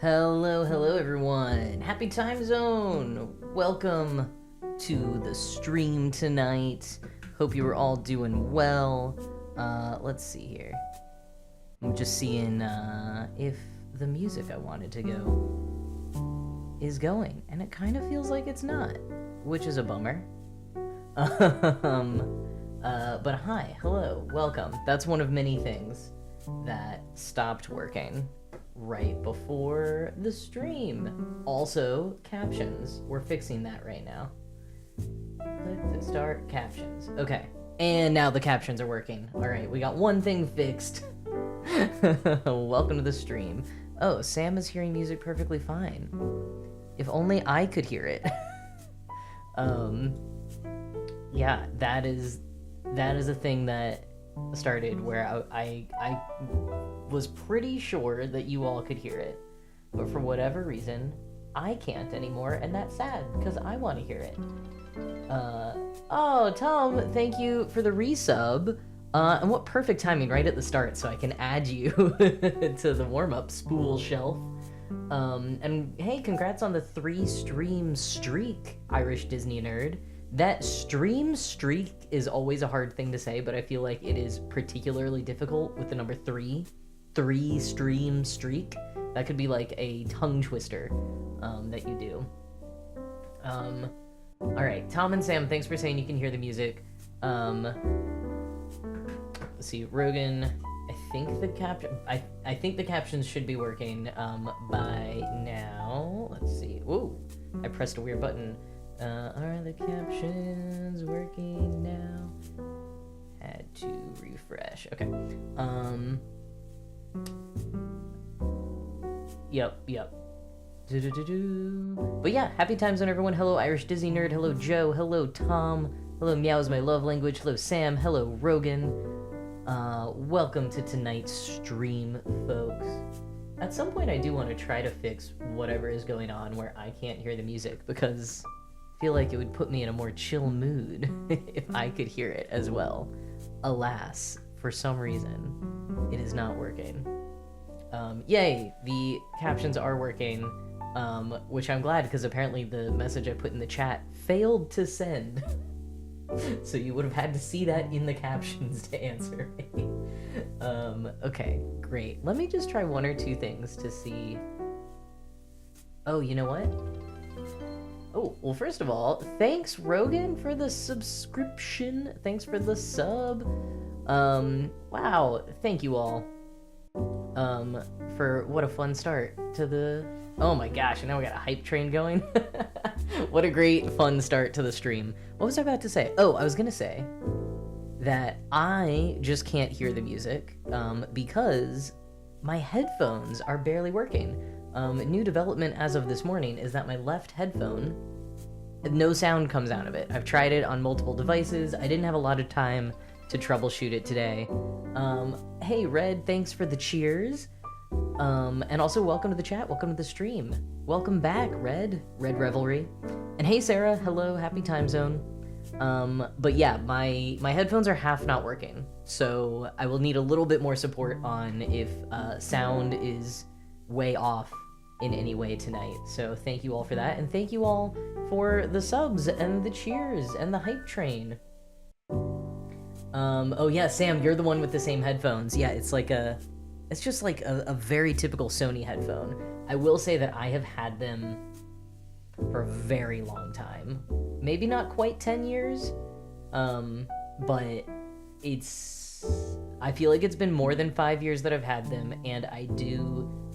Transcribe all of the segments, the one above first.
Hello everyone. Happy time zone. Welcome to the stream tonight. Hope you were all doing well. Let's see here. I'm just seeing if the music I wanted to go is going, and it kind of feels like it's not, which is a bummer. But hi, hello, welcome. That's one of many things that stopped working right before the stream. Also, captions. We're fixing that right now. Click to start captions. Okay. And now the captions are working. Alright, we got one thing fixed. Welcome to the stream. Oh, Sam is hearing music perfectly fine. If only I could hear it. Yeah, that is a thing that started where I was pretty sure that you all could hear it, but for whatever reason I can't anymore, and that's sad because I want to hear it. Oh, Tom, thank you for the resub. And what perfect timing right at the start so I can add you to the warm-up spool shelf. And hey, congrats on the 3-stream streak, Irish Disney nerd. That stream streak is always a hard thing to say, but I feel like it is particularly difficult with the number 3. 3-stream streak. That could be like a tongue twister that you do. Alright, Tom and Sam, thanks for saying you can hear the music. Let's see, Rogan, I think the captions should be working by now. Let's see. Whoa, I pressed a weird button. Are the captions working now? Had to refresh. Okay. Yep. But yeah, happy times on everyone. Hello, Irish Disney nerd. Hello, Joe. Hello, Tom. Hello, Meow's my love language. Hello, Sam. Hello, Rogan. Welcome to tonight's stream, folks. At some point, I do want to try to fix whatever is going on where I can't hear the music, because I feel like it would put me in a more chill mood if I could hear it as well. Alas, for some reason, it is not working. Yay, the captions are working, which I'm glad, because apparently the message I put in the chat failed to send. So you would have had to see that in the captions to answer me. Okay, great. Let me just try one or two things to see. Oh, you know what? Oh, well, first of all, thanks, Rogan, for the subscription. Thanks for the sub. Wow, thank you all. For what a fun start to the... Oh my gosh, and now we got a hype train going. What a great, fun start to the stream. What was I about to say? Oh, I was gonna say that I just can't hear the music, because my headphones are barely working. New development as of this morning is that my left headphone, no sound comes out of it. I've tried it on multiple devices. I didn't have a lot of time to troubleshoot it today. Hey, Red, thanks for the cheers. And also welcome to the chat, welcome to the stream. Welcome back, Red Revelry. And hey, Sarah, hello, happy time zone. But yeah, my headphones are half not working, so I will need a little bit more support on if sound is way off in any way tonight. So thank you all for that, and thank you all for the subs and the cheers and the hype train. Oh yeah, Sam, you're the one with the same headphones. Yeah, it's just like a very typical Sony headphone. I will say that I have had them for a very long time. Maybe not quite 10 years, but I feel like it's been more than 5 years that I've had them, and I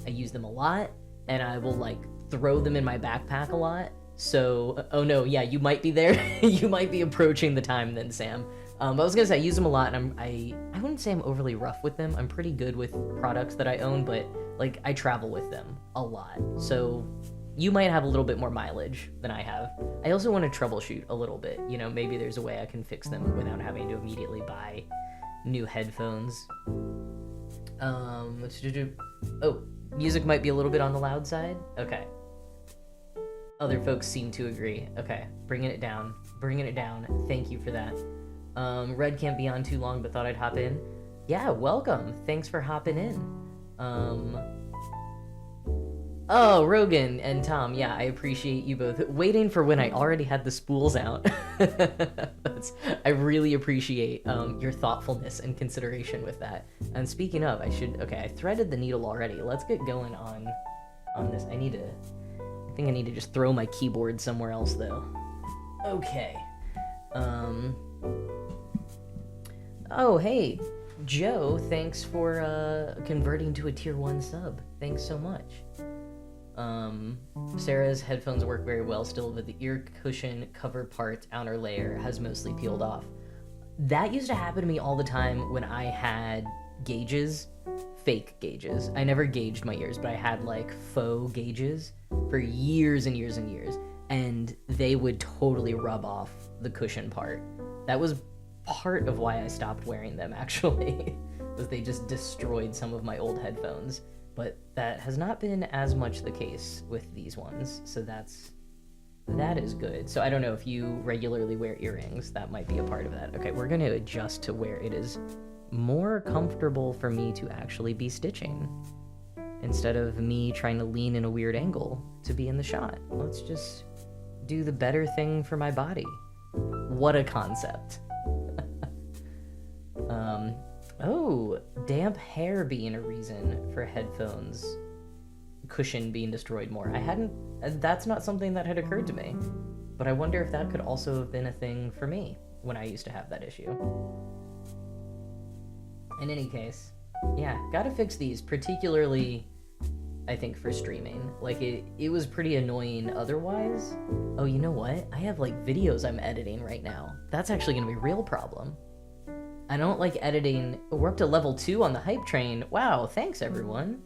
use them a lot, and I will like throw them in my backpack a lot. So, oh no, yeah, you might be there. You might be approaching the time then, Sam. I was gonna say I use them a lot, and I wouldn't say I'm overly rough with them. I'm pretty good with products that I own, but like I travel with them a lot. So you might have a little bit more mileage than I have. I also want to troubleshoot a little bit. You know, maybe there's a way I can fix them without having to immediately buy new headphones. Oh, music might be a little bit on the loud side. Okay. Other folks seem to agree. Okay, bringing it down. Thank you for that. Red can't be on too long, but thought I'd hop in. Yeah, welcome. Thanks for hopping in. Oh, Rogan and Tom, yeah, I appreciate you both waiting for when I already had the spools out. I really appreciate your thoughtfulness and consideration with that. And speaking of, I threaded the needle already. Let's get going on this. I think I need to just throw my keyboard somewhere else though. Okay. Oh, hey, Joe, thanks for converting to a tier 1 sub. Thanks so much. Sarah's headphones work very well still, but the ear cushion cover part outer layer has mostly peeled off. That used to happen to me all the time when I had gauges, fake gauges. I never gauged my ears, but I had like faux gauges for years and years and years, and they would totally rub off the cushion part. That was part of why I stopped wearing them, actually, was they just destroyed some of my old headphones. But that has not been as much the case with these ones, so that is good. So I don't know if you regularly wear earrings, that might be a part of that. Okay, we're going to adjust to where it is more comfortable for me to actually be stitching, instead of me trying to lean in a weird angle to be in the shot. Let's just do the better thing for my body. What a concept. Oh, damp hair being a reason for headphones cushion being destroyed more. That's not something that had occurred to me, but I wonder if that could also have been a thing for me when I used to have that issue. In any case, yeah, gotta fix these, particularly, I think, for streaming. Like, it was pretty annoying otherwise. Oh, you know what? I have, like, videos I'm editing right now. That's actually gonna be a real problem. I don't like editing. We're up to level 2 on the hype train. Wow, thanks everyone.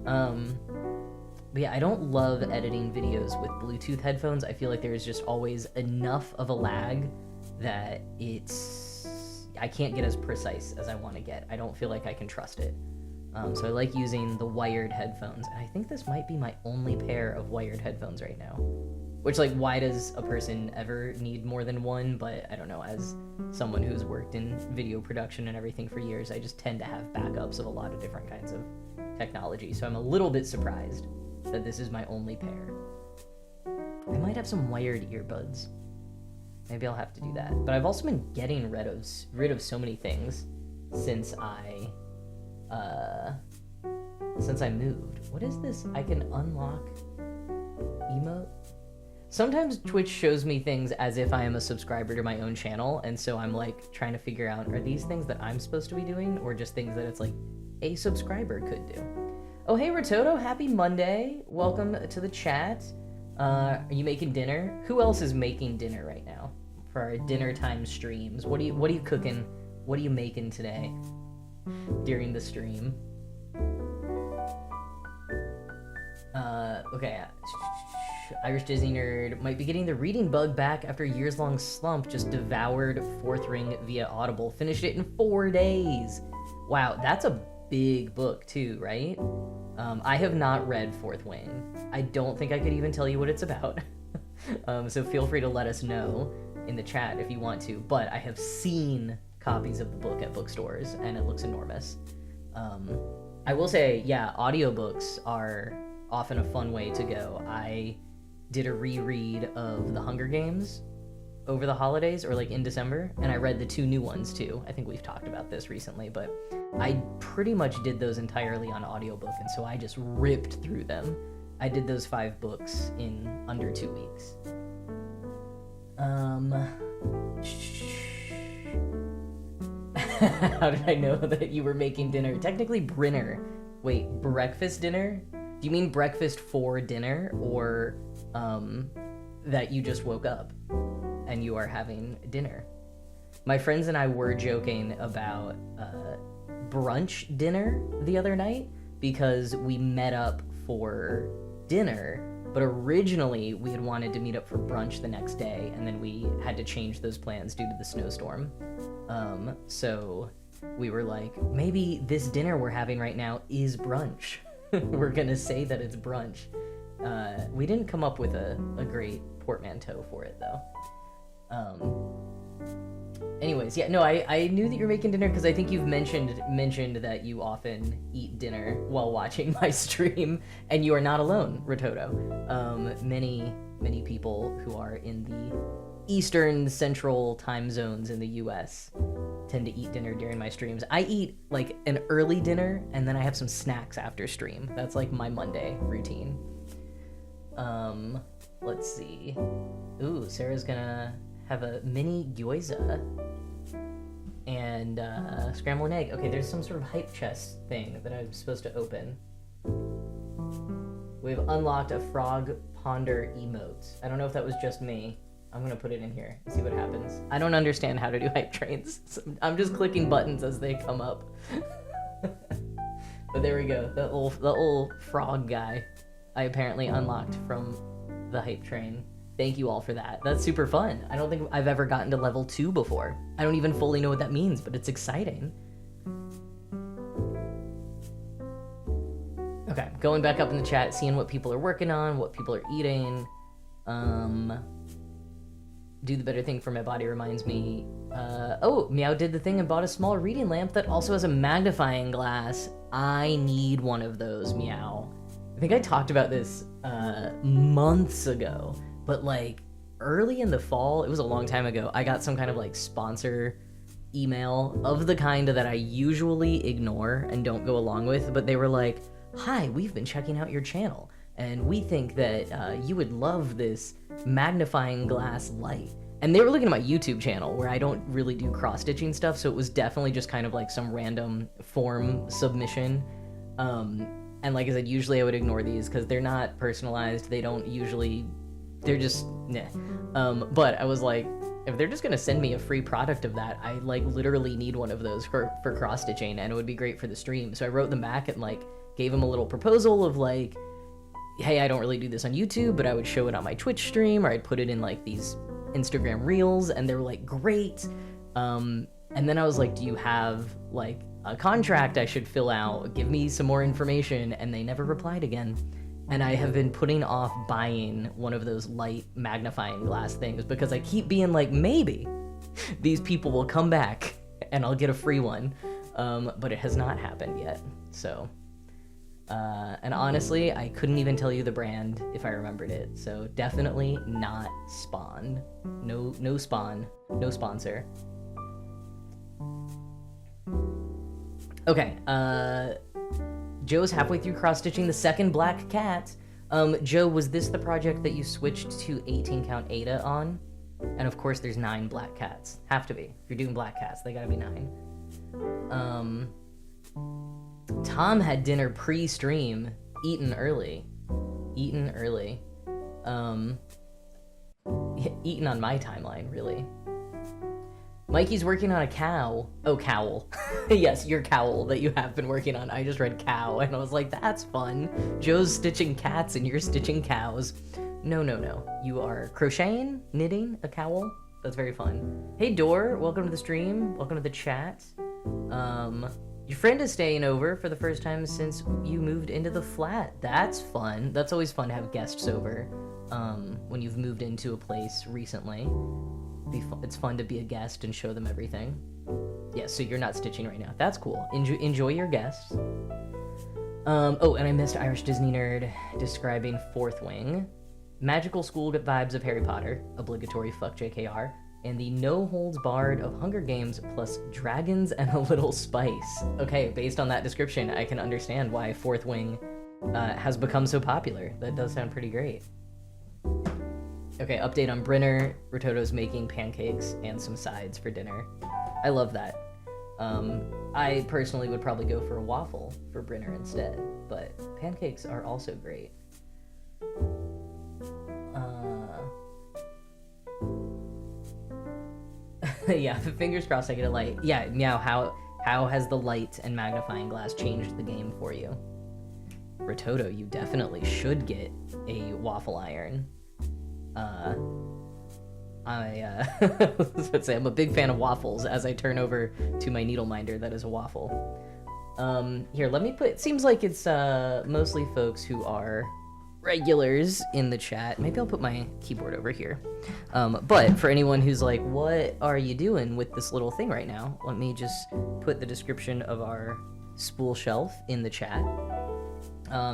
But yeah, I don't love editing videos with Bluetooth headphones. I feel like there is just always enough of a lag that I can't get as precise as I want to get. I don't feel like I can trust it. So I like using the wired headphones. And I think this might be my only pair of wired headphones right now. Which, like, why does a person ever need more than one? But I don't know, as someone who's worked in video production and everything for years, I just tend to have backups of a lot of different kinds of technology. So I'm a little bit surprised that this is my only pair. I might have some wired earbuds. Maybe I'll have to do that. But I've also been getting rid of so many things since I moved. What is this? I can unlock emote? Sometimes Twitch shows me things as if I am a subscriber to my own channel, and so I'm like trying to figure out, are these things that I'm supposed to be doing, or just things that it's like a subscriber could do? Oh, hey Rototo, happy Monday. Welcome to the chat. Are you making dinner? Who else is making dinner right now for our dinner time streams? What are you cooking? What are you making today during the stream? Okay. Irish Disney Nerd might be getting the reading bug back after a years-long slump. Just devoured Fourth Ring via Audible. Finished it in 4 days. Wow, that's a big book too, right? I have not read Fourth Wing. I don't think I could even tell you what it's about. So feel free to let us know in the chat if you want to. But I have seen copies of the book at bookstores, and it looks enormous. I will say, yeah, audiobooks are often a fun way to go. I did a reread of The Hunger Games over the holidays, or like in December, and I read the 2 new ones too. I think we've talked about this recently, but I pretty much did those entirely on audiobook, and so I just ripped through them. I did those 5 books in under 2 weeks. How did I know that you were making dinner? Technically Brinner. Wait, breakfast dinner? Do you mean breakfast for dinner, or that you just woke up and you are having dinner? My friends and I were joking about brunch dinner the other night because we met up for dinner, but originally we had wanted to meet up for brunch the next day, and then we had to change those plans due to the snowstorm. So we were like, maybe this dinner we're having right now is brunch. We're gonna say that it's brunch. We didn't come up with a great portmanteau for it though. Anyways, yeah, no, I knew that you're making dinner because I think you've mentioned that you often eat dinner while watching my stream, and you are not alone, Rototo. Many people who are in the Eastern Central time zones in the U.S. tend to eat dinner during my streams. I eat like an early dinner, and then I have some snacks after stream. That's like my Monday routine. Let's see. Ooh, Sarah's gonna have a mini gyoza and scramble an egg. Okay, there's some sort of hype chest thing that I'm supposed to open. We've unlocked a frog ponder emote. I don't know if that was just me. I'm gonna put it in here and see what happens. I don't understand how to do hype trains. So I'm just clicking buttons as they come up. But there we go. The little frog guy I apparently unlocked from the hype train. Thank you all for that. That's super fun. I don't think I've ever gotten to level 2 before. I don't even fully know what that means, but it's exciting. Okay, going back up in the chat, seeing what people are working on, what people are eating. Do the better thing for my body reminds me. Oh, Meow did the thing and bought a small reading lamp that also has a magnifying glass. I need one of those, Meow. I think I talked about this months ago, but like early in the fall, it was a long time ago, I got some kind of like sponsor email of the kind that I usually ignore and don't go along with, but they were like, hi, we've been checking out your channel, and we think that you would love this magnifying glass light. And they were looking at my YouTube channel, where I don't really do cross-stitching stuff, so it was definitely just kind of like some random form submission. And like I said, usually I would ignore these because they're not personalized. They don't usually, they're just, but I was like, if they're just gonna send me a free product of that, I like literally need one of those for cross-stitching, and it would be great for the stream. So I wrote them back and like gave them a little proposal of like, hey, I don't really do this on YouTube, but I would show it on my Twitch stream, or I'd put it in like these Instagram reels, and they were like, great. And then I was like, do you have like a contract I should fill out? Give me some more information. And they never replied again. And I have been putting off buying one of those light magnifying glass things because I keep being like, maybe these people will come back and I'll get a free one. But it has not happened yet. So, and honestly, I couldn't even tell you the brand if I remembered it. So definitely not Spawn. No Spawn. No sponsor. Okay, Joe's halfway through cross-stitching the second black cat. Joe, was this the project that you switched to 18 count Ada on? And of course there's 9 black cats. Have to be. If you're doing black cats, they gotta be 9. Tom had dinner pre-stream, eaten early. Eaten on my timeline, really. Mikey's working on a cow. Oh, cowl. Yes, your cowl that you have been working on. I just read cow, and I was like, that's fun. Joe's stitching cats, and you're stitching cows. No. You are crocheting, knitting a cowl. That's very fun. Hey, Dor, welcome to the stream. Welcome to the chat. Your friend is staying over for the first time since you moved into the flat. That's fun. That's always fun to have guests over when you've moved into a place recently. It's fun to be a guest and show them everything. Yeah, so you're not stitching right now. That's cool. Enjoy your guests. Oh, and I missed Irish Disney Nerd describing Fourth Wing. Magical school vibes of Harry Potter. Obligatory fuck JKR. And the no holds barred of Hunger Games plus dragons and a little spice. Okay, based on that description, I can understand why Fourth Wing has become so popular. That does sound pretty great. Okay, update on Brenner. Rototo's making pancakes and some sides for dinner. I love that. I personally would probably go for a waffle for Brenner instead, but pancakes are also great. Yeah, fingers crossed I get a light. Yeah, Meow, how has the light and magnifying glass changed the game for you? Rototo, you definitely should get a waffle iron. Let's say I'm a big fan of waffles as I turn over to my needle minder that is a waffle. Here, let me put, it seems like it's mostly folks who are regulars in the chat. Maybe I'll put my keyboard over here. But for anyone who's like, what are you doing with this little thing right now? Let me just put the description of our spool shelf in the chat.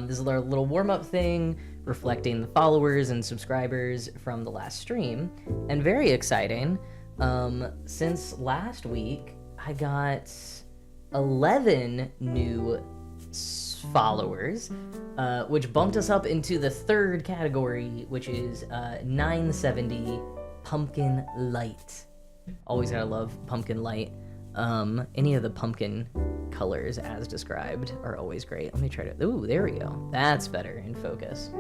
This is our little warm-up thing, reflecting the followers and subscribers from the last stream. And very exciting, since last week, I got 11 new followers, which bumped us up into the third category, which is 970 Pumpkin Light. Always gotta love Pumpkin Light. Any of the pumpkin colors as described are always great. Let me try to, ooh, there we go. That's better in focus.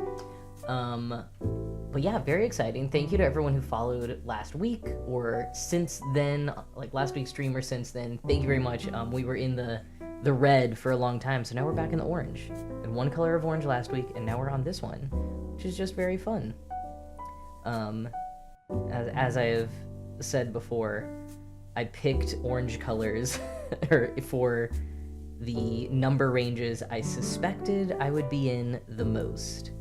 But yeah, very exciting. Thank you to everyone who followed last week or since then, like last week's stream or since then. Thank you very much. We were in the red for a long time, so now we're back in the orange. And one color of orange last week, and now we're on this one, which is just very fun. As I have said before, I picked orange colors for the number ranges I suspected I would be in the most.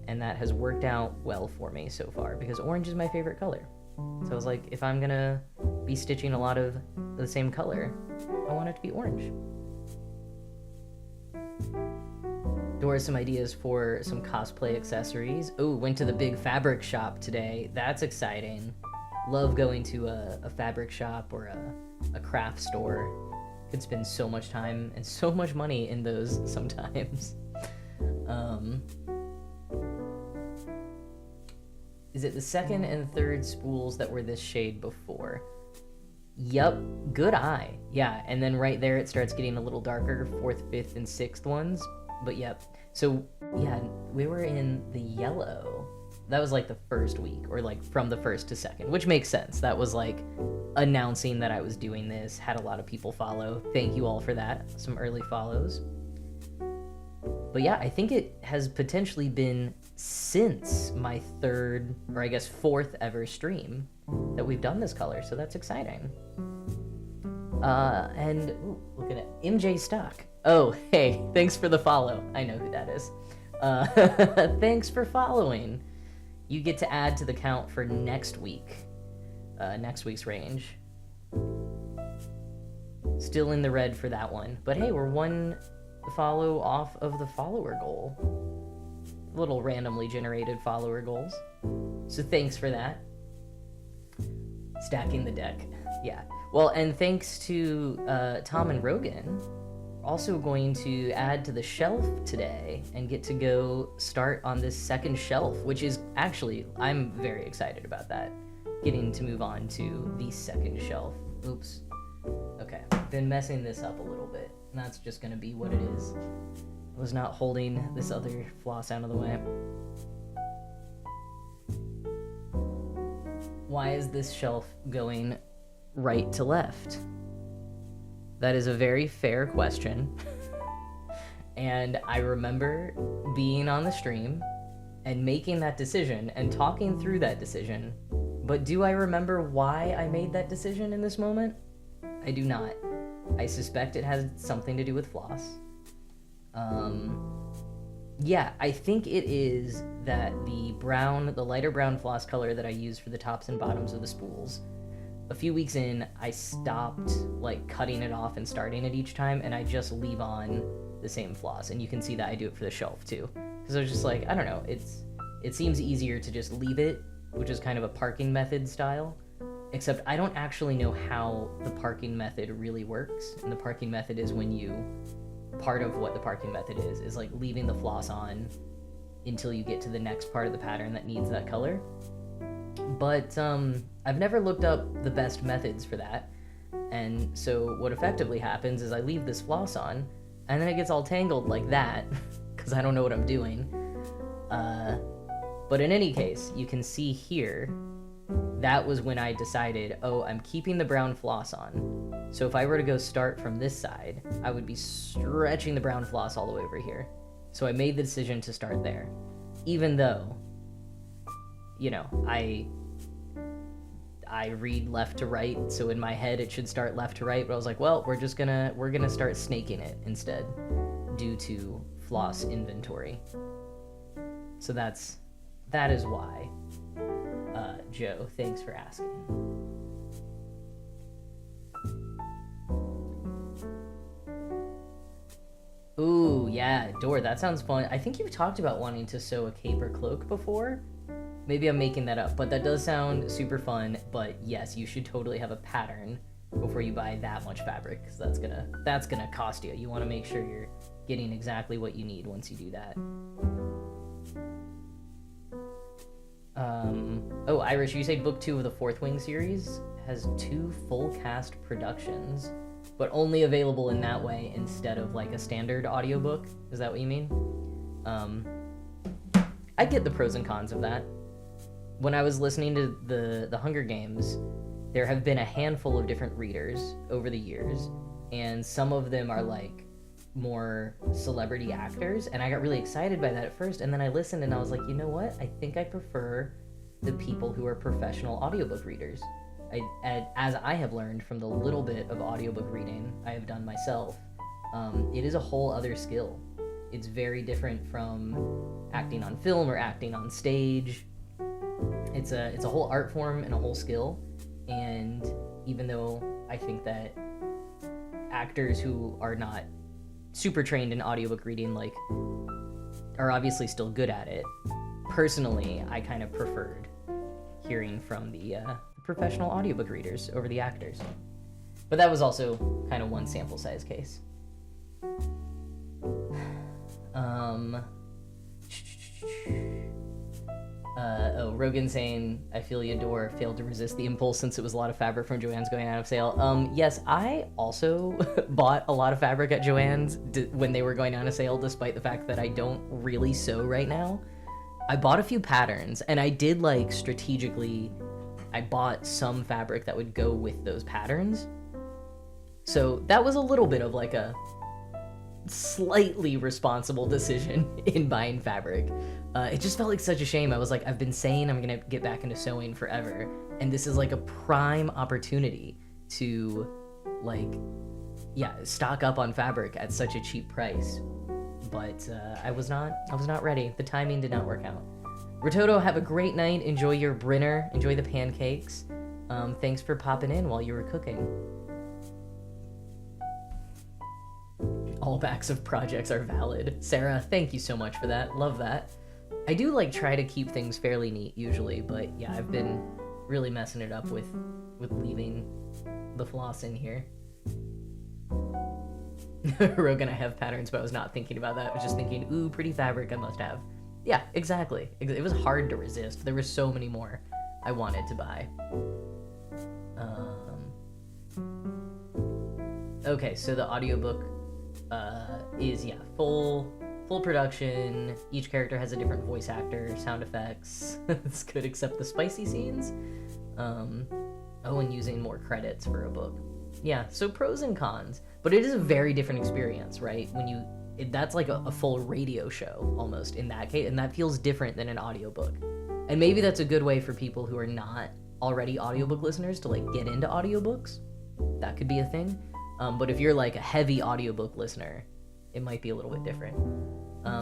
And that has worked out well for me so far, because orange is my favorite color. So I was like, if I'm gonna be stitching a lot of the same color, I want it to be orange. Dora, some ideas for some cosplay accessories. Oh, went to the big fabric shop today. That's exciting. Love going to a fabric shop or a craft store. Could spend so much time and so much money in those sometimes. Is it the second and third spools that were this shade before? Yup, good eye. Yeah, and then right there it starts getting a little darker, fourth, fifth, and sixth ones. But yep. So yeah, we were in the yellow. That was like the first week, or like from the first to second, which makes sense. That was like announcing that I was doing this, had a lot of people follow. Thank you all for that. Some early follows. But yeah, I think it has potentially been since my third, or I guess fourth ever stream that we've done this color, so that's exciting. And ooh, look at it, MJ Stock. Oh, hey, thanks for the follow. I know who that is. Thanks for following. You get to add to the count for next week, next week's range. Still in the red for that one, but hey, we're one follow off of the follower goal. Little randomly generated follower goals. So thanks for that. Stacking the deck. Yeah. Well, and thanks to Tom and Rogan, also going to add to the shelf today and get to go start on this second shelf, which is actually, I'm very excited about that. Getting to move on to the second shelf. Oops. Okay, been messing this up a little bit. And that's just gonna be what it is. I was not holding this other floss out of the way. Why is this shelf going right to left? That is a very fair question. And I remember being on the stream and making that decision and talking through that decision. But do I remember why I made that decision in this moment? I do not. I suspect it has something to do with floss. Yeah, I think it is that the lighter brown floss color that I use for the tops and bottoms of the spools, a few weeks in, I stopped like cutting it off and starting it each time, and I just leave on the same floss. And you can see that I do it for the shelf too. Because I was just like, I don't know, it seems easier to just leave it, which is kind of a parking method style. Except I don't actually know how the parking method really works. And the parking method is part of what the parking method is like leaving the floss on until you get to the next part of the pattern that needs that color. But I've never looked up the best methods for that. And so what effectively happens is I leave this floss on, and then it gets all tangled like that, because I don't know what I'm doing. But in any case, you can see here, that was when I decided, oh, I'm keeping the brown floss on. So if I were to go start from this side, I would be stretching the brown floss all the way over here. So I made the decision to start there. Even though, you know, I read left to right, so in my head it should start left to right, but I was like, well, we're gonna start snaking it instead, due to floss inventory. So that is why. Joe, thanks for asking. Ooh, yeah, Door, that sounds fun. I think you've talked about wanting to sew a cape or cloak before. Maybe I'm making that up, but that does sound super fun. But yes, you should totally have a pattern before you buy that much fabric, because that's gonna cost you. You want to make sure you're getting exactly what you need once you do that. Oh, Irish, you say book 2 of the Fourth Wing series has 2 full cast productions, but only available in that way instead of like a standard audiobook. Is that what you mean? I get the pros and cons of that. When I was listening to the Hunger Games, there have been a handful of different readers over the years, and some of them are like more celebrity actors, and I got really excited by that at first, and then I listened and I was like, you know what? I think I prefer the people who are professional audiobook readers. As I have learned from the little bit of audiobook reading I have done myself, it is a whole other skill. It's very different from acting on film or acting on stage. It's a whole art form and a whole skill, and even though I think that actors who are not super trained in audiobook reading like are obviously still good at it, personally I kind of preferred hearing from the professional audiobook readers over the actors. But that was also kind of one sample size case. Rogan saying, I feel you, Door, failed to resist the impulse since it was a lot of fabric from Joann's going out of sale. Yes, I also bought a lot of fabric at Joann's when they were going out of sale, despite the fact that I don't really sew right now. I bought a few patterns, and I did like strategically, I bought some fabric that would go with those patterns. So that was a little bit of like a slightly responsible decision in buying fabric. It just felt like such a shame. I was like, I've been saying I'm gonna get back into sewing forever, and this is like a prime opportunity to like, yeah, stock up on fabric at such a cheap price. But I was not ready. The timing did not work out. Rototo, have a great night. Enjoy your Brinner. Enjoy the pancakes. Thanks for popping in while you were cooking. All backs of projects are valid. Sarah, thank you so much for that. Love that. I do like try to keep things fairly neat usually, but yeah, I've been really messing it up with leaving the floss in here. Rogan, I have patterns, but I was not thinking about that. I was just thinking, ooh, pretty fabric I must have. Yeah, exactly. It was hard to resist. There were so many more I wanted to buy. Okay, so the audiobook is, yeah, full production. Each character has a different voice actor, sound effects. It's good except the spicy scenes. And using more credits for a book. Yeah, so pros and cons. But it is a very different experience, right? That's like a full radio show almost in that case, and that feels different than an audiobook. And maybe that's a good way for people who are not already audiobook listeners to like get into audiobooks. That could be a thing. But if you're like a heavy audiobook listener, it might be a little bit different.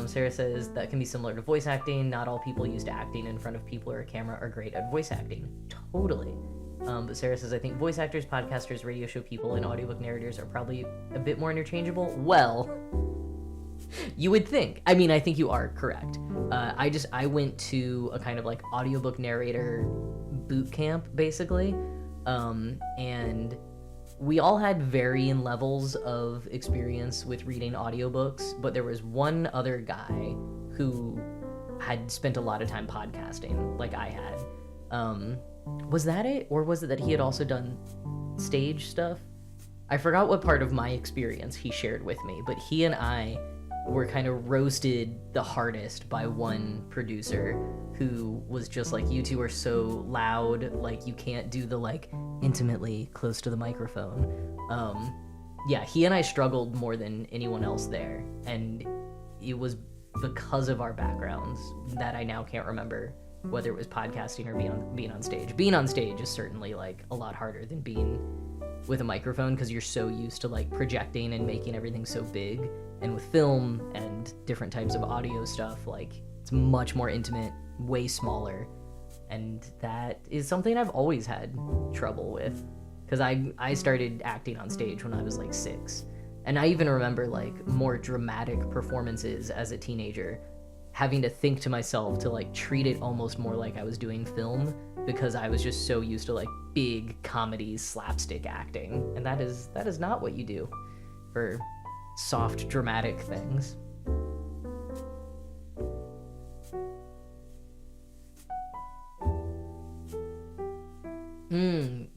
Sarah says that can be similar to voice acting. Not all people used to acting in front of people or a camera are great at voice acting. Totally. But Sarah says, I think voice actors, podcasters, radio show people, and audiobook narrators are probably a bit more interchangeable. Well, you would think. I mean, I think you are correct. I went to a kind of like audiobook narrator boot camp, basically. And we all had varying levels of experience with reading audiobooks, but there was one other guy who had spent a lot of time podcasting, like I had. Was that it? Or was it that he had also done stage stuff? I forgot what part of my experience he shared with me, but he and I were kind of roasted the hardest by one producer who was just like, you two are so loud, like you can't do the like intimately close to the microphone. Yeah, he and I struggled more than anyone else there, and it was because of our backgrounds that I now can't remember whether it was podcasting or being on stage. Being on stage is certainly like a lot harder than being with a microphone because you're so used to like projecting and making everything so big. And with film and different types of audio stuff, like It's much more intimate, way smaller, and that is something I've always had trouble with, because I started acting on stage when I was like 6, and I even remember like more dramatic performances as a teenager, having to think to myself to like treat it almost more like I was doing film, because I was just so used to like big comedy slapstick acting, and that is not what you do for soft dramatic things.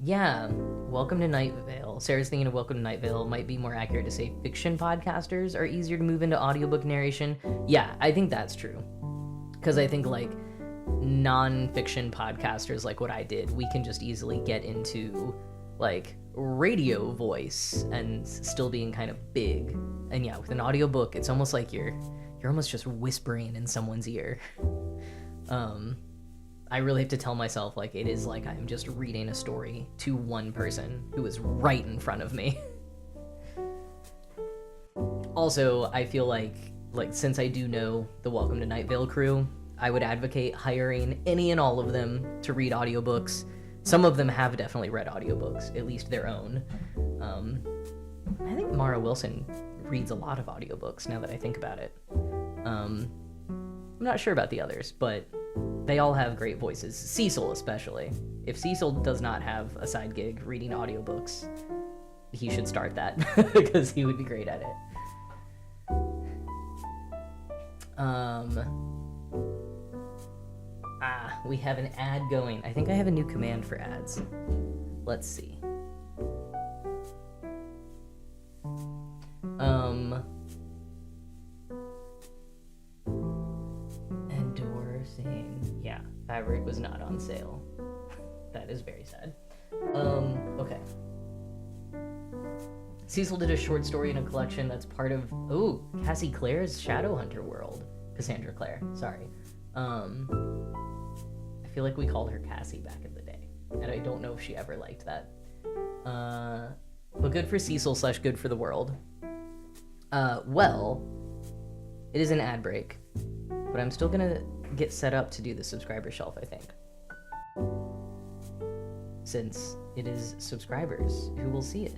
Yeah. Welcome to Night Vale. Sarah's thinking of Welcome to Night Vale. Might be more accurate to say fiction podcasters are easier to move into audiobook narration. Yeah, I think that's true. Because I think, like, non-fiction podcasters like what I did, we can just easily get into, like, radio voice and still being kind of big. And yeah, with an audiobook, it's almost like you're almost just whispering in someone's ear. I really have to tell myself, like, it is like I'm just reading a story to one person who is right in front of me. Also, I feel like since I do know the Welcome to Night Vale crew, I would advocate hiring any and all of them to read audiobooks. Some of them have definitely read audiobooks, at least their own. I think Mara Wilson reads a lot of audiobooks now that I think about it. I'm not sure about the others, but they all have great voices. Cecil especially. If Cecil does not have a side gig reading audiobooks, he should start that, because he would be great at it. We have an ad going. I think I have a new command for ads. Let's see. Endorsing. Yeah, fabric was not on sale. That is very sad. Okay. Cecil did a short story in a collection that's part of, Cassie Clare's Shadowhunter world. Cassandra Clare, sorry. I feel like we called her Cassie back in the day, and I don't know if she ever liked that. But good for Cecil / good for the world. Well, it is an ad break, but I'm still gonna get set up to do the subscriber shelf, I think. Since it is subscribers who will see it.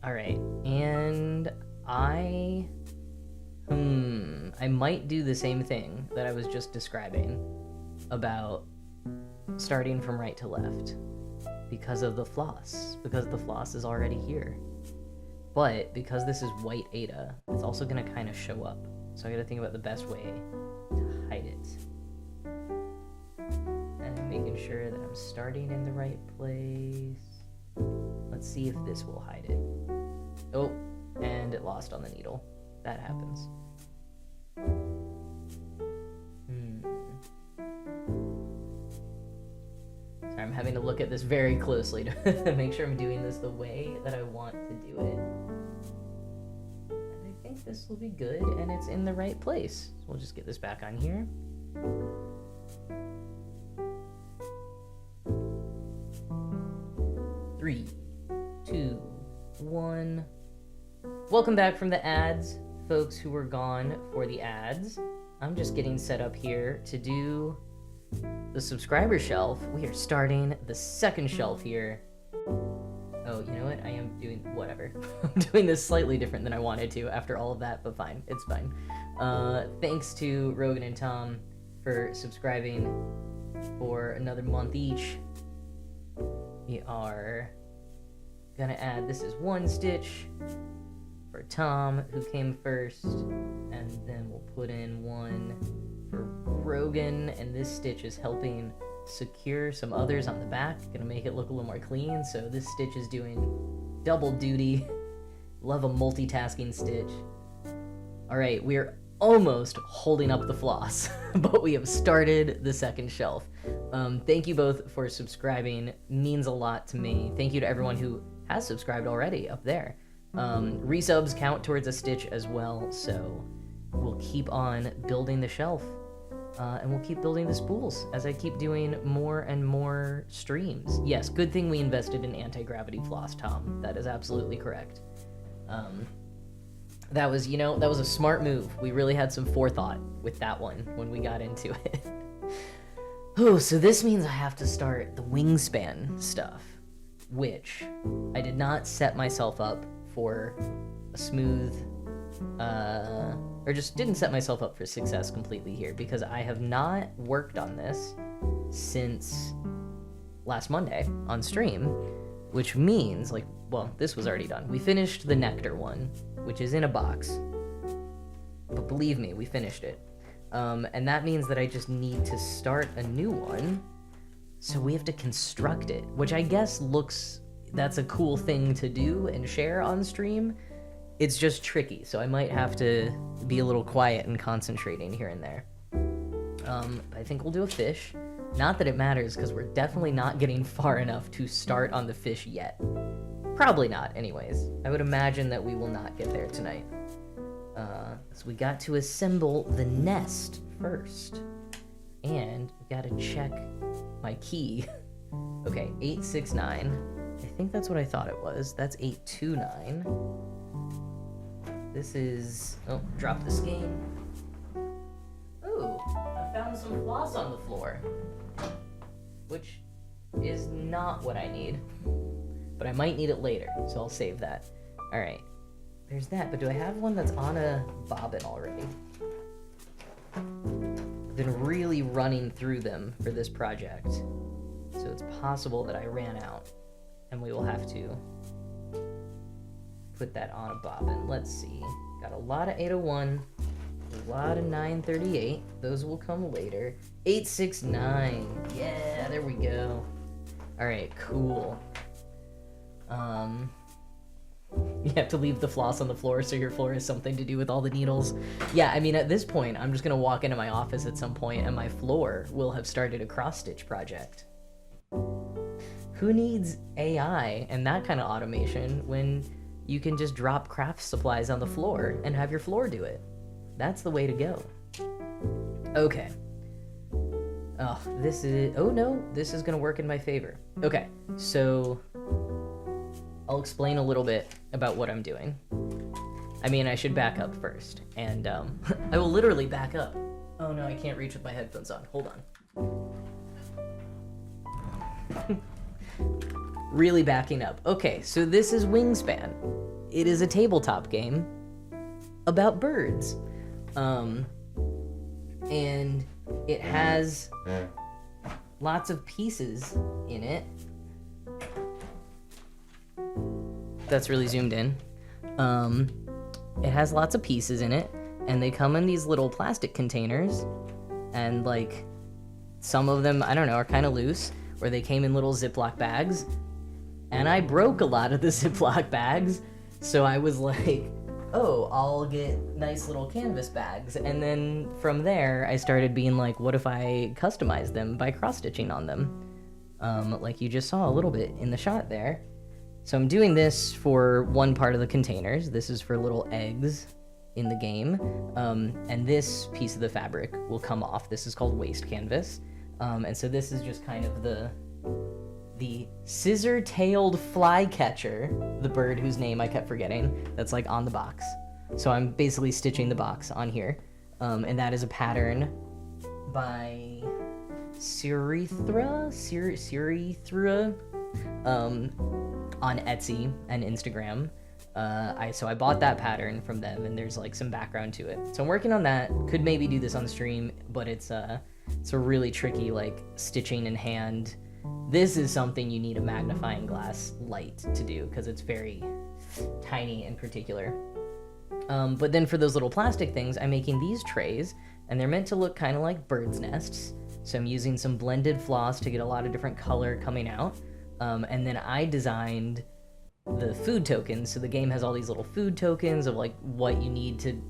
Alright, and I might do the same thing that I was just describing about starting from right to left because of the floss, because the floss is already here. But because this is white Ada, it's also gonna kind of show up. So I gotta think about the best way to hide it. And I'm making sure that I'm starting in the right place. Let's see if this will hide it. Oh, and it lost on the needle. That happens. Sorry, I'm having to look at this very closely to make sure I'm doing this the way that I want to do it. And I think this will be good, and it's in the right place. So we'll just get this back on here. Three, 2, 1. Welcome back from the ads, folks who were gone for the ads. I'm just getting set up here to do the subscriber shelf. We are starting the second shelf here. Oh, you know what? I am doing whatever. I'm doing this slightly different than I wanted to after all of that, but fine. It's fine. Thanks to Rogan and Tom for subscribing for another month each. We are gonna add, this is 1 stitch for Tom, who came first, and then we'll put in 1 for Rogan, and this stitch is helping secure some others on the back, gonna make it look a little more clean, so this stitch is doing double duty. Love a multitasking stitch. Alright, we're almost holding up the floss, but we have started the second shelf. Thank you both for subscribing, means a lot to me. Thank you to everyone who has subscribed already up there. Resubs count towards a stitch as well, so we'll keep on building the shelf, and we'll keep building the spools as I keep doing more and more streams. Yes, good thing we invested in anti-gravity floss, Tom. That is absolutely correct. That was, that was a smart move. We really had some forethought with that one when we got into it. Oh, so this means I have to start the Wingspan stuff, which I did not set myself up for a smooth, or just didn't set myself up for success completely here, because I have not worked on this since last Monday on stream, which means, this was already done. We finished the Nectar one, which is in a box, but believe me, we finished it. And that means that I just need to start a new one, so we have to construct it, which I guess that's a cool thing to do and share on stream. It's just tricky, so I might have to be a little quiet and concentrating here and there. I think we'll do a fish. Not that it matters, because we're definitely not getting far enough to start on the fish yet. Probably not, anyways. I would imagine that we will not get there tonight. So we got to assemble the nest first. And we gotta check my key. Okay, 869. I think that's what I thought it was. That's 829. This is... Oh, drop this game. Ooh, I found some floss on the floor. Which is not what I need. But I might need it later, so I'll save that. Alright, there's that, but do I have one that's on a bobbin already? I've been really running through them for this project, so it's possible that I ran out, and we will have to put that on a bobbin. Let's see, got a lot of 801, a lot of 938, those will come later. 869, yeah, there we go. Alright, cool. You have to leave the floss on the floor so your floor has something to do with all the needles. Yeah, I mean, at this point, I'm just gonna walk into my office at some point and my floor will have started a cross-stitch project. Who needs AI and that kind of automation when you can just drop craft supplies on the floor and have your floor do it? That's the way to go. Okay. Oh, this is gonna work in my favor. Okay, so I'll explain a little bit about what I'm doing. I mean, I should back up first, and I will literally back up. Oh no, I can't reach with my headphones on. Hold on. Really backing up. Okay, so this is Wingspan. It is a tabletop game about birds. And it has lots of pieces in it. That's really zoomed in. It has lots of pieces in it, and they come in these little plastic containers, and some of them, I don't know, are kind of loose, or they came in little Ziploc bags, and I broke a lot of the Ziploc bags, so I was like, oh, I'll get nice little canvas bags, and then from there, I started being like, what if I customize them by cross-stitching on them? Like you just saw a little bit in the shot there. So I'm doing this for one part of the containers. This is for little eggs in the game. And this piece of the fabric will come off. This is called waste canvas. And so this is just kind of the scissor-tailed flycatcher, the bird whose name I kept forgetting, that's on the box. So I'm basically stitching the box on here. And that is a pattern by Sirithra? On Etsy and Instagram. So I bought that pattern from them, and there's some background to it. So I'm working on that. Could maybe do this on stream, but it's a really tricky stitching in hand. This is something you need a magnifying glass light to do because it's very tiny and particular. But then for those little plastic things, I'm making these trays, and they're meant to look kind of like bird's nests. So I'm using some blended floss to get a lot of different color coming out. And then I designed the food tokens. So the game has all these little food tokens of what you need to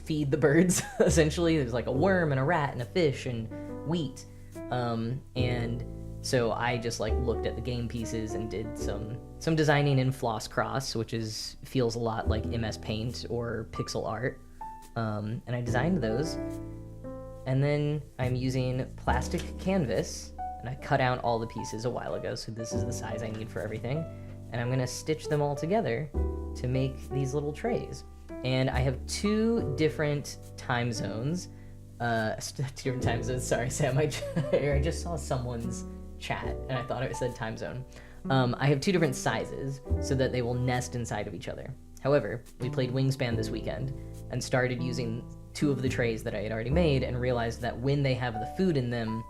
feed the birds, essentially. There's a worm and a rat and a fish and wheat. And so I just looked at the game pieces and did some designing in Floss Cross, which feels a lot like MS Paint or pixel art. And I designed those. And then I'm using plastic canvas, and I cut out all the pieces a while ago, so this is the size I need for everything. And I'm gonna stitch them all together to make these little trays. And I have 2 different time zones. 2 different time zones. Sorry, Sam. I just saw someone's chat and I thought it said time zone. I have 2 different sizes so that they will nest inside of each other. However, we played Wingspan this weekend and started using 2 of the trays that I had already made and realized that when they have the food in them,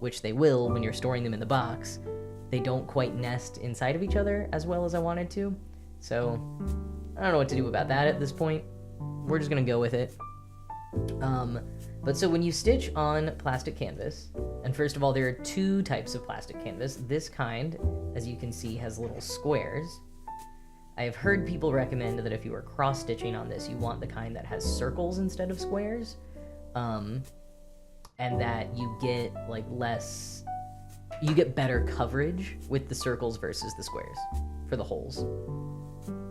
which they will when you're storing them in the box, they don't quite nest inside of each other as well as I wanted to. So I don't know what to do about that at this point. We're just gonna go with it. But so when you stitch on plastic canvas, and first of all, there are 2 types of plastic canvas. This kind, as you can see, has little squares. I have heard people recommend that if you are cross-stitching on this, you want the kind that has circles instead of squares, and that you get you get better coverage with the circles versus the squares for the holes.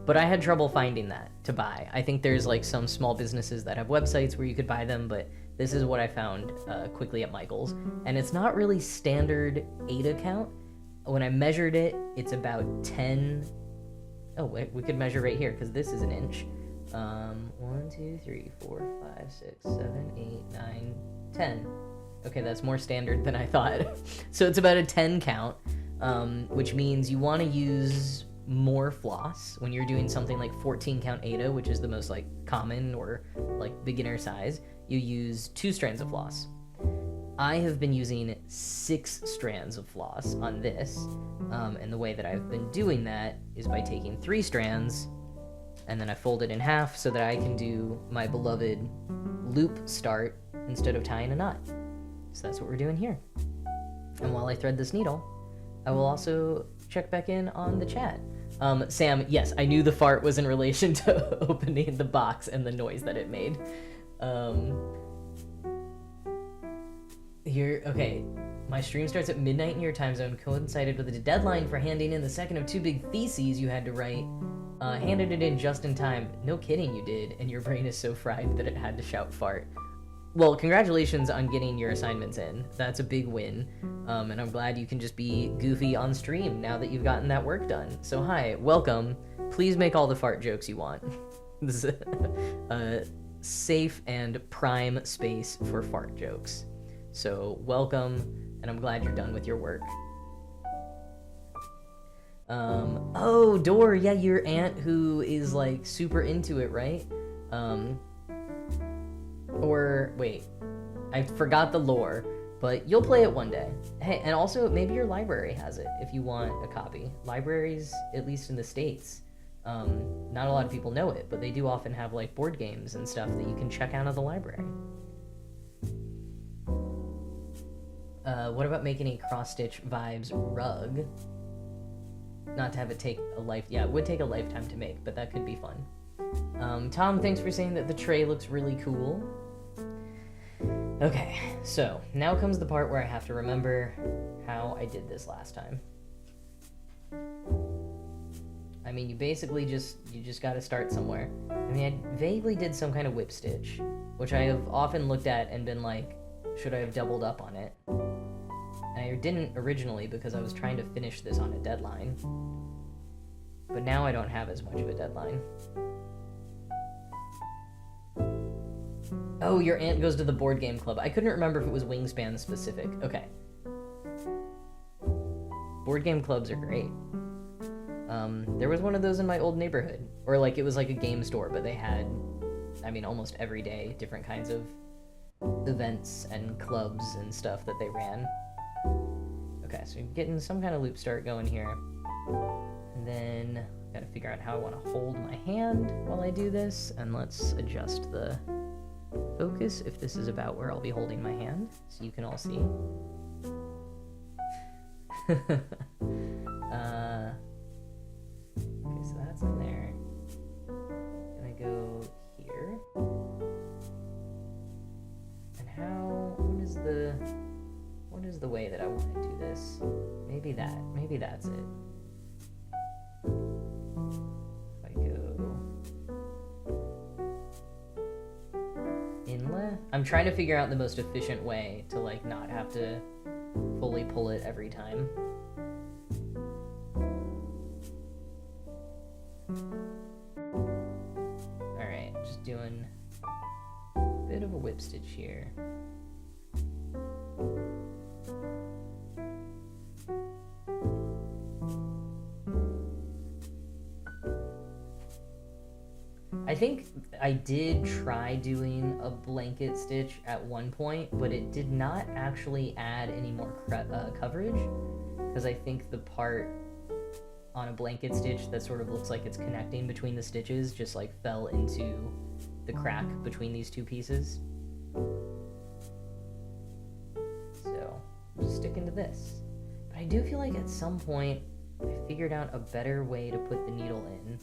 But I had trouble finding that to buy. I think there's like some small businesses that have websites where you could buy them, but this is what I found quickly at Michael's. And it's not really standard Ada count. When I measured it, it's about 10. Oh, wait, we could measure right here because this is an inch. 1, 2, 3, 4, 5, 6, 7, 8, 9, 10. Okay, that's more standard than I thought. So it's about a 10 count, which means you want to use more floss when you're doing something like 14 count Ada, which is the most like common or like beginner size. You use 2 strands of floss. I have been using 6 strands of floss on this, and the way that I've been doing that is by taking 3 strands and then I fold it in half so that I can do my beloved loop start instead of tying a knot. So that's what we're doing here. And while I thread this needle, I will also check back in on the chat. Sam, yes, I knew the fart was in relation to opening the box and the noise that it made. Here, okay. My stream starts at midnight in your time zone, coincided with a deadline for handing in the second of 2 big theses you had to write. Handed it in just in time. No kidding, you did, and your brain is so fried that it had to shout fart. Well, congratulations on getting your assignments in. That's a big win, and I'm glad you can just be goofy on stream now that you've gotten that work done. So hi, welcome. Please make all the fart jokes you want. This is a safe and prime space for fart jokes. So welcome, and I'm glad you're done with your work. Oh, Dor, yeah, your aunt who is like super into it, right? Or wait, I forgot the lore, but you'll play it one day. Hey, and also maybe your library has it if you want a copy. Libraries, at least in the States, not a lot of people know it, but they do often have like board games and stuff that you can check out of the library. What about making a cross-stitch vibes rug? Not to have it take a yeah, it would take a lifetime to make, but that could be fun. Tom, thanks for saying that the tray looks really cool. Okay, so now comes the part where I have to remember how I did this last time. I mean, you basically just gotta start somewhere. I mean, I vaguely did some kind of whip stitch, which I have often looked at and been like, should I have doubled up on it? And I didn't originally because I was trying to finish this on a deadline. But now I don't have as much of a deadline. Oh, your aunt goes to the board game club. I couldn't remember if it was Wingspan specific. Okay. Board game clubs are great. There was one of those in my old neighborhood. Or like, it was like a game store, but they had, I mean, almost every day, different kinds of events and clubs and stuff that they ran. Okay, so you're getting some kind of loop start going here. And then gotta figure out how I want to hold my hand while I do this. And let's adjust the focus if this is about where I'll be holding my hand, so you can all see. Okay, so that's in there. Gonna go here. And what is the way that I want to do this? Maybe that's it. If I go inlet, I'm trying to figure out the most efficient way to like not have to fully pull it every time. Alright, doing a bit of a whip stitch here. I think I did try doing a blanket stitch at one point, but it did not actually add any more coverage, because I think the part on a blanket stitch that sort of looks like it's connecting between the stitches just like fell into the crack between these two pieces. So I'm just sticking to this. But I do feel like at some point I figured out a better way to put the needle in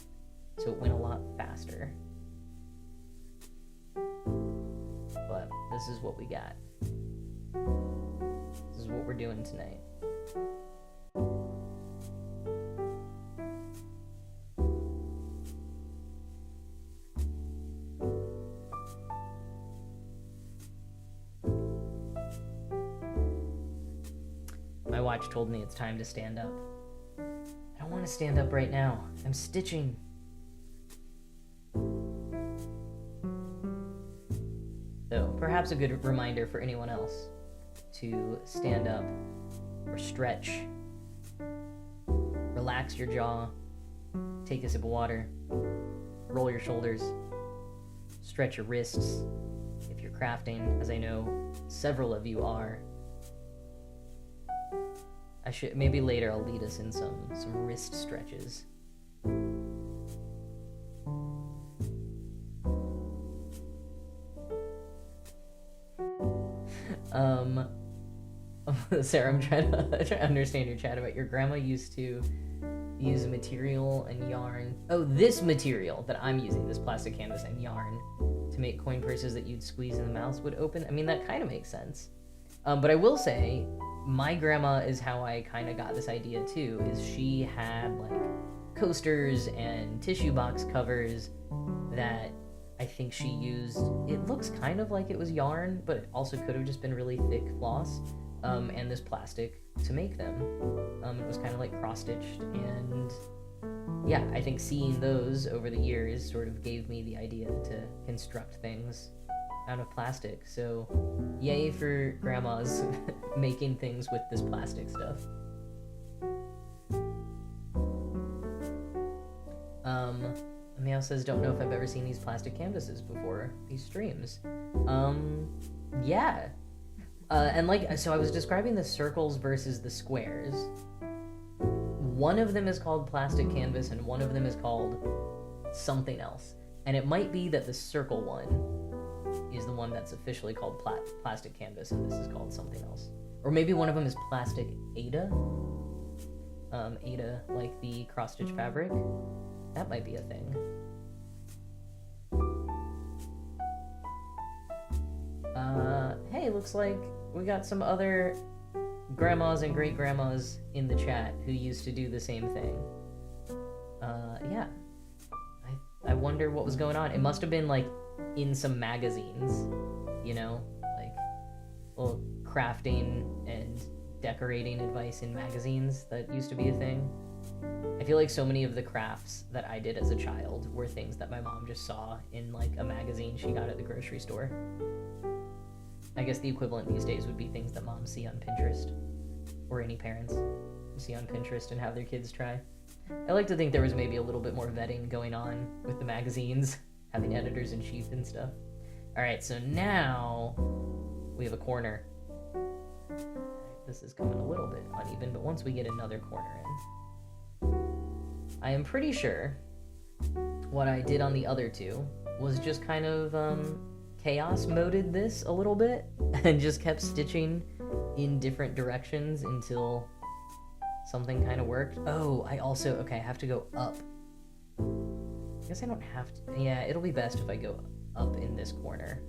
so it went a lot faster. But this is what we got. This is what we're doing tonight. My watch told me it's time to stand up. I don't want to stand up right now. I'm stitching. So, perhaps a good reminder for anyone else to stand up or stretch. Relax your jaw. Take a sip of water. Roll your shoulders. Stretch your wrists if you're crafting, as I know several of you are. Maybe later I'll lead us in some wrist stretches. Sarah, I'm trying to understand your chat about your grandma used to use material and yarn. Oh, this material that I'm using, this plastic canvas and yarn, to make coin purses that you'd squeeze and the mouths would open. I mean, that kind of makes sense. But I will say, my grandma is how I kind of got this idea too, is she had like coasters and tissue box covers that I think she used. It looks kind of like it was yarn, but it also could have just been really thick floss, and this plastic to make them. It was kind of like cross-stitched, and yeah, I think seeing those over the years sort of gave me the idea to construct things out of plastic. So yay for grandmas making things with this plastic stuff. Meow says, don't know if I've ever seen these plastic canvases before these streams. Yeah. And like, so I was describing the circles versus the squares. One of them is called plastic canvas and one of them is called something else. And it might be that the circle one is the one that's officially called plastic canvas and this is called something else. Or maybe one of them is plastic Aida. Aida, like the cross-stitch fabric. That might be a thing. Hey, looks like we got some other grandmas and great-grandmas in the chat who used to do the same thing. Yeah. I wonder what was going on. It must have been, like, in some magazines, you know? Like, little crafting and decorating advice in magazines that used to be a thing. I feel like so many of the crafts that I did as a child were things that my mom just saw in, like, a magazine she got at the grocery store. I guess the equivalent these days would be things that moms see on Pinterest, or any parents see on Pinterest and have their kids try. I like to think there was maybe a little bit more vetting going on with the magazines, having editors-in-chief and stuff. Alright, so now we have a corner. This is coming a little bit uneven, but once we get another corner in, I am pretty sure what I did on the other two was just kind of chaos moded this a little bit and just kept stitching in different directions until something kind of worked. Oh, I also, okay, I have to go up. I guess I don't have to, yeah, it'll be best if I go up in this corner,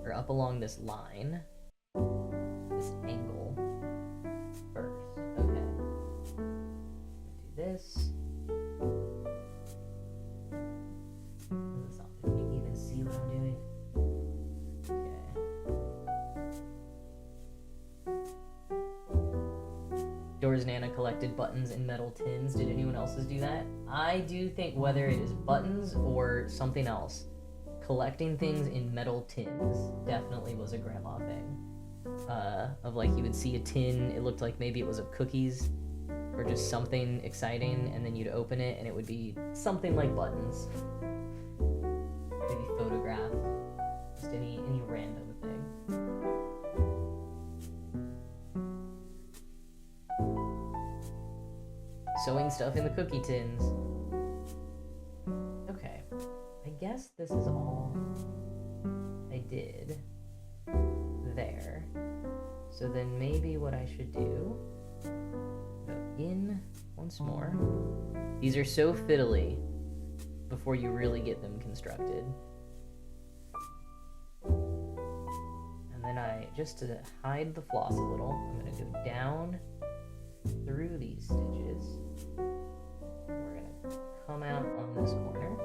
or up along this line, this angle first. Okay. Do this. Can you even see what I'm doing? Dora's Nana collected buttons in metal tins. Did anyone else's do that? I do think whether it is buttons or something else, collecting things in metal tins definitely was a grandma thing. Of like, you would see a tin, it looked like maybe it was of cookies or just something exciting, and then you'd open it and it would be something like buttons, maybe photographs, just any random thing. Sewing stuff in the cookie tins. Okay, I guess this is all I did there. So then maybe what I should do, go in once more. These are so fiddly before you really get them constructed. And then just to hide the floss a little, I'm gonna go down through these stitches. We're gonna come out on this corner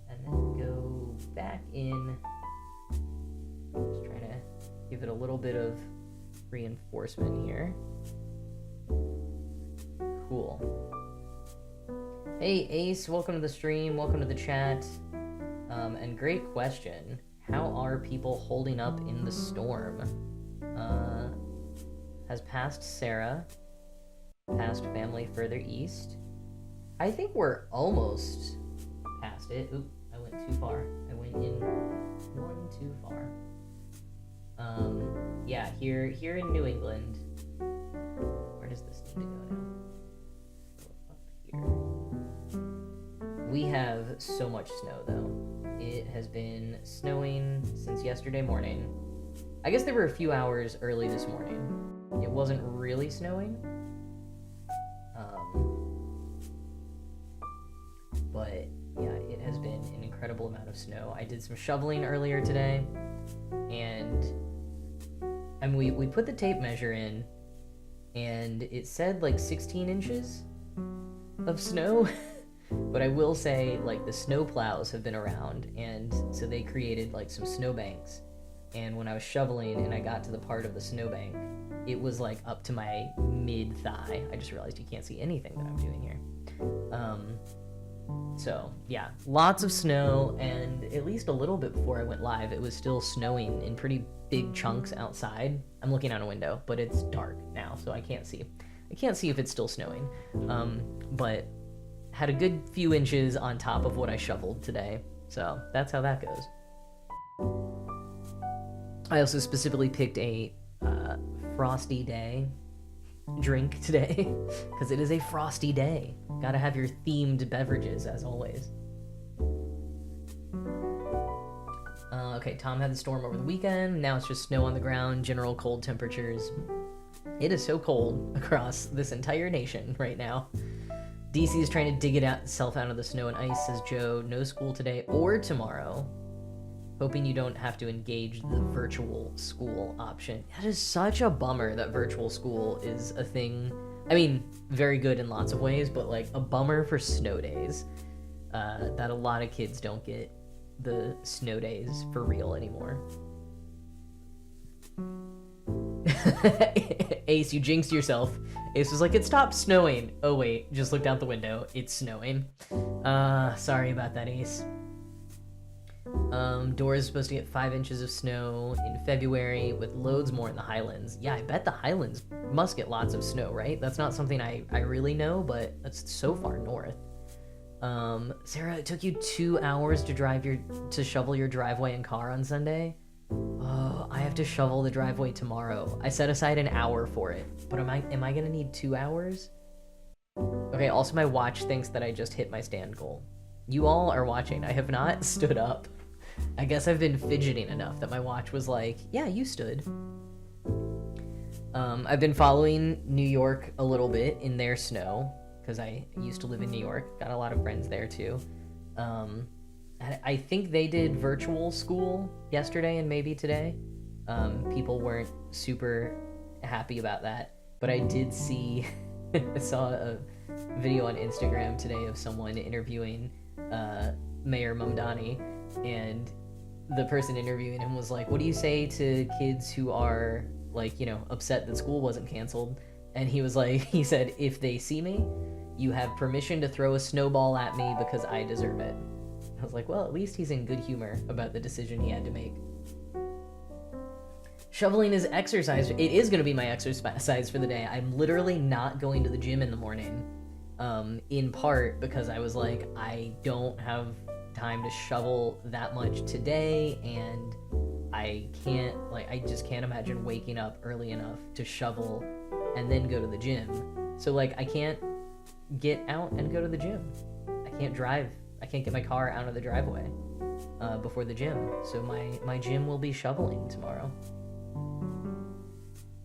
and then go back in. Just trying to give it a little bit of reinforcement here. Cool. Hey Ace, welcome to the stream, welcome to the chat. And great question. How are people holding up in the storm? Has past Sarah, past family further east. I think we're almost past it. Oop, I went too far. I went in one too far. Yeah, here in New England. Where does this need to go now? Go up here. We have so much snow though. It has been snowing since yesterday morning. I guess there were a few hours early this morning. It wasn't really snowing. But yeah, it has been an incredible amount of snow. I did some shoveling earlier today, and I mean, we put the tape measure in, and it said like 16 inches of snow. But I will say, like, the snow plows have been around, and so they created like some snow banks. And when I was shoveling and I got to the part of the snowbank, it was like up to my mid-thigh. I just realized you can't see anything that I'm doing here. So yeah, lots of snow, and at least a little bit before I went live, it was still snowing in pretty big chunks outside. I'm looking out a window, but it's dark now, so I can't see. I can't see if it's still snowing. But had a good few inches on top of what I shoveled today. So that's how that goes. I also specifically picked a frosty day drink today because it is a frosty day. Gotta have your themed beverages as always. Okay, Tom had the storm over the weekend. Now it's just snow on the ground, general cold temperatures. It is so cold across this entire nation right now. DC is trying to dig itself out of the snow and ice, says Joe. No school today or tomorrow. Hoping you don't have to engage the virtual school option. That is such a bummer that virtual school is a thing. I mean, very good in lots of ways, but like a bummer for snow days. That a lot of kids don't get the snow days for real anymore. Ace, you jinxed yourself. Ace was like, it stopped snowing. Oh wait, just looked out the window. It's snowing. Sorry about that, Ace. Dora is supposed to get 5 inches of snow in February with loads more in the Highlands. Yeah, I bet the Highlands must get lots of snow, right? That's not something I really know, but that's so far north. Sarah, it took you 2 hours to shovel your driveway and car on Sunday? Oh, I have to shovel the driveway tomorrow. I set aside an hour for it, but am I gonna need 2 hours? Okay, also my watch thinks that I just hit my stand goal. You all are watching. I have not stood up. I guess I've been fidgeting enough that my watch was like, yeah, you stood. I've been following New York a little bit in their snow, because I used to live in New York. Got a lot of friends there too. I think they did virtual school yesterday and maybe today. People weren't super happy about that, but I did see, I saw a video on Instagram today of someone interviewing Mayor Mamdani, and the person interviewing him was like, what do you say to kids who are like, you know, upset that school wasn't canceled? And he was like, he said, if they see me, you have permission to throw a snowball at me because I deserve it. I I was like, well, at least he's in good humor about the decision he had to make. Shoveling is exercise. It is going to be my exercise for the day. I'm literally not going to the gym in the morning, in part because I was like, I don't have time to shovel that much today, and I just can't imagine waking up early enough to shovel and then go to the gym. So, like, I can't get out and go to the gym. I can't drive. I can't get my car out of the driveway before the gym. So my gym will be shoveling tomorrow.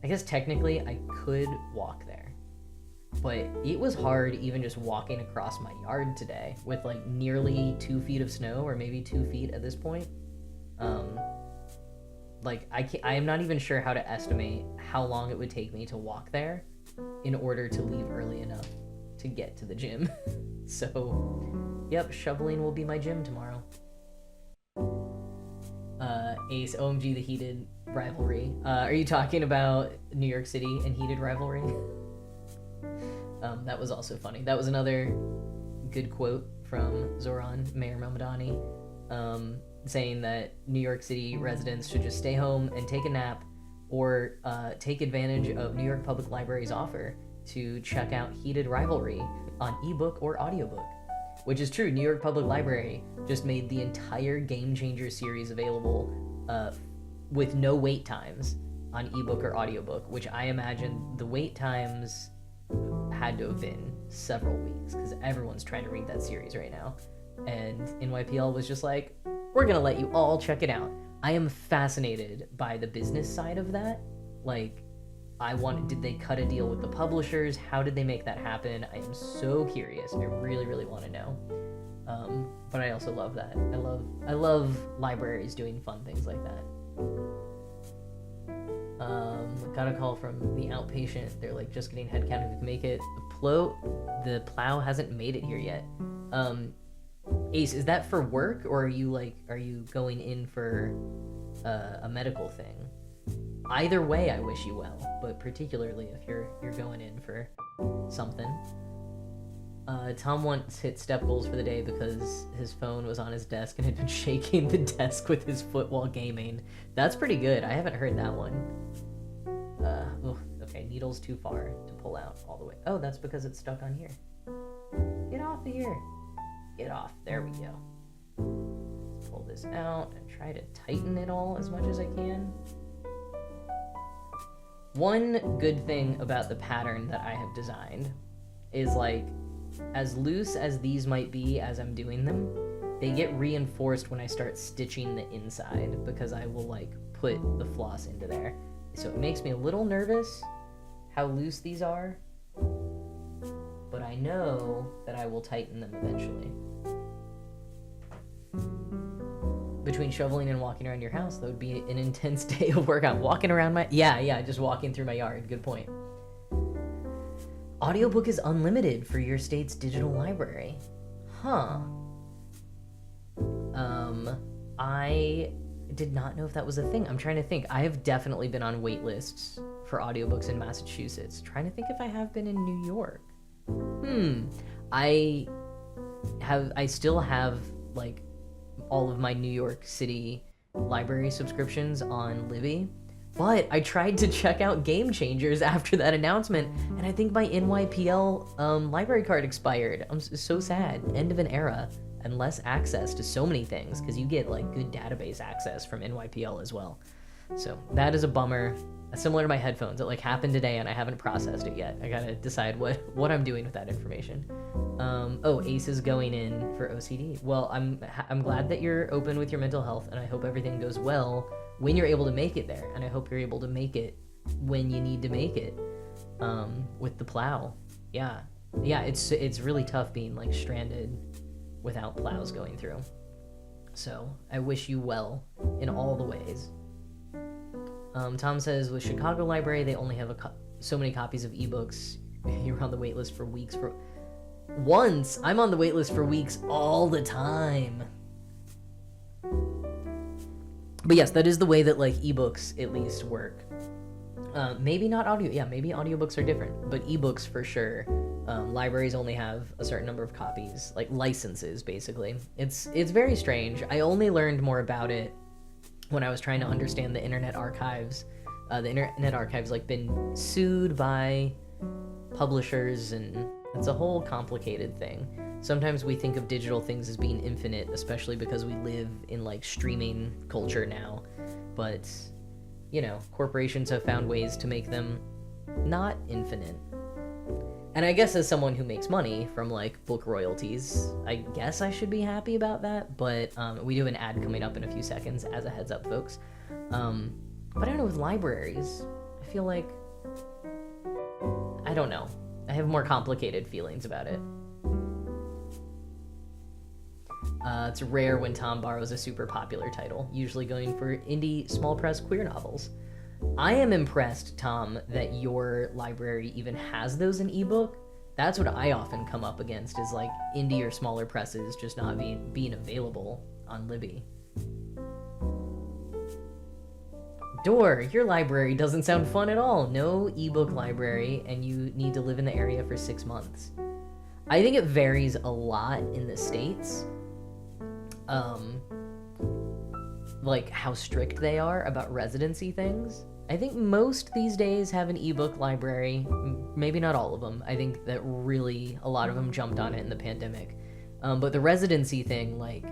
I guess technically I could walk there, but it was hard even just walking across my yard today with like nearly 2 feet of snow, or maybe 2 feet at this point. Like I am not even sure how to estimate how long it would take me to walk there in order to leave early enough to get to the gym. So, yep, shoveling will be my gym tomorrow. Ace, OMG, the heated rivalry. Are you talking about New York City and heated rivalry? That was also funny. That was another good quote from Zoran, Mayor Mamadani, saying that New York City residents should just stay home and take a nap, or take advantage of New York Public Library's offer to check out Heated Rivalry on ebook or audiobook. Which is true. New York Public Library just made the entire Game Changer series available with no wait times on ebook or audiobook, which I imagine the wait times had to have been several weeks because everyone's trying to read that series right now. And NYPL was just like, we're gonna let you all check it out. I am fascinated by the business side of that. Like, did they cut a deal with the publishers? How did they make that happen? I am so curious. I really, really want to know. But I also love that. I love libraries doing fun things like that. Got a call from the outpatient. They're like, just getting headcount if we can make it. The plow hasn't made it here yet. Ace, is that for work, or are you going in for a medical thing? Either way, I wish you well, but particularly if you're going in for something. Tom once hit step goals for the day because his phone was on his desk and had been shaking the desk with his foot while gaming. That's pretty good. I haven't heard that one. Okay, needle's too far to pull out all the way. Oh, that's because it's stuck on here. Get off of here. Get off. There we go. Let's pull this out and try to tighten it all as much as I can. One good thing about the pattern that I have designed is, like, as loose as these might be as I'm doing them, they get reinforced when I start stitching the inside, because I will, like, put the floss into there. So it makes me a little nervous how loose these are, but I know that I will tighten them eventually. Between shoveling and walking around your house, that would be an intense day of workout. Walking around just walking through my yard. Good point. Audiobook is unlimited for your state's digital library. Huh. I did not know if that was a thing. I'm trying to think. I have definitely been on wait lists for audiobooks in Massachusetts. Trying to think if I have been in New York. I still have, like, all of my New York City library subscriptions on Libby, but I tried to check out Game Changers after that announcement, and I think my NYPL library card expired. I'm so sad. End of an era, and less access to so many things, because you get, like, good database access from NYPL as well. So that is a bummer. Similar to my headphones, it, like, happened today and I haven't processed it yet. I gotta decide what I'm doing with that information. Ace is going in for OCD. Well, I'm glad that you're open with your mental health, and I hope everything goes well when you're able to make it there, and I hope you're able to make it when you need to make it, with the plow. Yeah, it's really tough being, like, stranded without plows going through. So I wish you well in all the ways. Tom says, with Chicago Library, they only have so many copies of ebooks. You're on the wait list for weeks. Once! I'm on the wait list for weeks all the time. But yes, that is the way that, like, ebooks at least work. Maybe not audio. Yeah, maybe audiobooks are different, but ebooks for sure. Libraries only have a certain number of copies, like licenses, basically. It's very strange. I only learned more about it when I was trying to understand the Internet Archives. The Internet Archives, like, been sued by publishers, and it's a whole complicated thing. Sometimes we think of digital things as being infinite, especially because we live in, like, streaming culture now. But, you know, corporations have found ways to make them not infinite. And I guess as someone who makes money from, like, book royalties, I guess I should be happy about that, but we do have an ad coming up in a few seconds, as a heads up, folks. But I don't know, with libraries, I feel like, I don't know. I have more complicated feelings about it. It's rare when Tom borrows a super popular title, usually going for indie, small press queer novels. I am impressed, Tom, that your library even has those in ebook. That's what I often come up against, is like indie or smaller presses just not being available on Libby. Door, your library doesn't sound fun at all. No ebook library, and you need to live in the area for 6 months. I think it varies a lot in the States. Like how strict they are about residency things. I think most these days have an ebook library, maybe not all of them. I think that really a lot of them jumped on it in the pandemic. But the residency thing, like,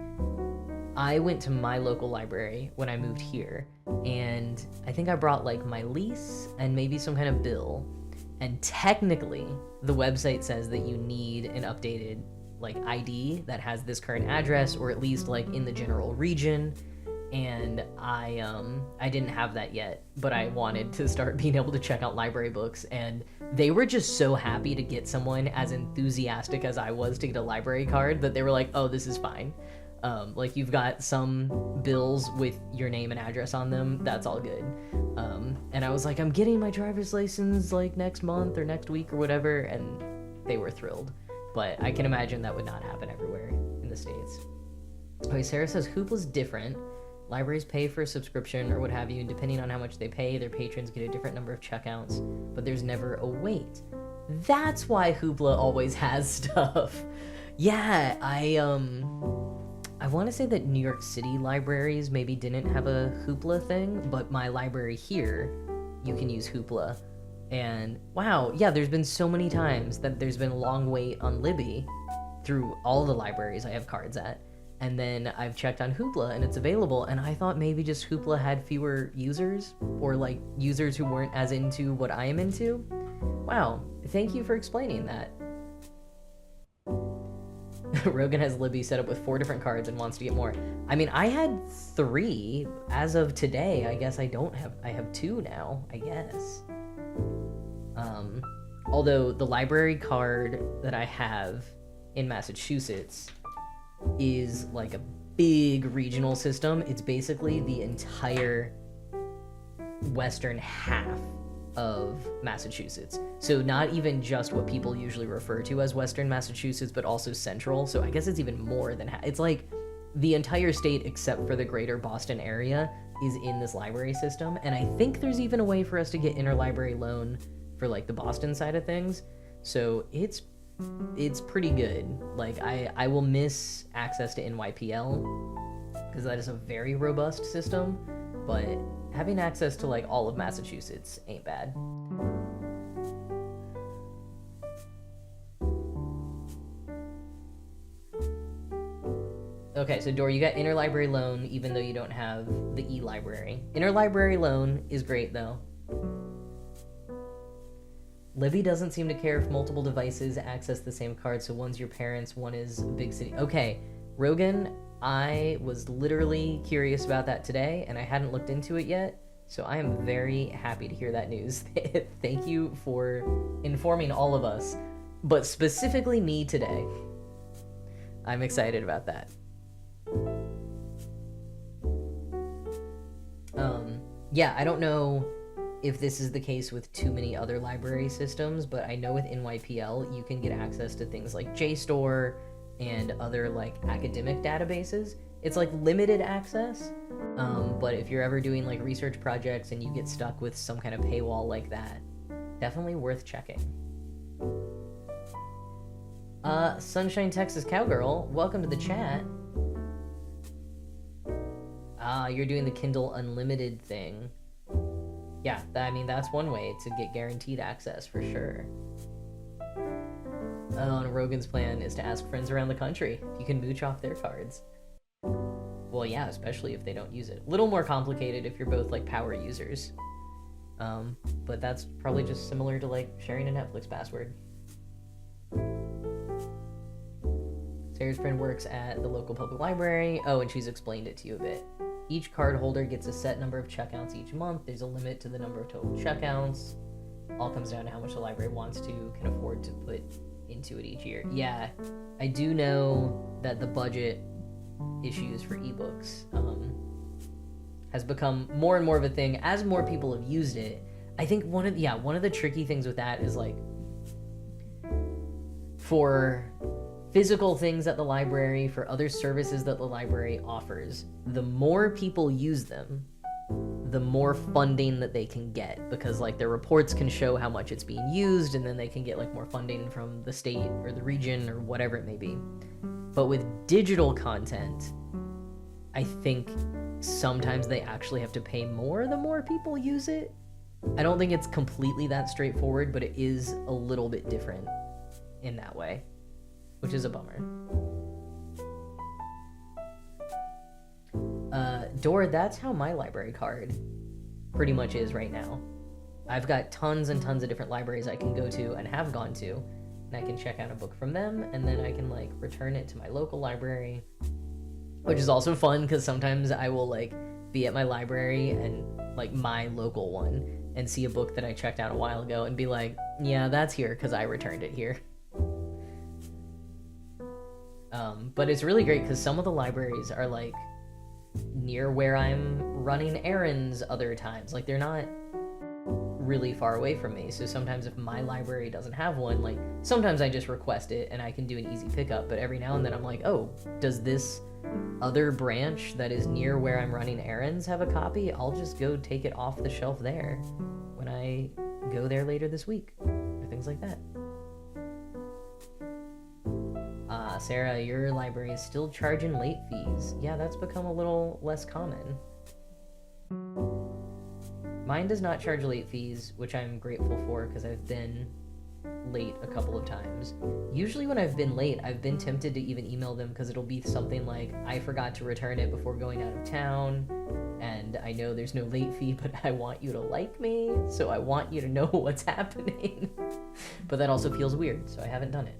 I went to my local library when I moved here, and I think I brought like my lease and maybe some kind of bill. And technically, the website says that you need an updated like ID that has this current address, or at least like in the general region. And I didn't have that yet, but I wanted to start being able to check out library books, and they were just so happy to get someone as enthusiastic as I was to get a library card that they were like, oh, this is fine. Like, you've got some bills with your name and address on them, that's all good. And I was like, I'm getting my driver's license like next month or next week or whatever, and they were thrilled. But I can imagine that would not happen everywhere in the States. Okay, Sarah says Hoopla's different. Libraries pay for a subscription or what have you, and depending on how much they pay, their patrons get a different number of checkouts, but there's never a wait. That's why Hoopla always has stuff. Yeah, I want to say that New York City libraries maybe didn't have a Hoopla thing, but my library here, you can use Hoopla. And wow, yeah, there's been so many times that there's been a long wait on Libby through all the libraries I have cards at. And then I've checked on Hoopla and it's available, and I thought maybe just Hoopla had fewer users, or like users who weren't as into what I am into. Wow, thank you for explaining that. Rogan has Libby set up with 4 different cards and wants to get more. I mean, I had 3 as of today. I guess I have 2 now, I guess. Although the library card that I have in Massachusetts is like a big regional system. It's basically the entire western half of Massachusetts. So not even just what people usually refer to as Western Massachusetts, but also central. So I guess it's even more than half. It's like the entire state except for the greater Boston area is in this library system. And I think there's even a way for us to get interlibrary loan for like the Boston side of things. So it's pretty good. Like, I will miss access to NYPL because that is a very robust system, but having access to like all of Massachusetts ain't bad. Okay, so Dor, you got interlibrary loan even though you don't have the e-library. Interlibrary loan is great though. Libby doesn't seem to care if multiple devices access the same card, so one's your parents, one is a big city. Okay, Rogan, I was literally curious about that today, and I hadn't looked into it yet, so I am very happy to hear that news. Thank you for informing all of us, but specifically me today. I'm excited about that. Yeah, I don't know if this is the case with too many other library systems, but I know with NYPL you can get access to things like JSTOR and other like academic databases. It's like limited access, but if you're ever doing like research projects and you get stuck with some kind of paywall like that, definitely worth checking. Sunshine Texas Cowgirl, welcome to the chat. You're doing the Kindle Unlimited thing. Yeah, I mean, that's one way to get guaranteed access, for sure. And Rogan's plan is to ask friends around the country if you can mooch off their cards. Well, yeah, especially if they don't use it. A little more complicated if you're both, like, power users. But that's probably just similar to, like, sharing a Netflix password. Sarah's friend works at the local public library. Oh, and she's explained it to you a bit. Each card holder gets a set number of checkouts each month. There's a limit to the number of total checkouts. All comes down to how much the library wants to, can afford to put into it each year. Yeah, I do know that the budget issues for ebooks has become more and more of a thing as more people have used it. I think one of the tricky things with that is, like, for physical things at the library, for other services that the library offers, the more people use them, the more funding that they can get, because, like, their reports can show how much it's being used, and then they can get, like, more funding from the state or the region or whatever it may be. But with digital content, I think sometimes they actually have to pay more the more people use it. I don't think it's completely that straightforward, but it is a little bit different in that way, which is a bummer. Dora, that's how my library card pretty much is right now. I've got tons and tons of different libraries I can go to and have gone to, and I can check out a book from them, and then I can, like, return it to my local library, which is also fun because sometimes I will, like, be at my library and, like, my local one, and see a book that I checked out a while ago and be like, yeah, that's here because I returned it here. But it's really great because some of the libraries are, like, near where I'm running errands other times. Like, they're not really far away from me, so sometimes if my library doesn't have one, like, sometimes I just request it and I can do an easy pickup, but every now and then I'm like, oh, does this other branch that is near where I'm running errands have a copy? I'll just go take it off the shelf there when I go there later this week, or things like that. Sarah, your library is still charging late fees. Yeah, that's become a little less common. Mine does not charge late fees, which I'm grateful for because I've been late a couple of times. Usually when I've been late, I've been tempted to even email them because it'll be something like, I forgot to return it before going out of town, and I know there's no late fee, but I want you to like me, so I want you to know what's happening. But that also feels weird, so I haven't done it.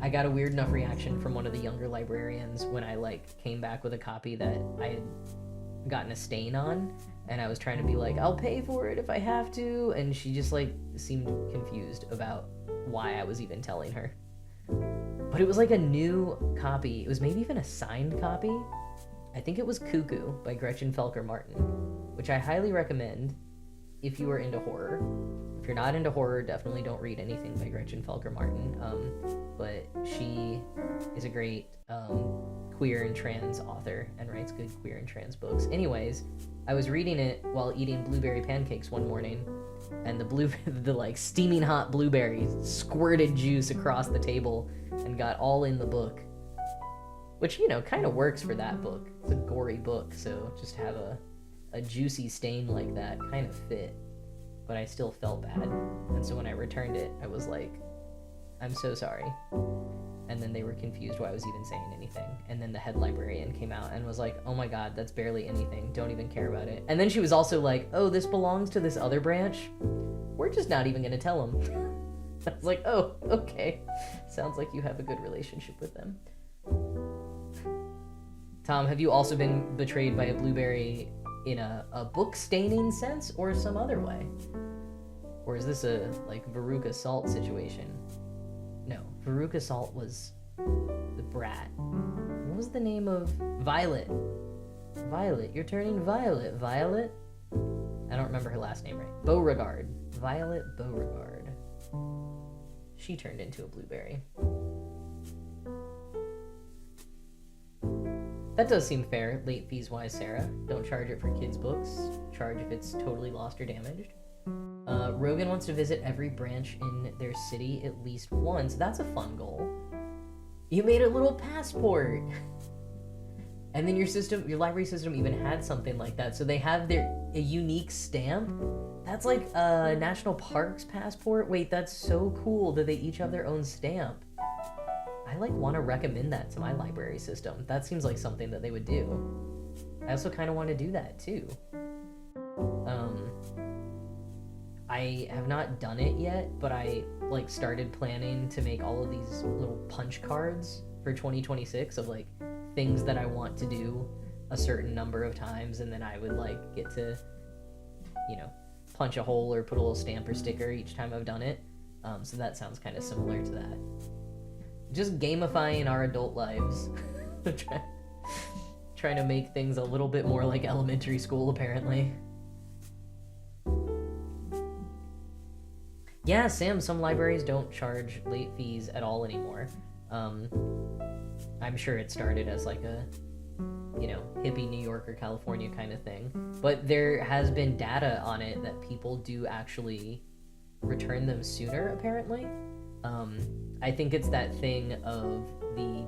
I got a weird enough reaction from one of the younger librarians when I, like, came back with a copy that I had gotten a stain on, and I was trying to be like, I'll pay for it if I have to, and she just, like, seemed confused about why I was even telling her. But it was, like, a new copy. It was maybe even a signed copy. I think it was Cuckoo by Gretchen Felker Martin, which I highly recommend if you are into horror. If you're not into horror, definitely don't read anything by Gretchen Felker Martin, but she is a great queer and trans author and writes good queer and trans books. Anyways, I was reading it while eating blueberry pancakes one morning, and the like steaming hot blueberry squirted juice across the table and got all in the book, which, you know, kind of works for that book. It's a gory book, so just have a juicy stain like that kind of fit, but I still felt bad. And so when I returned it, I was like, I'm so sorry. And then they were confused why I was even saying anything. And then the head librarian came out and was like, oh my god, that's barely anything. Don't even care about it. And then she was also like, oh, this belongs to this other branch. We're just not even gonna tell them. I was like, oh, okay. Sounds like you have a good relationship with them. Tom, have you also been betrayed by a blueberry in a book staining sense or some other way? Or is this a, like, Veruca Salt situation? No, Veruca Salt was the brat. What was the name of Violet? Violet, you're turning violet. Violet? I don't remember her last name right. Beauregard. Violet Beauregard. She turned into a blueberry. That does seem fair, late fees wise, Sarah. Don't charge it for kids' books. Charge if it's totally lost or damaged. Rogan wants to visit every branch in their city at least once. That's a fun goal. You made a little passport. And then your library system even had something like that. So they have a unique stamp. That's like a national parks passport. Wait, that's so cool that they each have their own stamp. I want to recommend that to my library system. That seems like something that they would do. I also kind of want to do that too. I have not done it yet, but I started planning to make all of these little punch cards for 2026 of things that I want to do a certain number of times, and then I would get to, punch a hole or put a little stamp or sticker each time I've done it. So that sounds kind of similar to that. Just gamifying our adult lives. Trying to make things a little bit more like elementary school, apparently. Yeah, Sam, some libraries don't charge late fees at all anymore. I'm sure it started as a, hippie New York or California kind of thing. But there has been data on it that people do actually return them sooner, apparently. I think it's that thing of the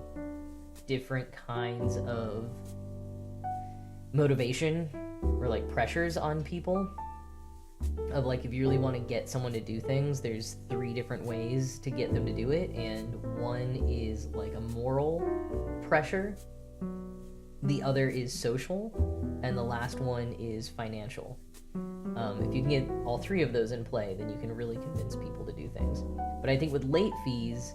different kinds of motivation or pressures on people. Of if you really want to get someone to do things, there's 3 different ways to get them to do it, and one is a moral pressure, the other is social, and the last one is financial. If you can get all 3 of those in play, then you can really convince people to do things. But I think with late fees,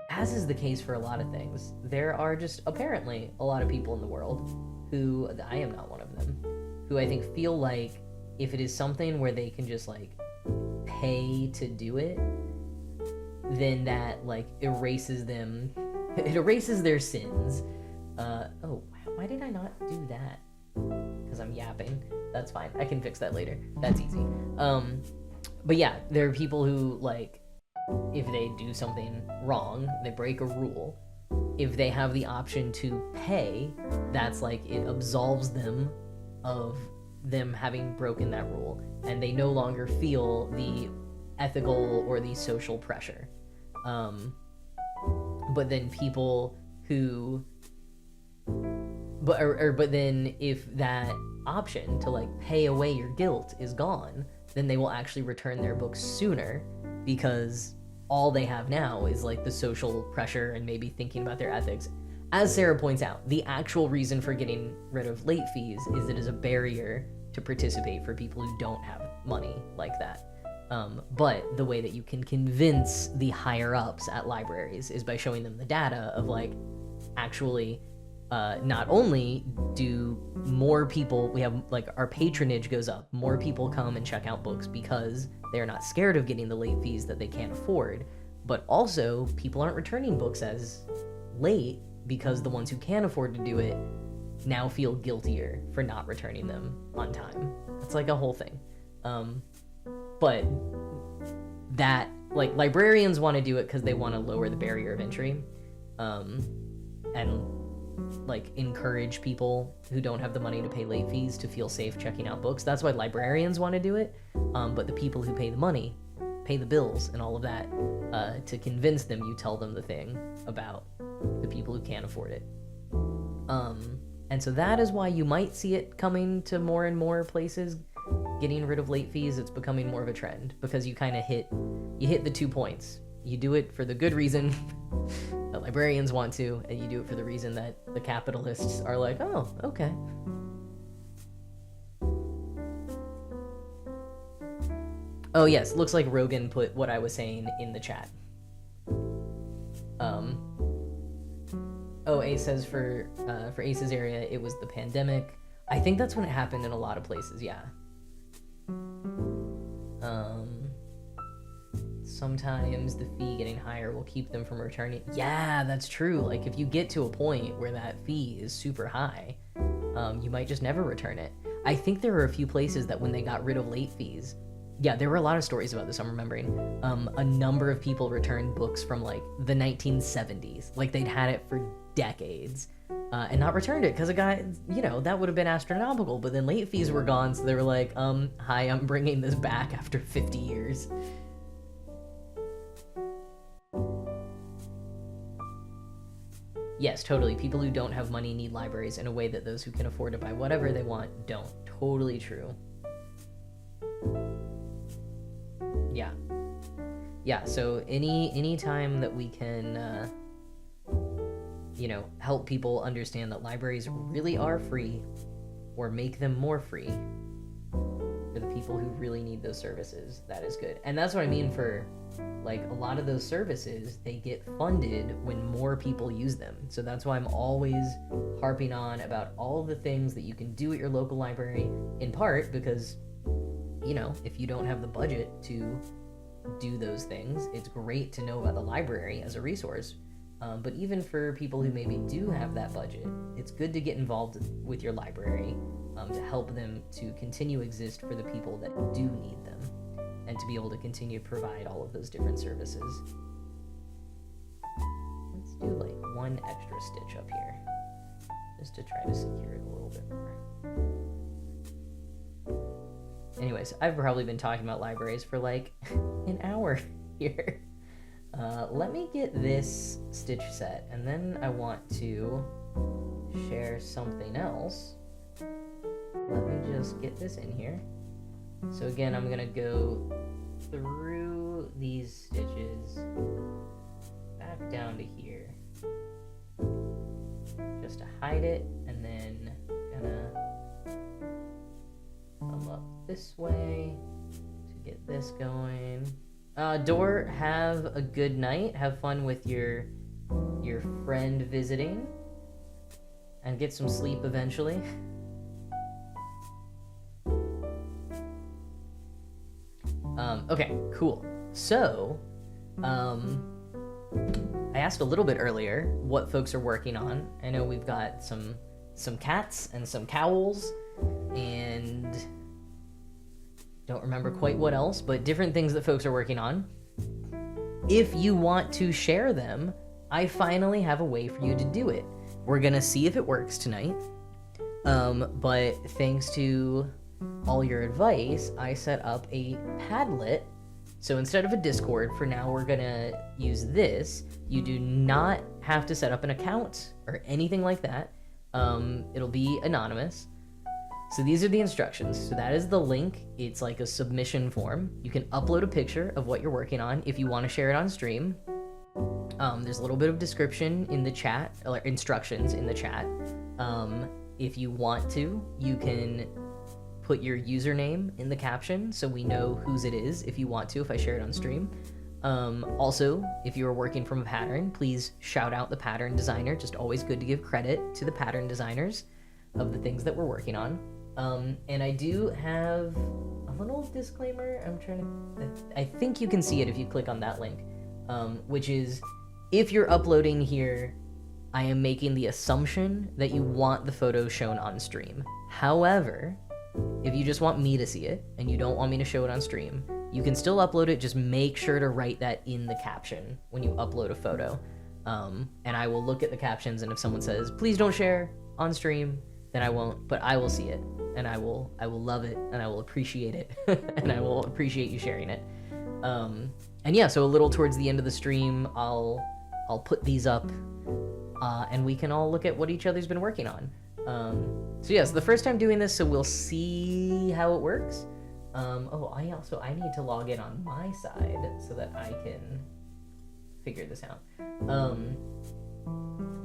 as is the case for a lot of things, there are just apparently a lot of people in the world who, I am not one of them, who I think feel like if it is something where they can just pay to do it, then that erases them. It erases their sins. Oh, why did I not do that? Because I'm yapping. That's fine. I can fix that later. That's easy. But yeah, there are people who if they do something wrong, they break a rule, if they have the option to pay, that's it absolves them of them having broken that rule, and they no longer feel the ethical or the social pressure. But then people who but then if that option to pay away your guilt is gone, then they will actually return their books sooner, because all they have now is the social pressure and maybe thinking about their ethics. As Sarah points out, the actual reason for getting rid of late fees is it is a barrier to participate for people who don't have money like that. But the way that you can convince the higher ups at libraries is by showing them the data of actually not only do more people, we have our patronage goes up, more people come and check out books because they're not scared of getting the late fees that they can't afford, but also people aren't returning books as late because the ones who can afford to do it now feel guiltier for not returning them on time. It's a whole thing. But that librarians want to do it because they want to lower the barrier of entry, and encourage people who don't have the money to pay late fees to feel safe checking out books. That's why librarians want to do it. But the people who pay the money, pay the bills and all of that, to convince them, you tell them the thing about the people who can't afford it. And so that is why you might see it coming to more and more places, getting rid of late fees. It's becoming more of a trend because you kind of hit the 2 points. You do it for the good reason that librarians want to, and you do it for the reason that the capitalists are oh, okay. Oh yes, looks like Rogan put what I was saying in the chat. Oh, Ace says for Ace's area, it was the pandemic. I think that's when it happened in a lot of places, yeah. Sometimes the fee getting higher will keep them from returning. Yeah, that's true. If you get to a point where that fee is super high, you might just never return it. I think there were a few places that when they got rid of late fees, yeah, there were a lot of stories about this, I'm remembering. A number of people returned books from the 1970s. They'd had it for decades. and not returned it because a guy, that would have been astronomical. But then late fees were gone, so they were like, hi, I'm bringing this back after 50 years. Yes, totally. People who don't have money need libraries in a way that those who can afford to buy whatever they want don't. Totally true. Yeah. Yeah, so any time that we can, help people understand that libraries really are free, or make them more free for the people who really need those services, that is good. And that's what I mean for, like, a lot of those services, they get funded when more people use them. So that's why I'm always harping on about all the things that you can do at your local library, in part because, if you don't have the budget to do those things, it's great to know about the library as a resource. But even for people who maybe do have that budget, it's good to get involved with your library to help them to continue exist for the people that do need them, and to be able to continue to provide all of those different services. Let's do like one extra stitch up here, just to try to secure it a little bit more. Anyways, I've probably been talking about libraries for like an hour here. Let me get this stitch set, and then I want to share something else. Let me just get this in here. So again, I'm gonna go through these stitches back down to here, just to hide it, and then gonna come up this way to get this going. Door, have a good night. Have fun with your friend visiting, and get some sleep eventually. Okay, cool. So, I asked a little bit earlier what folks are working on. I know we've got some cats and some cowls, and don't remember quite what else, but different things that folks are working on. If you want to share them, I finally have a way for you to do it. We're gonna see if it works tonight. But thanks to all your advice, I set up a Padlet. So instead of a Discord, for now we're gonna use this. You do not have to set up an account or anything like that. It'll be anonymous. So these are the instructions. So that is the link. It's like a submission form. You can upload a picture of what you're working on if you want to share it on stream. There's a little bit of description in the chat, or instructions in the chat. If you want to, you can put your username in the caption so we know whose it is if you want to, if I share it on stream. Also, if you are working from a pattern, please shout out the pattern designer. Just always good to give credit to the pattern designers of the things that we're working on. And I do have a little disclaimer. I think you can see it if you click on that link, which is, if you're uploading here, I am making the assumption that you want the photo shown on stream. However, if you just want me to see it and you don't want me to show it on stream, you can still upload it. Just make sure to write that in the caption when you upload a photo. And I will look at the captions, and if someone says, please don't share on stream, then I won't, but I will see it, and I will love it, and I will appreciate it, and I will appreciate you sharing it. And yeah, so a little towards the end of the stream, I'll put these up, and we can all look at what each other's been working on. So yeah, so the first time doing this, so we'll see how it works. I need to log in on my side so that I can figure this out.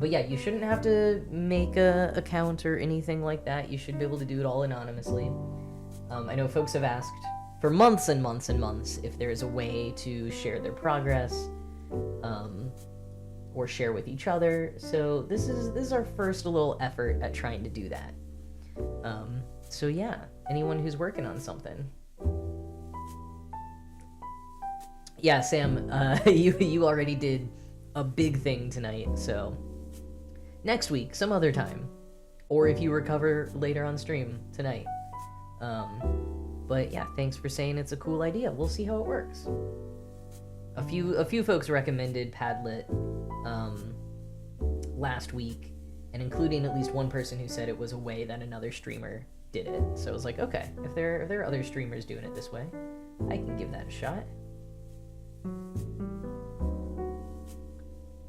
But yeah, you shouldn't have to make a account or anything like that. You should be able to do it all anonymously. I know folks have asked for months and months and months if there's a way to share their progress, or share with each other. So this is our first little effort at trying to do that. So yeah, anyone who's working on something. Yeah, Sam, you already did a big thing tonight, so next week, some other time, or if you recover later on stream tonight. But yeah, thanks for saying it's a cool idea. We'll see how it works. A few folks recommended Padlet last week, and including at least one person who said it was a way that another streamer did it. So I was like, okay, if there are other streamers doing it this way, I can give that a shot.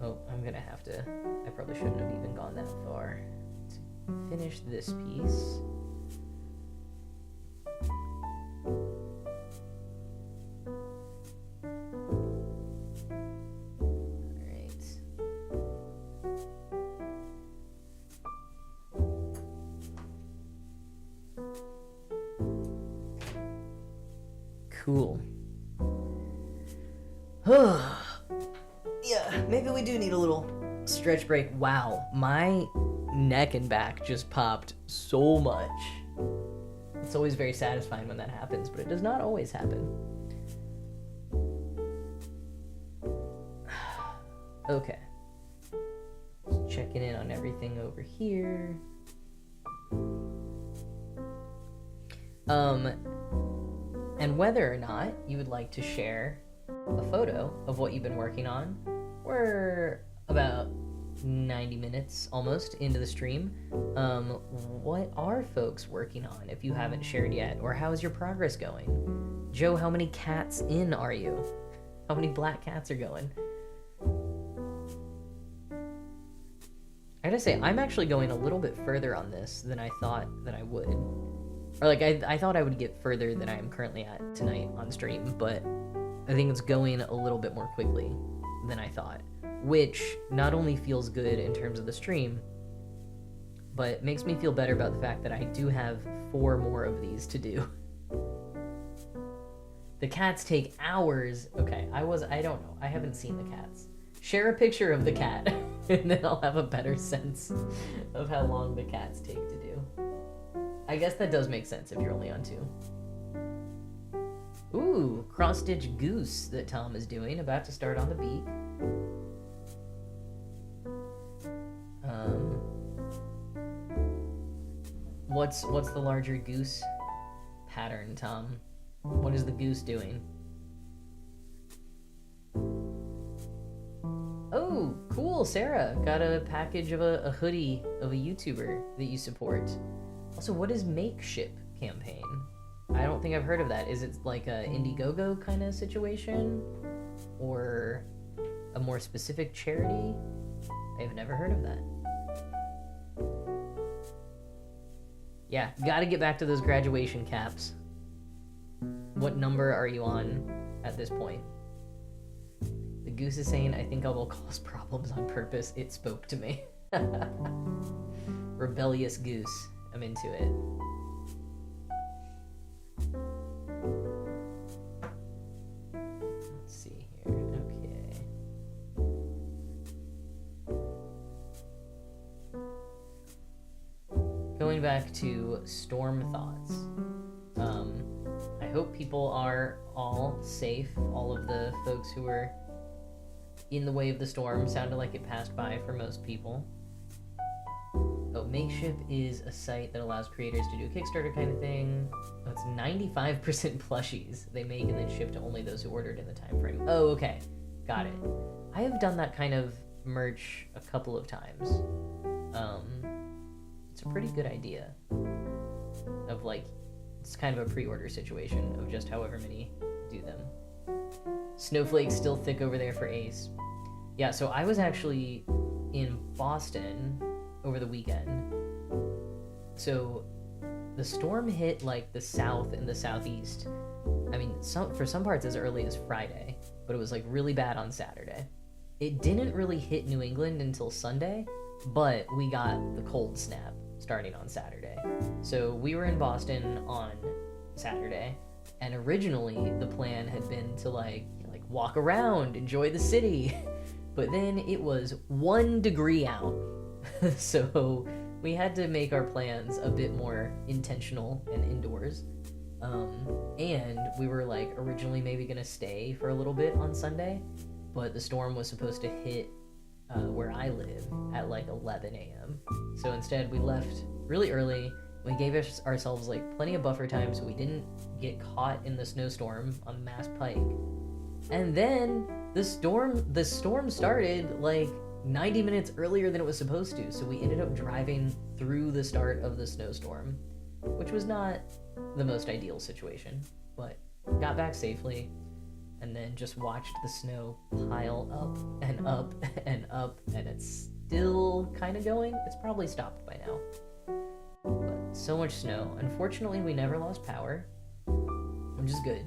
Oh, I'm gonna have to, I probably shouldn't have even gone that far. To finish this piece. Cool. Yeah, maybe we do need a little stretch break. Wow, my neck and back just popped so much. It's always very satisfying when that happens, but it does not always happen. Okay. Just checking in on everything over here. And whether or not you would like to share a photo of what you've been working on. We're about 90 minutes almost into the stream. What are folks working on if you haven't shared yet? Or how is your progress going? Joe, how many cats in are you? How many black cats are going? I gotta say, I'm actually going a little bit further on this than I thought that I would. Or like, I thought I would get further than I am currently at tonight on stream, but I think it's going a little bit more quickly than I thought, which not only feels good in terms of the stream, but makes me feel better about the fact that I do have 4 more of these to do. The cats take hours. Okay, I don't know. I haven't seen the cats. Share a picture of the cat, and then I'll have a better sense of how long the cats take to do. I guess that does make sense if you're only on 2. Ooh, cross-stitch goose that Tom is doing, about to start on the beak. What's the larger goose pattern, Tom? What is the goose doing? Oh, cool, Sarah. Got a package of a hoodie of a YouTuber that you support. Also, what is Makeship campaign? I don't think I've heard of that. Is it like a Indiegogo kind of situation? Or a more specific charity? I've never heard of that. Yeah, gotta get back to those graduation caps. What number are you on at this point? The goose is saying, I think I will cause problems on purpose. It spoke to me. Rebellious goose. I'm into it. Let's see here. Okay. Going back to storm thoughts. I hope people are all safe. All of the folks who were in the way of the storm sounded like it passed by for most people. Oh, Makeship is a site that allows creators to do a Kickstarter kind of thing. Oh, it's 95% plushies they make and then ship to only those who ordered in the time frame. Oh, okay. Got it. I have done that kind of merch a couple of times. It's a pretty good idea. Of like, it's kind of a pre-order situation of just however many do them. Snowflake's still thick over there for Ace. Yeah, so I was actually in Boston over the weekend. So the storm hit like the south and the southeast. I mean, for some parts as early as Friday, but it was like really bad on Saturday. It didn't really hit New England until Sunday, but we got the cold snap starting on Saturday. So we were in Boston on Saturday, and originally the plan had been to like walk around, enjoy the city, but then it was 1 degree out. So we had to make our plans a bit more intentional and indoors. And we were like originally maybe gonna stay for a little bit on Sunday, but the storm was supposed to hit where I live at like 11 a.m. So instead we left really early. We gave ourselves like plenty of buffer time so we didn't get caught in the snowstorm on the Mass Pike. And then the storm started like 90 minutes earlier than it was supposed to, so we ended up driving through the start of the snowstorm, which was not the most ideal situation, but got back safely, and then just watched the snow pile up and up and up, and it's still kind of going. It's probably stopped by now. But so much snow. Unfortunately, we never lost power, which is good.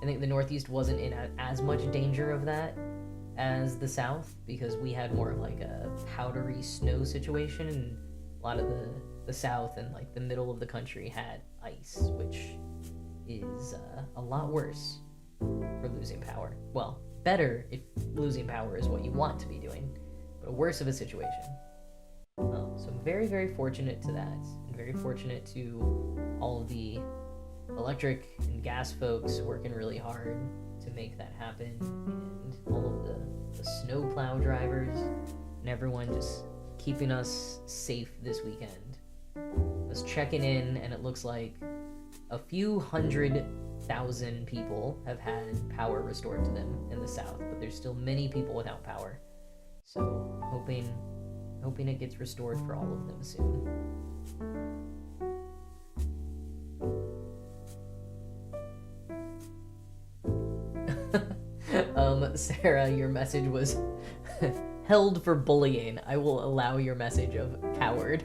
I think the Northeast wasn't in as much danger of that as the South, because we had more of like a powdery snow situation, and a lot of the South and like the middle of the country had ice, which is a lot worse for losing power. Well, better if losing power is what you want to be doing, but a worse of a situation. So I'm very, very fortunate to that, and very fortunate to all of the electric and gas folks working really hard to make that happen, and all of the snowplow drivers and everyone just keeping us safe this weekend. I was checking in, and it looks like a few 100,000 people have had power restored to them in the South, but there's still many people without power. So hoping it gets restored for all of them soon. Sarah, your message was held for bullying. I will allow your message of coward.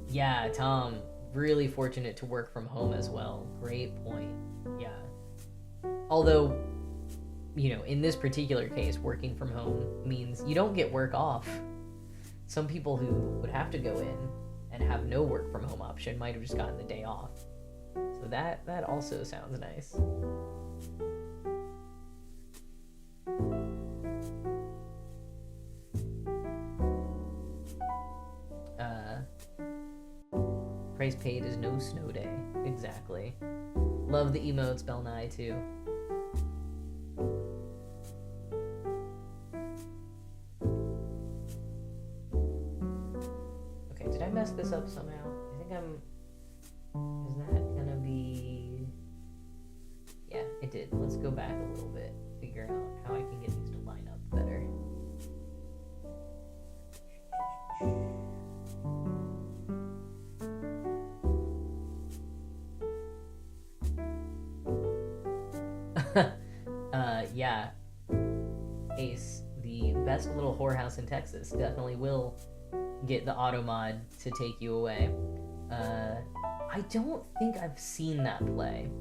Yeah, Tom, really fortunate to work from home as well. Great point. Yeah. Although, you know, in this particular case, working from home means you don't get work off. Some people who would have to go in and have no work from home option might have just gotten the day off. So that also sounds nice. Price paid is no snow day. Exactly. Love the emotes, Belnai, too. Okay, did I mess this up somehow? I think is that gonna be... Yeah, it did. Let's go back a little bit. Figure out how I can get these to line up better. Yeah, Ace, the best little whorehouse in Texas, definitely will get the auto mod to take you away. I don't think I've seen that play,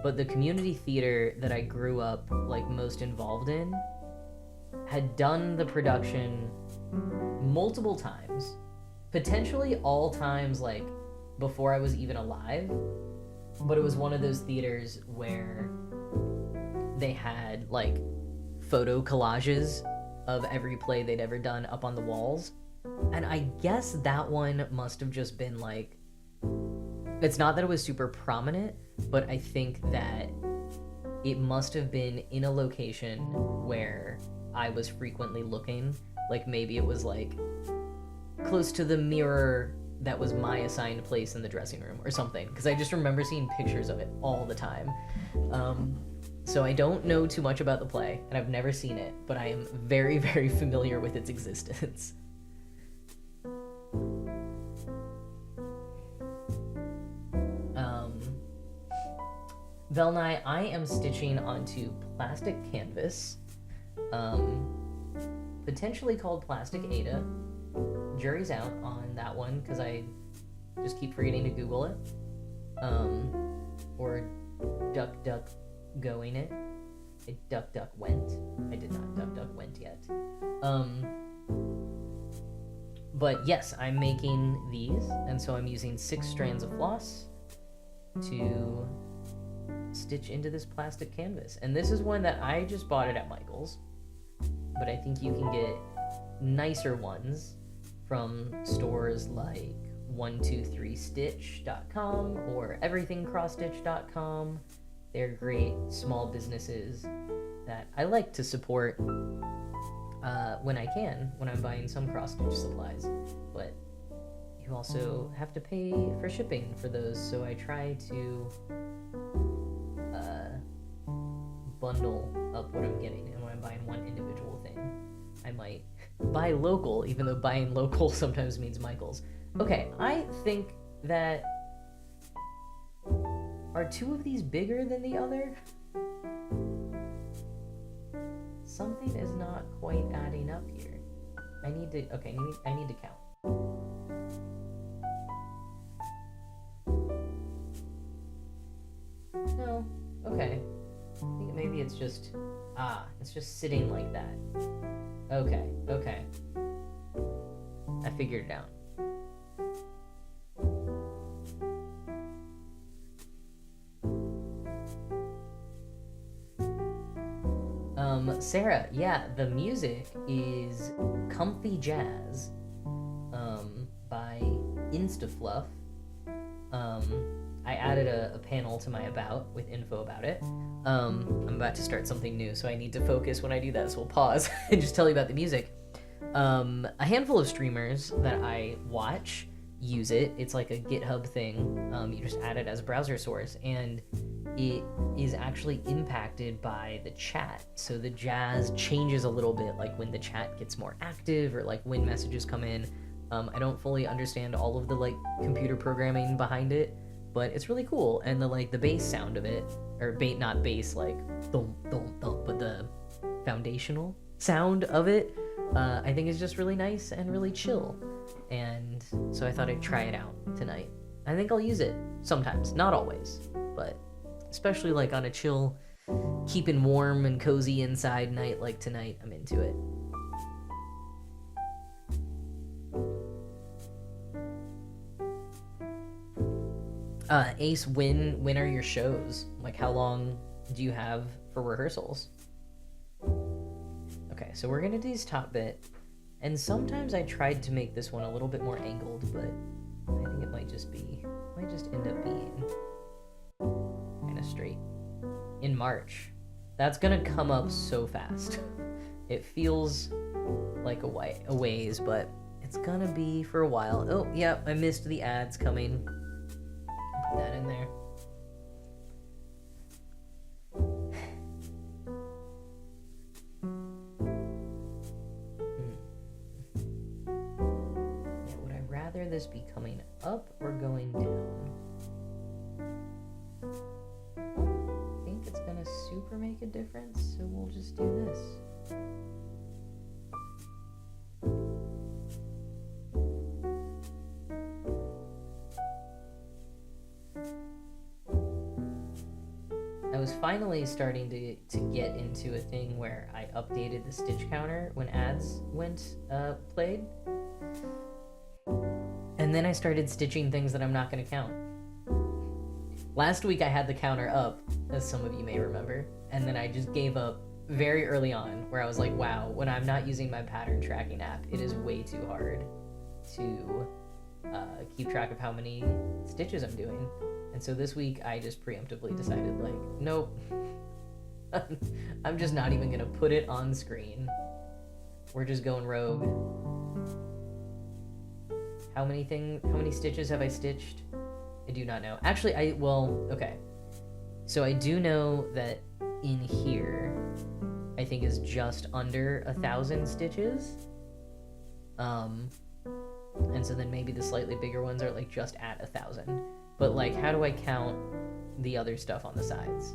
but the community theater that I grew up like most involved in had done the production multiple times, potentially all times like before I was even alive, but it was one of those theaters where they had like photo collages of every play they'd ever done up on the walls, and I guess that one must have just been like, it's not that it was super prominent, but I think that it must have been in a location where I was frequently looking, like maybe it was like close to the mirror that was my assigned place in the dressing room or something, because I just remember seeing pictures of it all the time. So I don't know too much about the play, and I've never seen it, but I am very, very familiar with its existence. Velnai, I am stitching onto plastic canvas, potentially called Plastic Ada. Jury's out on that one, because I just keep forgetting to Google it. Or duck going it. I duck went. I did not duck went yet. But yes, I'm making these, and so I'm using 6 strands of floss to stitch into this plastic canvas. And this is one that I just bought it at Michael's, but I think you can get nicer ones from stores like 123stitch.com or everythingcrossstitch.com. They're great small businesses that I like to support when I can, when I'm buying some cross-stitch supplies. But you also have to pay for shipping for those, so I try to bundle up what I'm getting, and when I'm buying one individual thing, I might buy local, even though buying local sometimes means Michael's. Okay, I think that... Are two of these bigger than the other? Something is not quite adding up here. I need to... Okay, I need to count. No. Okay. I think maybe it's just... it's just sitting like that. Okay, okay. I figured it out. Sarah, yeah, the music is Comfy Jazz, by Instafluff. I added a panel to my About with info about it. I'm about to start something new, so I need to focus when I do that, so we'll pause and just tell you about the music. A handful of streamers that I watch use it. It's like a GitHub thing. You just add it as a browser source, and it is actually impacted by the chat. So the jazz changes a little bit, like when the chat gets more active or like when messages come in. I don't fully understand all of the like computer programming behind it, but it's really cool. And the bass sound of it, or not bass like thump thump thump, but the foundational sound of it, I think is just really nice and really chill. And so I thought I'd try it out tonight. I think I'll use it sometimes, not always, but especially like on a chill, keeping warm and cozy inside night like tonight, I'm into it. Ace, when are your shows? Like, how long do you have for rehearsals? Okay, so we're gonna do these top bit, and sometimes I tried to make this one a little bit more angled, but I think it might just end up being kind of straight. In March. That's gonna come up so fast. It feels like a ways, but it's gonna be for a while. Oh, yeah, I missed the ads coming. Put that in there. Yeah, would I rather this be coming up or going down? I think it's gonna super make a difference, so we'll just do this. I was finally starting to get into a thing where I updated the stitch counter when ads played. And then I started stitching things that I'm not going to count. Last week I had the counter up, as some of you may remember, and then I just gave up very early on, where I was like, wow, when I'm not using my pattern tracking app, it is way too hard to keep track of how many stitches I'm doing. And so this week I just preemptively decided, like, nope, I'm just not even gonna put it on screen. We're just going rogue. How many stitches have I stitched? I do not know. Actually, okay. So I do know that in here, I think is just under 1,000 stitches. And so then maybe the slightly bigger ones are like just at 1,000. But like, how do I count the other stuff on the sides?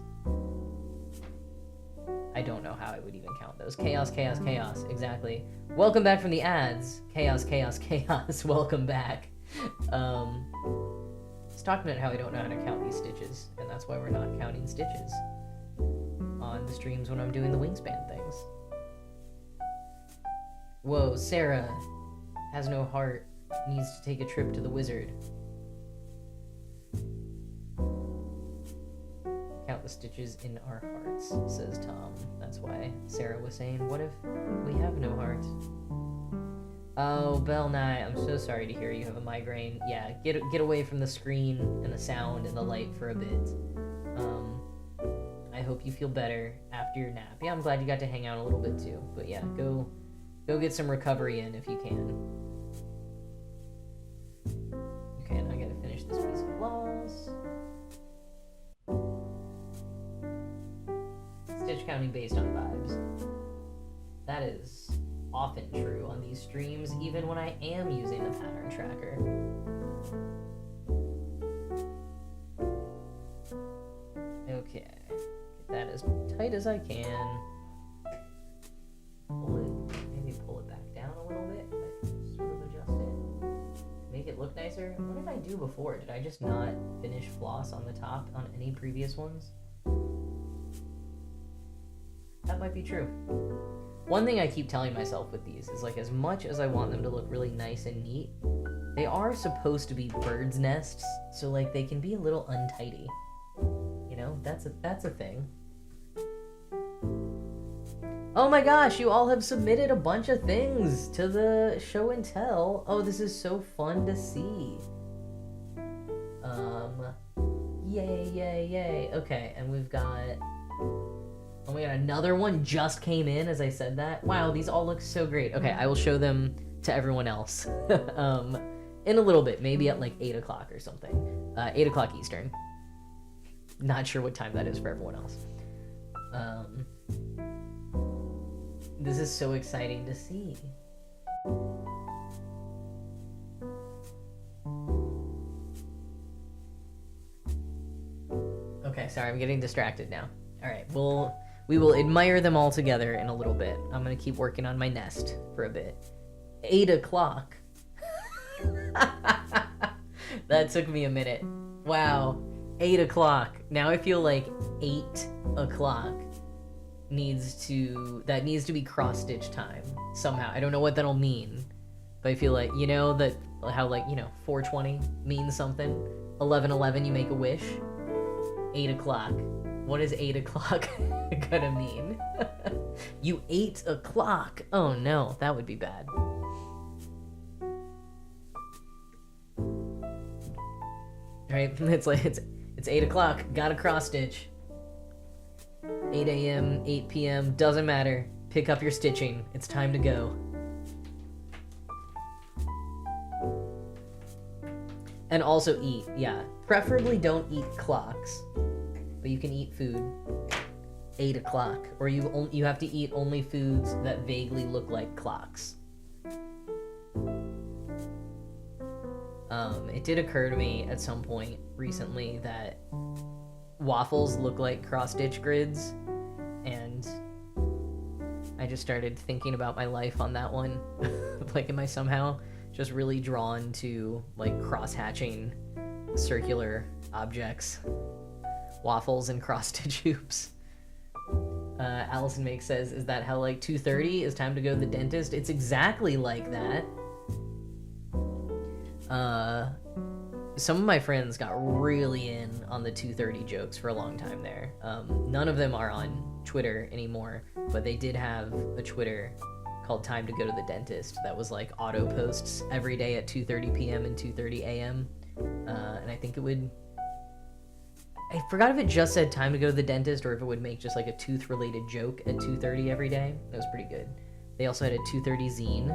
I don't know how I would even count those. Chaos, chaos, chaos. Exactly. Welcome back from the ads. Chaos, chaos, chaos. Welcome back. Let's talk about how I don't know how to count these stitches, and that's why we're not counting stitches on the streams when I'm doing the Wingspan things. Whoa, Sarah has no heart. Needs to take a trip to the wizard. Count the stitches in our hearts, says Tom. That's why Sarah was saying, what if we have no heart? Oh, Bell Nye, I'm so sorry to hear you have a migraine. Yeah, get away from the screen and the sound and the light for a bit. I hope you feel better after your nap. Yeah, I'm glad you got to hang out a little bit too. But yeah, go get some recovery in if you can. Okay, now I gotta finish this piece of floss. Stitch sounding based on vibes. That is often true on these streams, even when I am using the pattern tracker. Okay, get that as tight as I can. Maybe pull it back down a little bit, but sort of adjust it. Make it look nicer. What did I do before? Did I just not finish floss on the top on any previous ones? That might be true. One thing I keep telling myself with these is, like, as much as I want them to look really nice and neat, they are supposed to be birds' nests, so, like, they can be a little untidy. You know, that's a thing. Oh my gosh, you all have submitted a bunch of things to the show and tell. Oh, this is so fun to see. Yay, yay, yay. Okay, and we've got... Oh my god, another one just came in as I said that. Wow, these all look so great. Okay, I will show them to everyone else in a little bit, maybe at like 8 o'clock or something. 8 o'clock Eastern. Not sure what time that is for everyone else. This is so exciting to see. Okay, sorry, I'm getting distracted now. All right, we will admire them all together in a little bit. I'm gonna keep working on my nest for a bit. 8 o'clock. That took me a minute. Wow, 8 o'clock. Now I feel like 8 o'clock needs to be cross-stitch time somehow. I don't know what that'll mean, but I feel like, you know, that how, like, you know, 420 means something. 11:11 you make a wish. 8 o'clock. What is 8 o'clock gonna mean? You 8 o'clock. Oh no, that would be bad. Right? It's like it's 8 o'clock. Gotta cross stitch. 8 a.m., 8 p.m. Doesn't matter. Pick up your stitching. It's time to go. And also eat. Yeah. Preferably don't eat clocks. But you can eat food. 8 o'clock, or you have to eat only foods that vaguely look like clocks. It did occur to me at some point recently that waffles look like cross-stitch grids, and I just started thinking about my life on that one. Like, am I somehow just really drawn to, like, cross-hatching circular objects? Waffles and cross-stitch hoops. Allison Make says, is that how, like, 2:30 is time to go to the dentist? It's exactly like that. Some of my friends got really in on the 2:30 jokes for a long time there. None of them are on Twitter anymore, but they did have a Twitter called Time to Go to the Dentist that was, like, auto posts every day at 2:30 p.m. and 2:30 a.m. And I think it would... I forgot if it just said time to go to the dentist or if it would make just like a tooth-related joke at 2:30 every day. That was pretty good. They also had a 2:30 zine.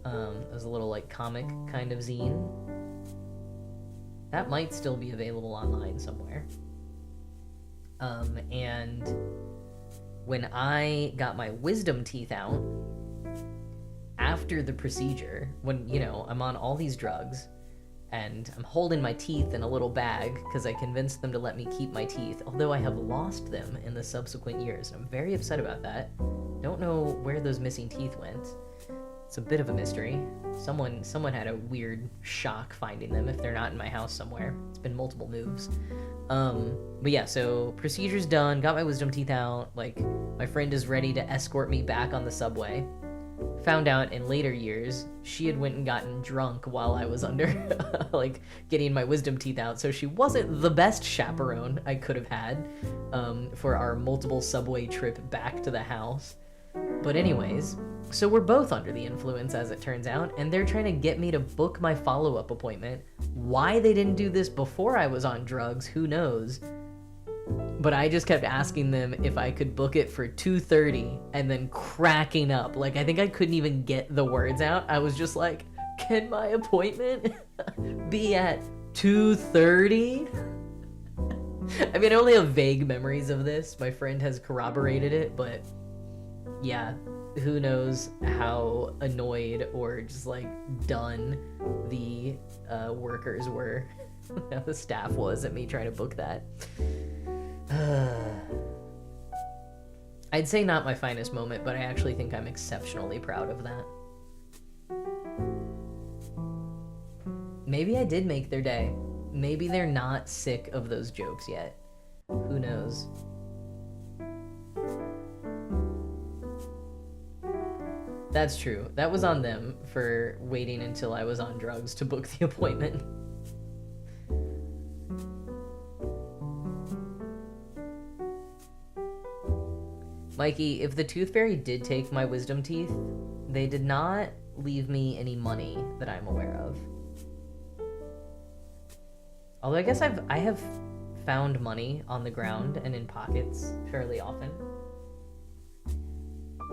It was a little like comic kind of zine. That might still be available online somewhere. And when I got my wisdom teeth out, after the procedure, when, you know, I'm on all these drugs, and I'm holding my teeth in a little bag because I convinced them to let me keep my teeth, although I have lost them in the subsequent years. I'm very upset about that. Don't know where those missing teeth went. It's a bit of a mystery. Someone had a weird shock finding them if they're not in my house somewhere. It's been multiple moves. But yeah, so procedure's done, got my wisdom teeth out, like, my friend is ready to escort me back on the subway. Found out in later years she had went and gotten drunk while I was under like getting my wisdom teeth out, so she wasn't the best chaperone I could have had for our multiple subway trip back to the house. But anyways, so we're both under the influence as it turns out, and they're trying to get me to book my follow-up appointment. Why they didn't do this before I was on drugs, who knows? But I just kept asking them if I could book it for 2:30 and then cracking up. Like, I think I couldn't even get the words out. I was just like, can my appointment be at 2:30? I mean, I only have vague memories of this. My friend has corroborated it, but yeah, who knows how annoyed or just like done the workers were, how the staff was at me trying to book that. I'd say not my finest moment, but I actually think I'm exceptionally proud of that. Maybe I did make their day. Maybe they're not sick of those jokes yet. Who knows? That's true. That was on them for waiting until I was on drugs to book the appointment. Mikey, if the Tooth Fairy did take my wisdom teeth, they did not leave me any money that I'm aware of. Although I guess I have found money on the ground and in pockets fairly often.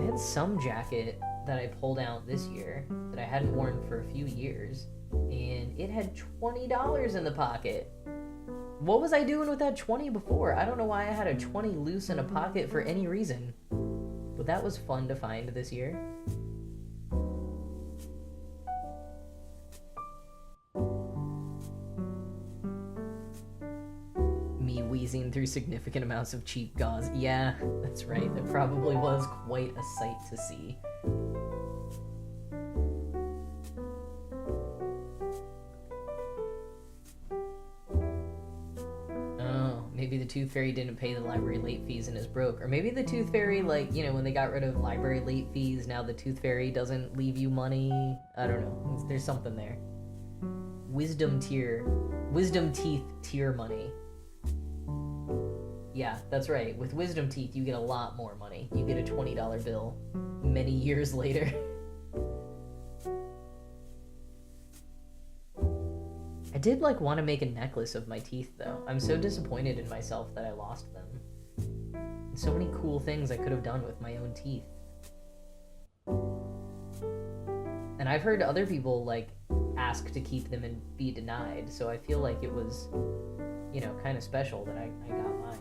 I had some jacket that I pulled out this year that I hadn't worn for a few years, and it had $20 in the pocket. What was I doing with that 20 before? I don't know why I had a 20 loose in a pocket for any reason. But that was fun to find this year. Me wheezing through significant amounts of cheap gauze. Yeah, that's right. That probably was quite a sight to see. Maybe the Tooth Fairy didn't pay the library late fees and is broke. Or maybe the Tooth Fairy, like, you know, when they got rid of library late fees, now the Tooth Fairy doesn't leave you money. I don't know. There's something there. Wisdom teeth tier money. Yeah, that's right. With wisdom teeth, you get a lot more money. You get a $20 bill many years later. I did like want to make a necklace of my teeth though. I'm so disappointed in myself that I lost them. So many cool things I could have done with my own teeth. And I've heard other people like ask to keep them and be denied, so I feel like it was, you know, kind of special that I got mine.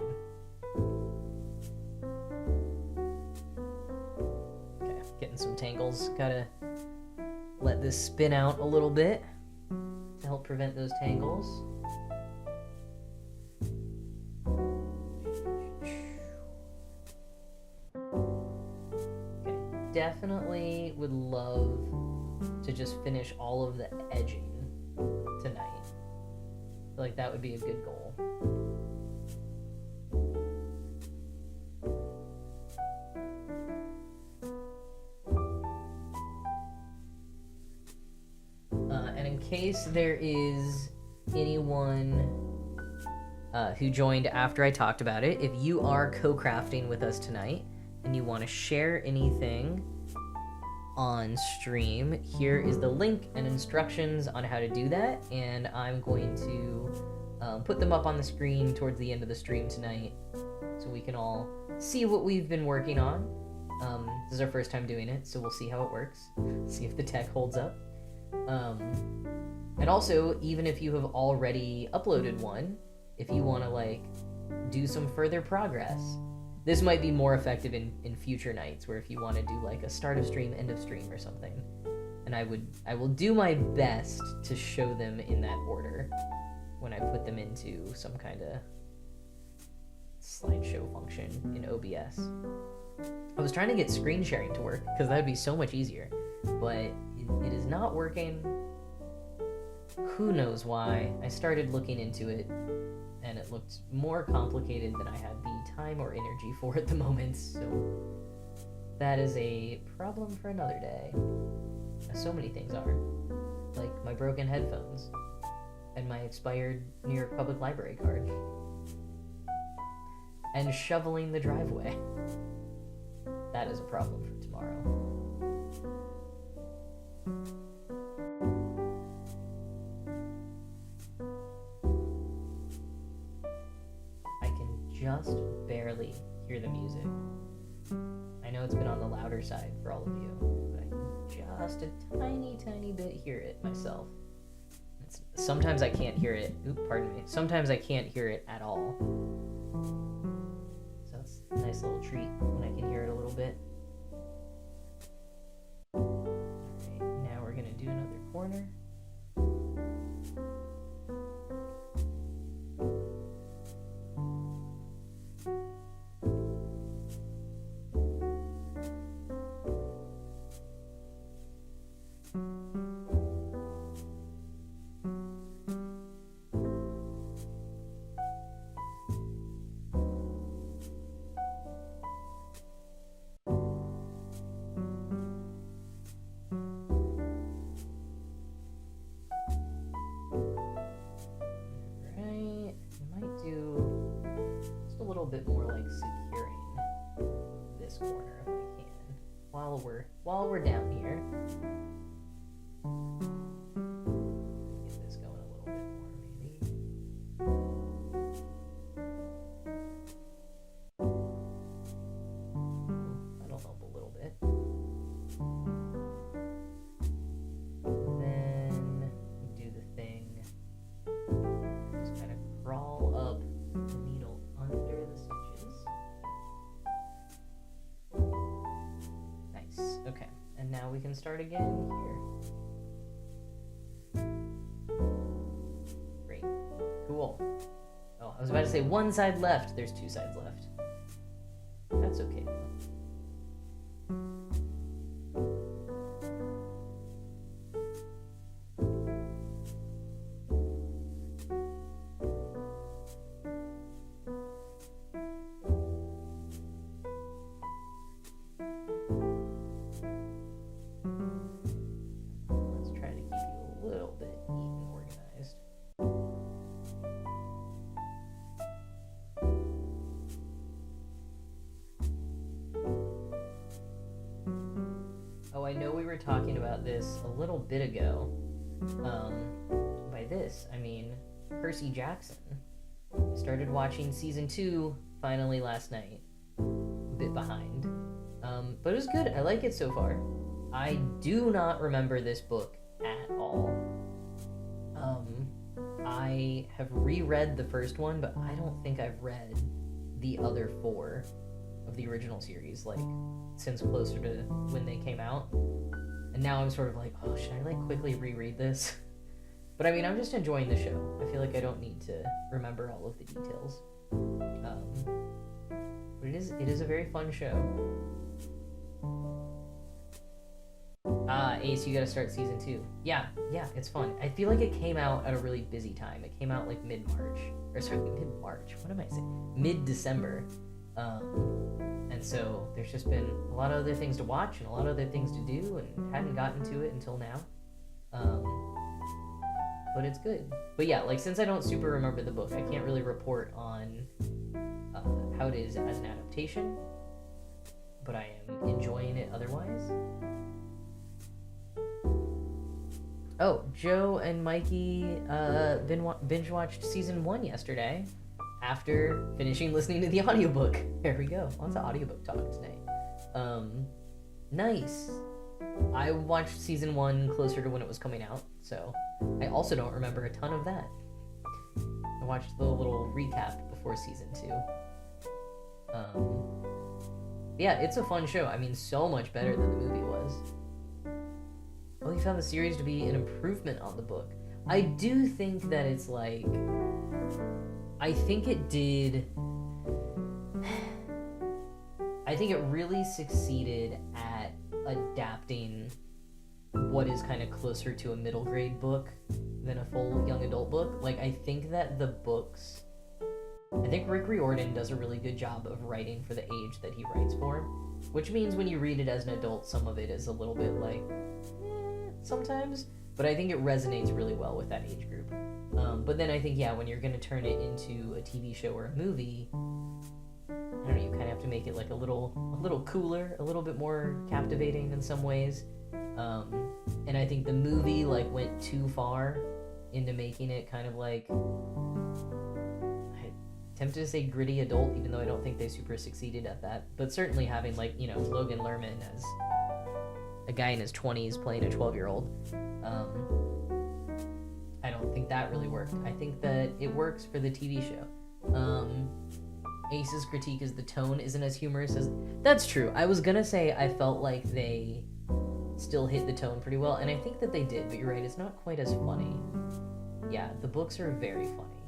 Okay, getting some tangles. Gotta let this spin out a little bit to help prevent those tangles. Okay, definitely would love to just finish all of the edging tonight. I feel like that would be a good goal. And in case there is anyone who joined after I talked about it, if you are co-crafting with us tonight and you want to share anything on stream, here is the link and instructions on how to do that, and I'm going to put them up on the screen towards the end of the stream tonight so we can all see what we've been working on. This is our first time doing it, so we'll see how it works, see if the tech holds up. And also, even if you have already uploaded one, if you want to like do some further progress, this might be more effective in future nights, where if you want to do like a start of stream, end of stream or something. And I will do my best to show them in that order when I put them into some kind of slideshow function in OBS. I was trying to get screen sharing to work because that would be so much easier, but it is not working. Who knows why? I started looking into it and it looked more complicated than I had the time or energy for at the moment, so that is a problem for another day. As so many things are. Like my broken headphones and my expired New York Public Library card. And shoveling the driveway. That is a problem for tomorrow. Just barely hear the music. I know it's been on the louder side for all of you, but I can just a tiny bit hear it myself. Sometimes I can't hear it. Oop, pardon me. Sometimes I can't hear it at all. So that's a nice little treat when I can hear it a little bit. Alright, now we're gonna do another corner. Bit more like securing this corner if I can while we're down here. Get this going a little bit more maybe. That'll help a little bit. And then do the thing. Just kind of crawl up the needle under the stitches. Nice. Okay. And now we can start again here. Great. Cool. Oh, I was about to say one side left. There's two sides left. That's okay. I know we were talking about this a little bit ago. By this, I mean Percy Jackson. Started watching season 2 finally last night. A bit behind. But it was good. I like it so far. I do not remember this book at all. I have reread the first one, but I don't think I've read the other 4 of the original series, like, since closer to when they came out. And now I'm sort of like, oh, should I, like, quickly reread this? But, I mean, I'm just enjoying the show. I feel like I don't need to remember all of the details. But it is a very fun show. Ace, you gotta start season 2. Yeah, it's fun. I feel like it came out at a really busy time. It came out, like, mid-March. Or, sorry, mid-March. What am I saying? Mid-December. And so there's just been a lot of other things to watch and a lot of other things to do, and hadn't gotten to it until now. But it's good. But yeah, like, since I don't super remember the book, I can't really report on how it is as an adaptation, but I am enjoying it otherwise. Oh, Joe and Mikey binge watched season 1 yesterday after finishing listening to the audiobook. There we go. Lots of audiobook talk tonight. Nice. I watched season 1 closer to when it was coming out, so I also don't remember a ton of that. I watched the little recap before season 2. Yeah, it's a fun show. I mean, so much better than the movie was. Oh, you found the series to be an improvement on the book. I do think that it's like... I think it did... I think it really succeeded at adapting what is kind of closer to a middle grade book than a full young adult book. Like, I think that the books... I think Rick Riordan does a really good job of writing for the age that he writes for, which means when you read it as an adult, some of it is a little bit like, sometimes, but I think it resonates really well with that age group. But then I think, yeah, when you're going to turn it into a TV show or a movie, I don't know, you kind of have to make it like a little cooler, a little bit more captivating in some ways. And I think the movie like went too far into making it kind of like, I'm tempted to say gritty adult, even though I don't think they super succeeded at that. But certainly having like, you know, Logan Lerman as a guy in his 20s playing a 12-year-old, I don't that really worked. I think that it works for the TV show. Ace's critique is the tone isn't as humorous as... That's true. I was gonna say I felt like they still hit the tone pretty well, and I think that they did, but you're right, it's not quite as funny. Yeah, the books are very funny.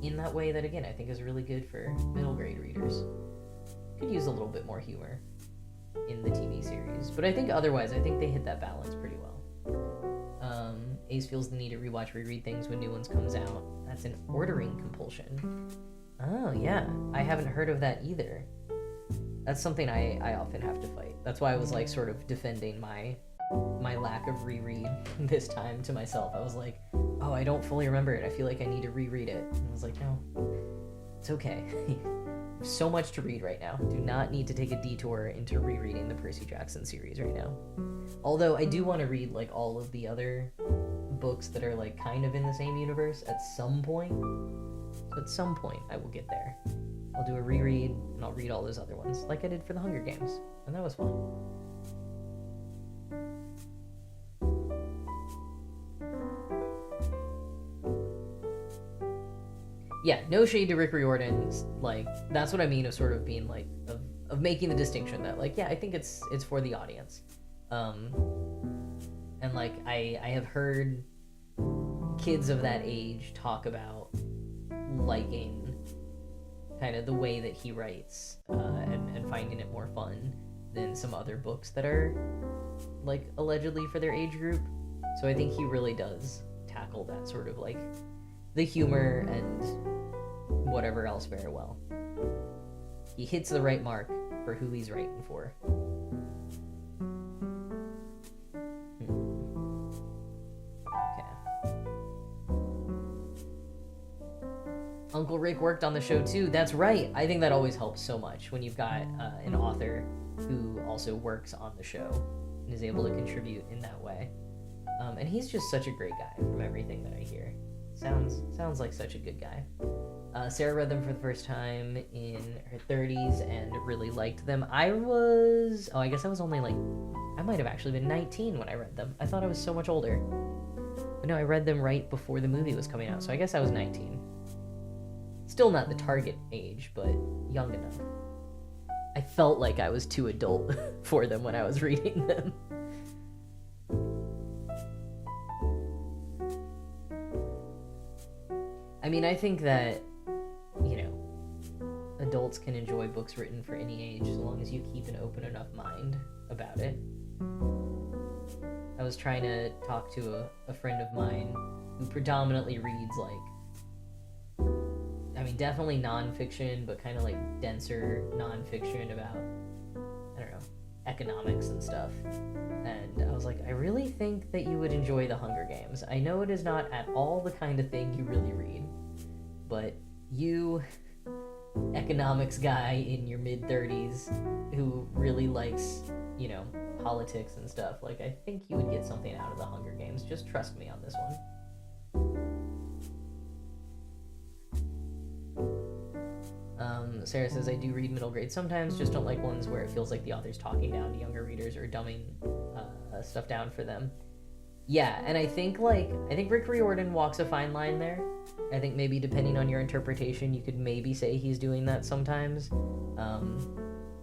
In that way that, again, I think is really good for middle grade readers. Could use a little bit more humor in the TV series, but I think otherwise, I think they hit that balance pretty well. Ace feels the need to reread things when new ones comes out. That's an ordering compulsion. Oh, yeah. I haven't heard of that either. That's something I often have to fight. That's why I was, like, sort of defending my lack of reread this time to myself. I was like, oh, I don't fully remember it. I feel like I need to reread it. And I was like, no, it's okay. So much to read right now. Do not need to take a detour into rereading the Percy Jackson series right now. Although I do want to read, like, all of the other books that are, like, kind of in the same universe at some point. So at some point, I will get there. I'll do a reread, and I'll read all those other ones, like I did for the Hunger Games. And that was fun. Yeah, no shade to Rick Riordan's, like, that's what I mean of sort of being, like, of making the distinction that, like, yeah, I think it's for the audience. And, like, I have heard kids of that age talk about liking kind of the way that he writes, and finding it more fun than some other books that are, like, allegedly for their age group. So I think he really does tackle that sort of, like, the humor and whatever else very well. He hits the right mark for who he's writing for. Okay. Uncle Rick worked on the show too. That's right. I think that always helps so much when you've got an author who also works on the show and is able to contribute in that way. And he's just such a great guy from everything that I hear. Sounds like such a good guy. Sarah read them for the first time in her 30s and really liked them. I guess I was only like, I might have actually been 19 when I read them. I thought I was so much older. But no, I read them right before the movie was coming out, so I guess I was 19. Still not the target age, but young enough. I felt like I was too adult for them when I was reading them. I mean, I think that, you know, adults can enjoy books written for any age as long as you keep an open enough mind about it. I was trying to talk to a friend of mine who predominantly reads, like, I mean, definitely nonfiction, but kind of like denser nonfiction about, I don't know, economics and stuff. And I was like, I really think that you would enjoy The Hunger Games. I know it is not at all the kind of thing you really read, but you, economics guy in your mid-30s who really likes, you know, politics and stuff, like, I think you would get something out of The Hunger Games. Just trust me on this one. Sarah says, I do read middle grade sometimes, just don't like ones where it feels like the author's talking down to younger readers or dumbing stuff down for them. Yeah, and I think Rick Riordan walks a fine line there. I think maybe depending on your interpretation, you could maybe say he's doing that sometimes.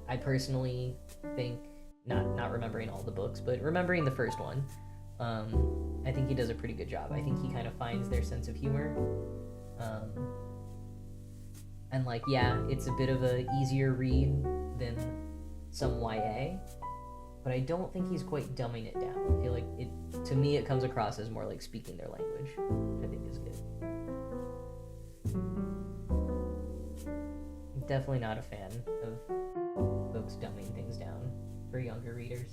I personally think, not remembering all the books, but remembering the first one, I think he does a pretty good job. I think he kind of finds their sense of humor. And, like, yeah, it's a bit of a easier read than some YA, but I don't think he's quite dumbing it down. I feel like to me, it comes across as more like speaking their language, which I think is good. I'm definitely not a fan of folks dumbing things down for younger readers.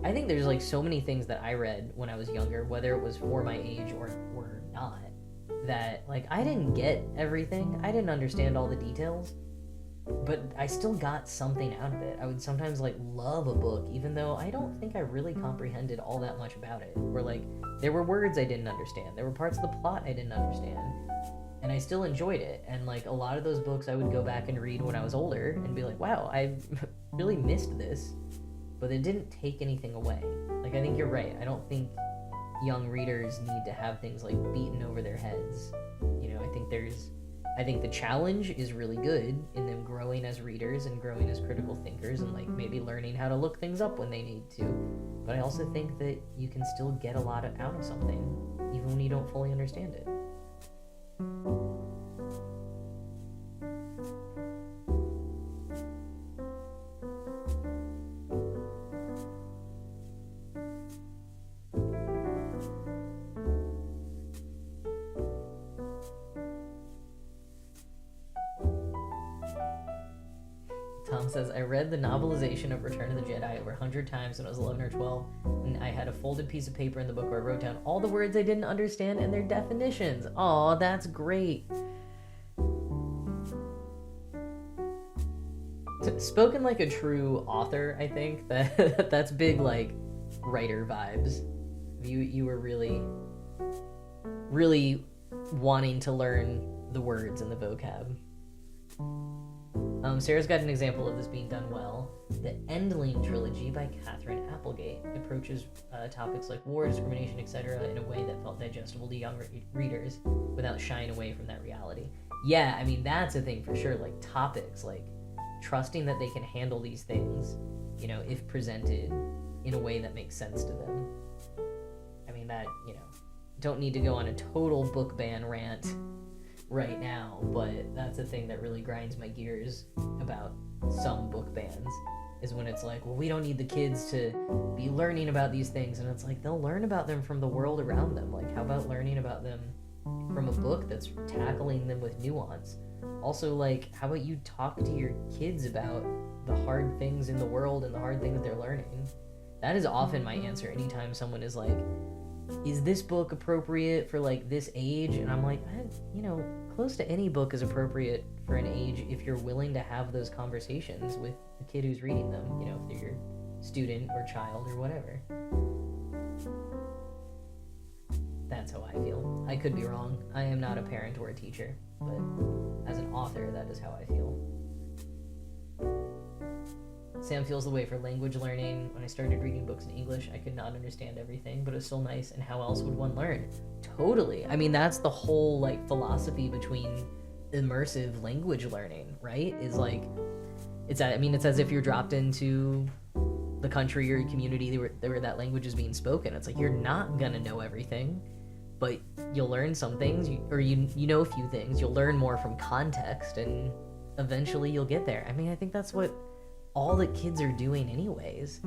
I think there's, like, so many things that I read when I was younger, whether it was for my age or not, that, like, I didn't get everything. I didn't understand all the details, but I still got something out of it. I would sometimes, like, love a book, even though I don't think I really comprehended all that much about it. Or, like, there were words I didn't understand. There were parts of the plot I didn't understand. And I still enjoyed it. And, like, a lot of those books I would go back and read when I was older and be like, wow, I really missed this. But it didn't take anything away. Like, I think you're right. I don't think young readers need to have things like beaten over their heads. You know, I think the challenge is really good in them growing as readers and growing as critical thinkers and like maybe learning how to look things up when they need to. But I also think that you can still get a lot out of something even when you don't fully understand it. Tom says, I read the novelization of Return of the Jedi over 100 times when I was 11 or 12, and I had a folded piece of paper in the book where I wrote down all the words I didn't understand and their definitions. Aw, that's great. Spoken like a true author, I think. That's big, like, writer vibes. You were really, really wanting to learn the words and the vocab. Sarah's got an example of this being done well. The Endling trilogy by Catherine Applegate approaches topics like war, discrimination, etc. in a way that felt digestible to young readers without shying away from that reality. Yeah, I mean, that's a thing for sure. Like, topics, like trusting that they can handle these things, you know, if presented in a way that makes sense to them. I mean, that, you know, don't need to go on a total book ban rant right now, but that's a thing that really grinds my gears about some book bans, is when it's like, well, we don't need the kids to be learning about these things, and it's like, they'll learn about them from the world around them. Like, how about learning about them from a book that's tackling them with nuance? Also, like, how about you talk to your kids about the hard things in the world and the hard things they're learning? That is often my answer anytime someone is like, is this book appropriate for like this age? And I'm like, you know, close to any book is appropriate for an age if you're willing to have those conversations with the kid who's reading them, you know, if they're your student or child or whatever. That's how I feel. I could be wrong. I am not a parent or a teacher, but as an author, that is how I feel. Sam feels the way for language learning. When I started reading books in English, I could not understand everything, but it was still nice, and how else would one learn? Totally. I mean, that's the whole, like, philosophy between immersive language learning, right? Is like, it's as if you're dropped into the country or community where that language is being spoken. It's like, you're not gonna know everything, but you'll learn some things, you know a few things. You'll learn more from context, and eventually you'll get there. I mean, I think that's what all the kids are doing anyways.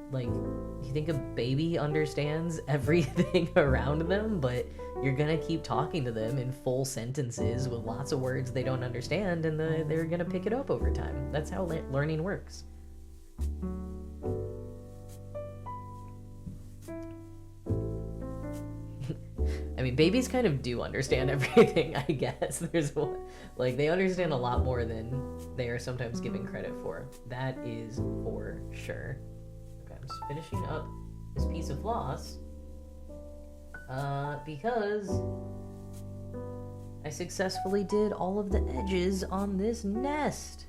Like, you think a baby understands everything around them, but you're gonna keep talking to them in full sentences with lots of words they don't understand, and they're gonna pick it up over time. That's how learning works. I mean, babies kind of do understand everything, I guess. They understand a lot more than they are sometimes given credit for. That is for sure. Okay, I'm just finishing up this piece of floss, because I successfully did all of the edges on this nest.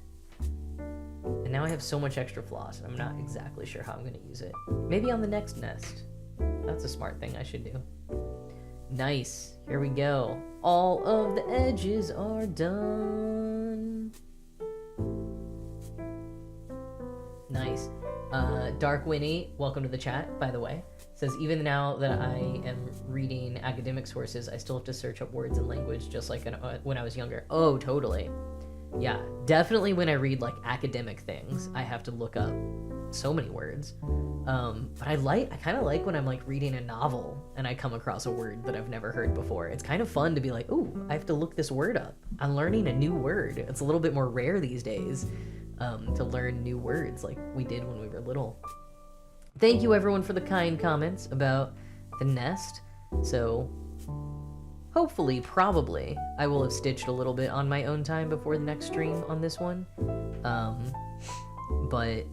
And now I have so much extra floss, and I'm not exactly sure how I'm going to use it. Maybe on the next nest. That's a smart thing I should do. Nice. Here we go. All of the edges are done. Nice. Dark Winnie, welcome to the chat, by the way. Says, even now that I am reading academic sources, I still have to search up words and language just like when I was younger. Oh, totally. Yeah, definitely when I read like academic things, I have to look up so many words. But I kind of like when I'm like reading a novel and I come across a word that I've never heard before. It's kind of fun to be like, ooh, I have to look this word up. I'm learning a new word. It's a little bit more rare these days to learn new words like we did when we were little. Thank you everyone for the kind comments about the nest. So hopefully, probably, I will have stitched a little bit on my own time before the next stream on this one. But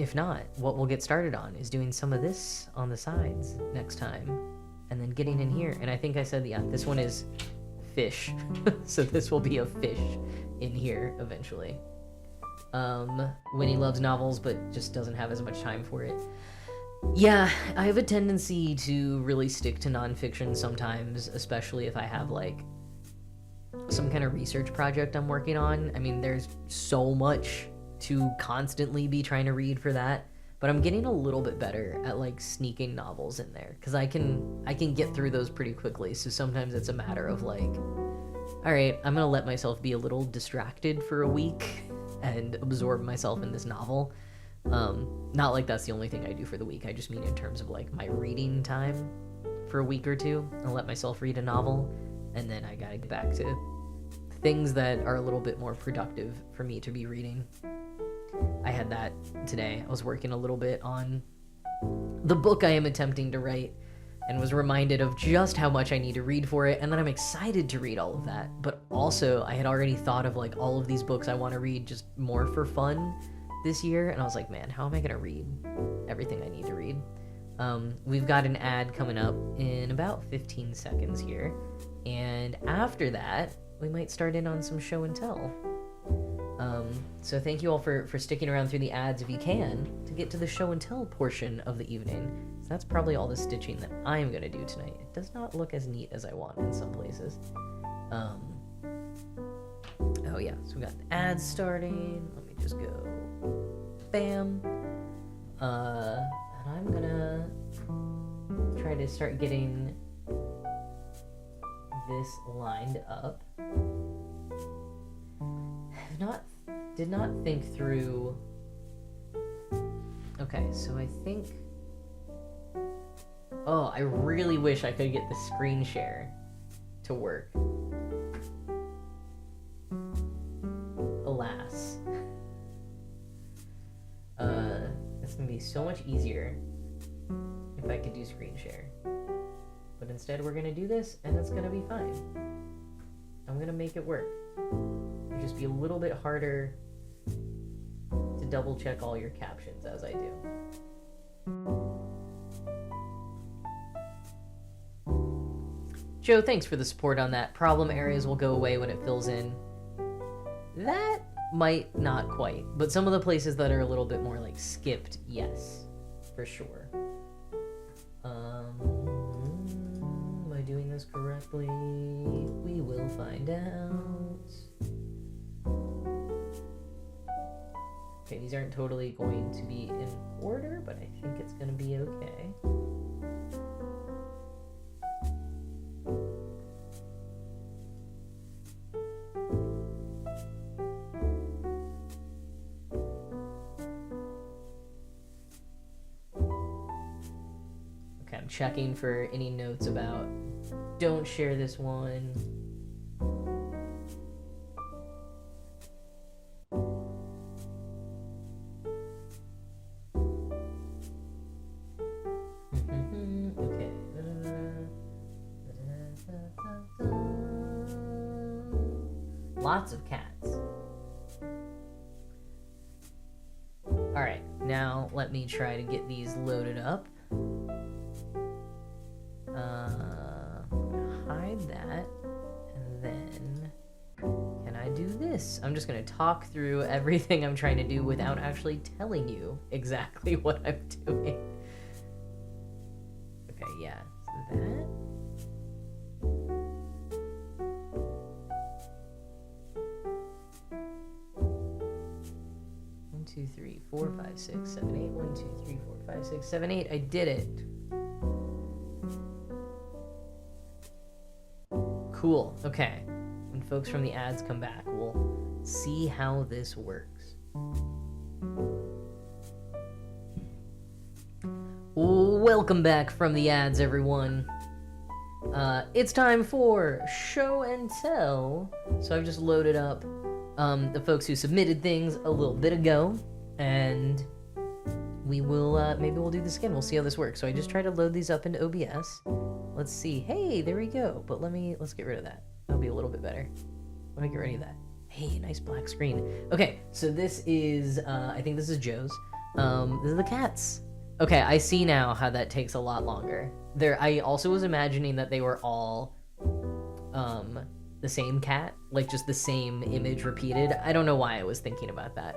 if not, what we'll get started on is doing some of this on the sides next time, and then getting in here. And I think I said, yeah, this one is fish. So this will be a fish in here eventually. Winnie loves novels, but just doesn't have as much time for it. Yeah, I have a tendency to really stick to nonfiction sometimes, especially if I have like some kind of research project I'm working on. I mean, there's so much to constantly be trying to read for that, but I'm getting a little bit better at like sneaking novels in there because I can get through those pretty quickly. So sometimes it's a matter of like, all right, I'm gonna let myself be a little distracted for a week and absorb myself in this novel. Not like that's the only thing I do for the week. I just mean in terms of like my reading time for a week or two. I'll let myself read a novel, and then I gotta get back to things that are a little bit more productive for me to be reading. I had that today. I was working a little bit on the book I am attempting to write and was reminded of just how much I need to read for it, and then I'm excited to read all of that. But also, I had already thought of like all of these books I want to read just more for fun this year, and I was like, man, how am I gonna read everything I need to read? We've got an ad coming up in about 15 seconds here, and after that we might start in on some show and tell. So thank you all for sticking around through the ads if you can to get to the show and tell portion of the evening. So that's probably all the stitching that I'm gonna do tonight. It does not look as neat as I want in some places. Oh yeah, so we got the ads starting. Let me just go bam. And I'm gonna try to start getting this lined up. Did not think through. Okay, so I think. Oh, I really wish I could get the screen share to work. Alas. It's gonna be so much easier if I could do screen share. But instead we're gonna do this and it's gonna be fine. I'm gonna make it work. It'll just be a little bit harder to double check all your captions as I do. Joe, thanks for the support on that. Problem areas will go away when it fills in. That might not quite, but some of the places that are a little bit more like skipped, yes, for sure. Am I doing this correctly? We will find out. Okay, these aren't totally going to be in order, but I think it's gonna be okay. Checking for any notes about don't share this one. Okay. Lots of cats. All right, now let me try to get these loaded up. Hide that, and then can I do this? I'm just gonna talk through everything I'm trying to do without actually telling you exactly what I'm doing. Okay, yeah, so that. 1, 2, 3, 4, 5, 6, 7, 8. 1, 2, 3, 4, 5, 6, 7, 8. I did it. Cool. Okay. When folks from the ads come back, we'll see how this works. Welcome back from the ads, everyone. It's time for show and tell. So I've just loaded up the folks who submitted things a little bit ago, and we will maybe we'll do this again. We'll see how this works. So I just try to load these up into OBS. Let's see. Hey, there we go. But let's get rid of that. That'll be a little bit better. Let me get rid of that. Hey, nice black screen. Okay, so this is I think this is Joe's. This is the cats. Okay, I see now how that takes a lot longer. I also was imagining that they were all the same cat, like just the same image repeated. I don't know why I was thinking about that.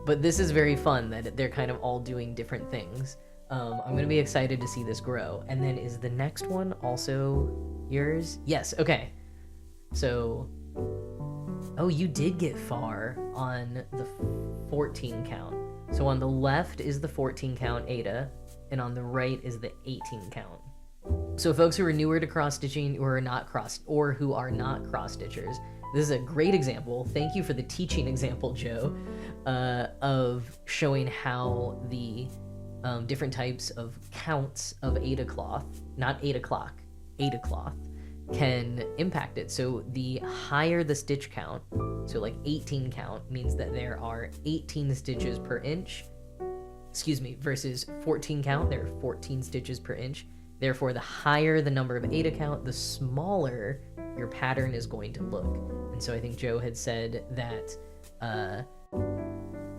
But this is very fun that they're kind of all doing different things. I'm gonna be excited to see this grow. And then is the next one also yours? Yes, okay. So, oh, you did get far on the 14 count. So on the left is the 14 count Ada, and on the right is the 18 count. So folks who are newer to cross-stitching or who are not cross-stitchers, this is a great example. Thank you for the teaching example, Joe, of showing how the different types of counts of Ada cloth, not Ada clock, Ada cloth, can impact it. So the higher the stitch count, so like 18 count, means that there are 18 stitches per inch, versus 14 count, there are 14 stitches per inch. Therefore, the higher the number of Ada count, the smaller your pattern is going to look. And so I think Joe had said that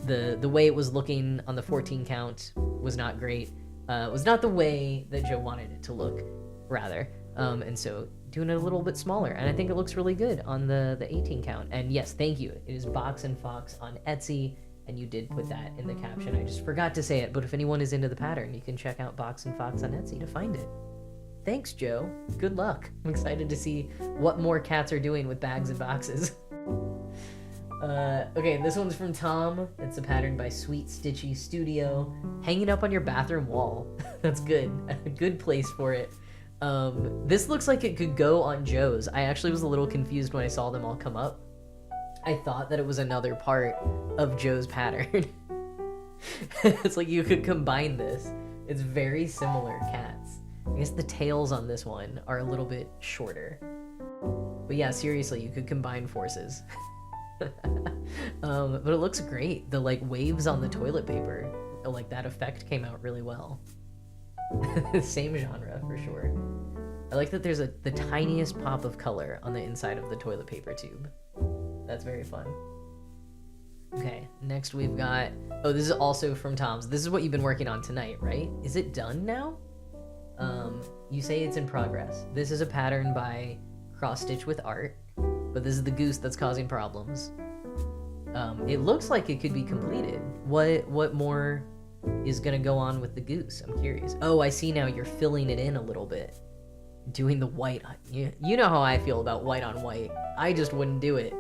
the way it was looking on the 14 count was not great. Was not the way that Joe wanted it to look, rather. And so doing it a little bit smaller, and I think it looks really good on the 18 count. And yes, thank you. It is Box and Fox on Etsy, and you did put that in the caption. I just forgot to say it, but if anyone is into the pattern, you can check out Box and Fox on Etsy to find it. Thanks, Joe. Good luck. I'm excited to see what more cats are doing with bags and boxes. Okay, this one's from Tom. It's a pattern by Sweet Stitchy Studio. Hanging up on your bathroom wall. That's good. A good place for it. This looks like it could go on Joe's. I actually was a little confused when I saw them all come up. I thought that it was another part of Joe's pattern. It's like you could combine this. It's very similar cats. I guess the tails on this one are a little bit shorter. But yeah, seriously, you could combine forces. But it looks great. The like waves on the toilet paper, like that effect came out really well. Same genre for sure. I like that there's the tiniest pop of color on the inside of the toilet paper tube. That's very fun. Okay, next we've got, oh, this is also from Tom's. This is what you've been working on tonight, right? Is it done now? You say it's in progress. This is a pattern by Cross Stitch with Art, but this is the goose that's causing problems. It looks like it could be completed. What more is gonna go on with the goose? I'm curious. Oh, I see now you're filling it in a little bit. Doing the white, you know how I feel about white on white. I just wouldn't do it,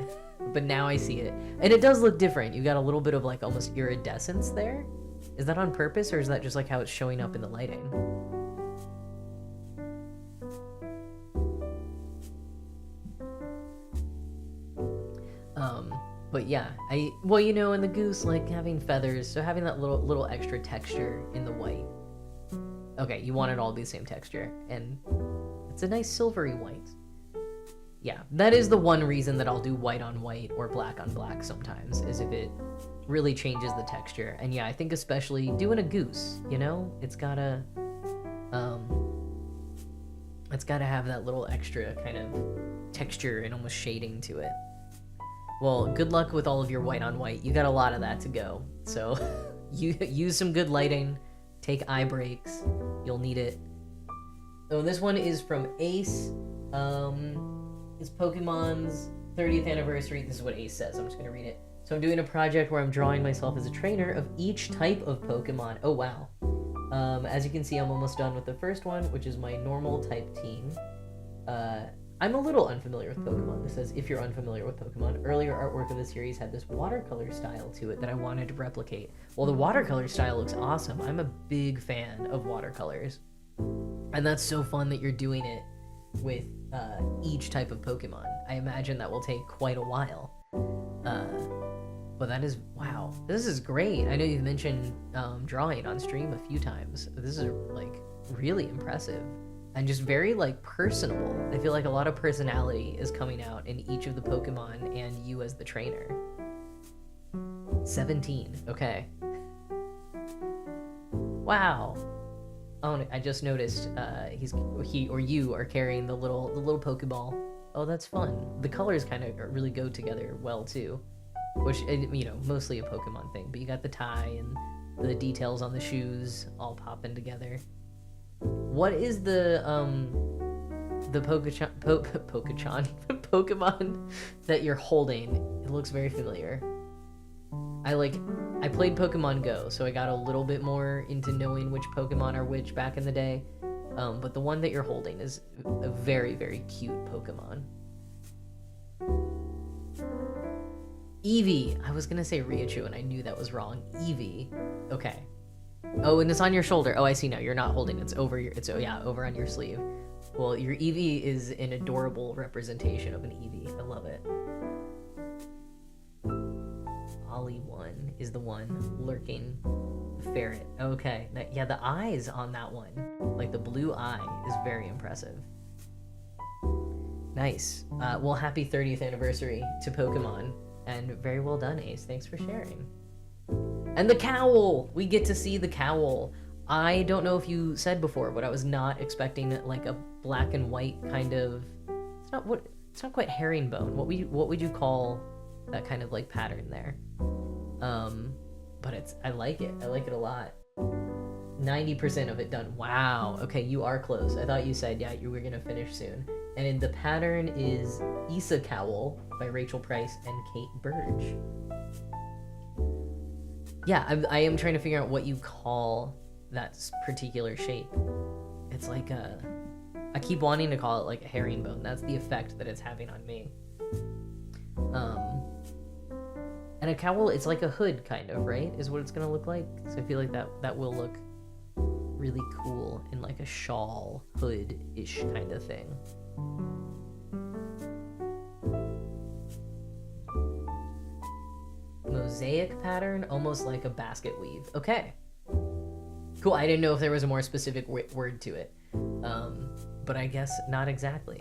but now I see it. And it does look different. You got a little bit of like almost iridescence there. Is that on purpose, or is that just like how it's showing up in the lighting? But yeah, well, you know, in the goose, like having feathers, so having that little extra texture in the white. Okay, you want it all to be the same texture, and it's a nice silvery white. Yeah, that is the one reason that I'll do white on white or black on black sometimes, is if it really changes the texture. And yeah, I think especially doing a goose, you know, it's gotta have that little extra kind of texture and almost shading to it. Well, good luck with all of your white on white. You got a lot of that to go. So you use some good lighting, take eye breaks. You'll need it. So this one is from Ace. It's Pokemon's 30th anniversary. This is what Ace says. I'm just gonna read it. So I'm doing a project where I'm drawing myself as a trainer of each type of Pokemon. Oh, wow. As you can see, I'm almost done with the first one, which is my normal type team. I'm a little unfamiliar with Pokemon. This says, if you're unfamiliar with Pokemon, earlier artwork of the series had this watercolor style to it that I wanted to replicate. Well, the watercolor style looks awesome. I'm a big fan of watercolors. And that's so fun that you're doing it with each type of Pokemon. I imagine that will take quite a while. But that is, wow. This is great. I know you've mentioned drawing on stream a few times. This is like really impressive. And just very, like, personable. I feel like a lot of personality is coming out in each of the Pokemon and you as the trainer. 17. Okay. Wow. Oh, I just noticed he or you are carrying the little Pokeball. Oh, that's fun. The colors kind of really go together well, too. Which, you know, mostly a Pokemon thing. But you got the tie and the details on the shoes all popping together. What is the Pokemon that you're holding? It looks very familiar. I played Pokemon Go, so I got a little bit more into knowing which Pokemon are which back in the day. But the one that you're holding is a very, very cute Pokemon. Eevee. I was gonna say Raichu, and I knew that was wrong. Eevee. Okay. Oh, and it's on your shoulder. Oh, I see now. You're not holding it. It's over your. It's over on your sleeve. Well, your Eevee is an adorable representation of an Eevee. I love it. Ollie 1 is the one lurking. The ferret. Okay. Yeah, the eyes on that one, like the blue eye, is very impressive. Nice. Well, happy 30th anniversary to Pokemon, and very well done, Ace. Thanks for sharing. And the cowl! We get to see the cowl. I don't know if you said before, but I was not expecting like a black and white kind of. It's not quite herringbone. What would you call that kind of like pattern there? But I like it. I like it a lot. 90% of it done. Wow. Okay, you are close. I thought you said you were gonna finish soon. And the pattern is Issa Cowl by Rachel Price and Kate Burge. Yeah, I am trying to figure out what you call that particular shape. It's like I keep wanting to call it like a herringbone. That's the effect that it's having on me. And a cowl, it's like a hood kind of, right? Is what it's gonna look like. So I feel like that will look really cool in like a shawl hood-ish kind of thing. Mosaic pattern, almost like a basket weave. Okay. Cool, I didn't know if there was a more specific word to it. But I guess not exactly.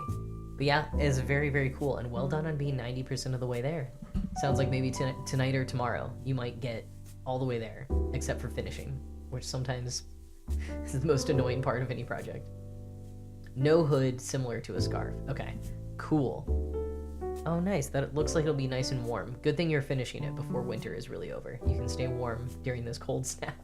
But yeah, it's very, very cool, and well done on being 90% of the way there. Sounds like maybe tonight or tomorrow you might get all the way there, except for finishing, which sometimes is the most annoying part of any project. No hood, similar to a scarf. Okay, cool. Oh, nice. That looks like it'll be nice and warm. Good thing you're finishing it before winter is really over. You can stay warm during this cold snap.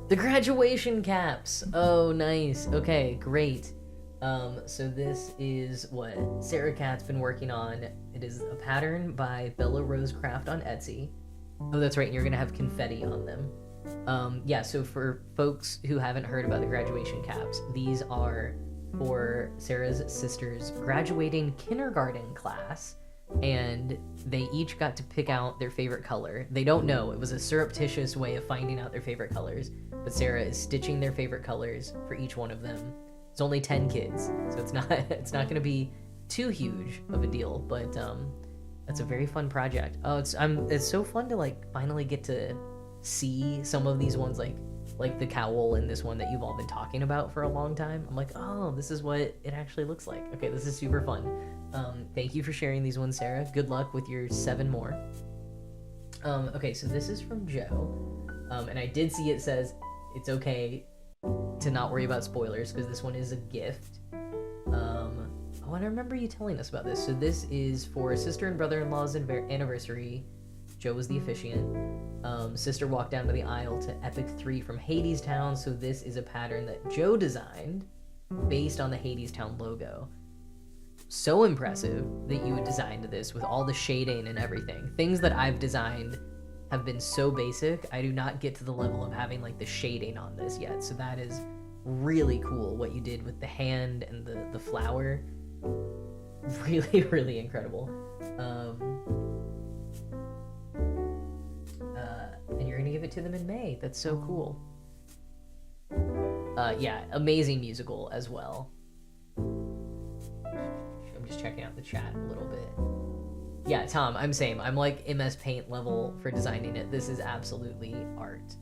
The graduation caps. Oh, nice. Okay, great. So this is what Sarah Cat's been working on. It is a pattern by Bella Rose Craft on Etsy. Oh, that's right. And you're going to have confetti on them. Yeah, so for folks who haven't heard about the graduation caps, these are for Sarah's sister's graduating kindergarten class, and they each got to pick out their favorite color. They don't know. It was a surreptitious way of finding out their favorite colors, but Sarah is stitching their favorite colors for each one of them. It's only 10 kids, so it's not going to be too huge of a deal, but that's a very fun project. Oh, it's so fun to like finally get to see some of these ones, like the cowl and this one that you've all been talking about for a long time. I'm like, oh, this is what it actually looks like. Okay, this is super fun. Thank you for sharing these ones, Sarah. Good luck with your 7 more. Okay, so this is from Joe, and I did see it says it's okay to not worry about spoilers because this one is a gift. Oh, and I remember you telling us about this. So this is for sister and brother-in-law's anniversary. Joe was the officiant. Sister walked down to the aisle to Epic 3 from Hadestown. So this is a pattern that Joe designed based on the Hadestown logo. So impressive that you designed this with all the shading and everything. Things that I've designed have been so basic. I do not get to the level of having like the shading on this yet. So that is really cool what you did with the hand and the flower. Really, really incredible. And you're gonna give it to them in May. That's so cool. Yeah, amazing musical as well. I'm just checking out the chat a little bit. Yeah, Tom, I'm same. I'm like MS Paint level for designing it. This is absolutely art.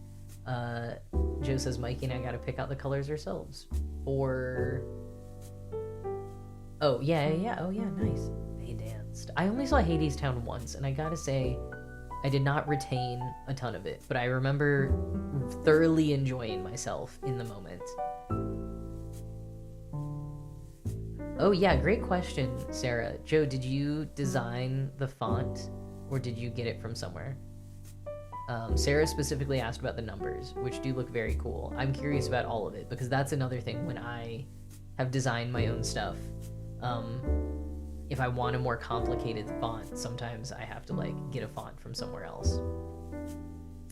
Joe says, Mikey and I gotta pick out the colors ourselves. Or... Oh, yeah. Oh, yeah, nice. They danced. I only saw Hadestown once, and I gotta say, I did not retain a ton of it, but I remember thoroughly enjoying myself in the moment. Oh, yeah, great question, Sarah. Joe, did you design the font, or did you get it from somewhere? Sarah specifically asked about the numbers, which do look very cool. I'm curious about all of it, because that's another thing when I have designed my own stuff. if I want a more complicated font, sometimes I have to like get a font from somewhere else.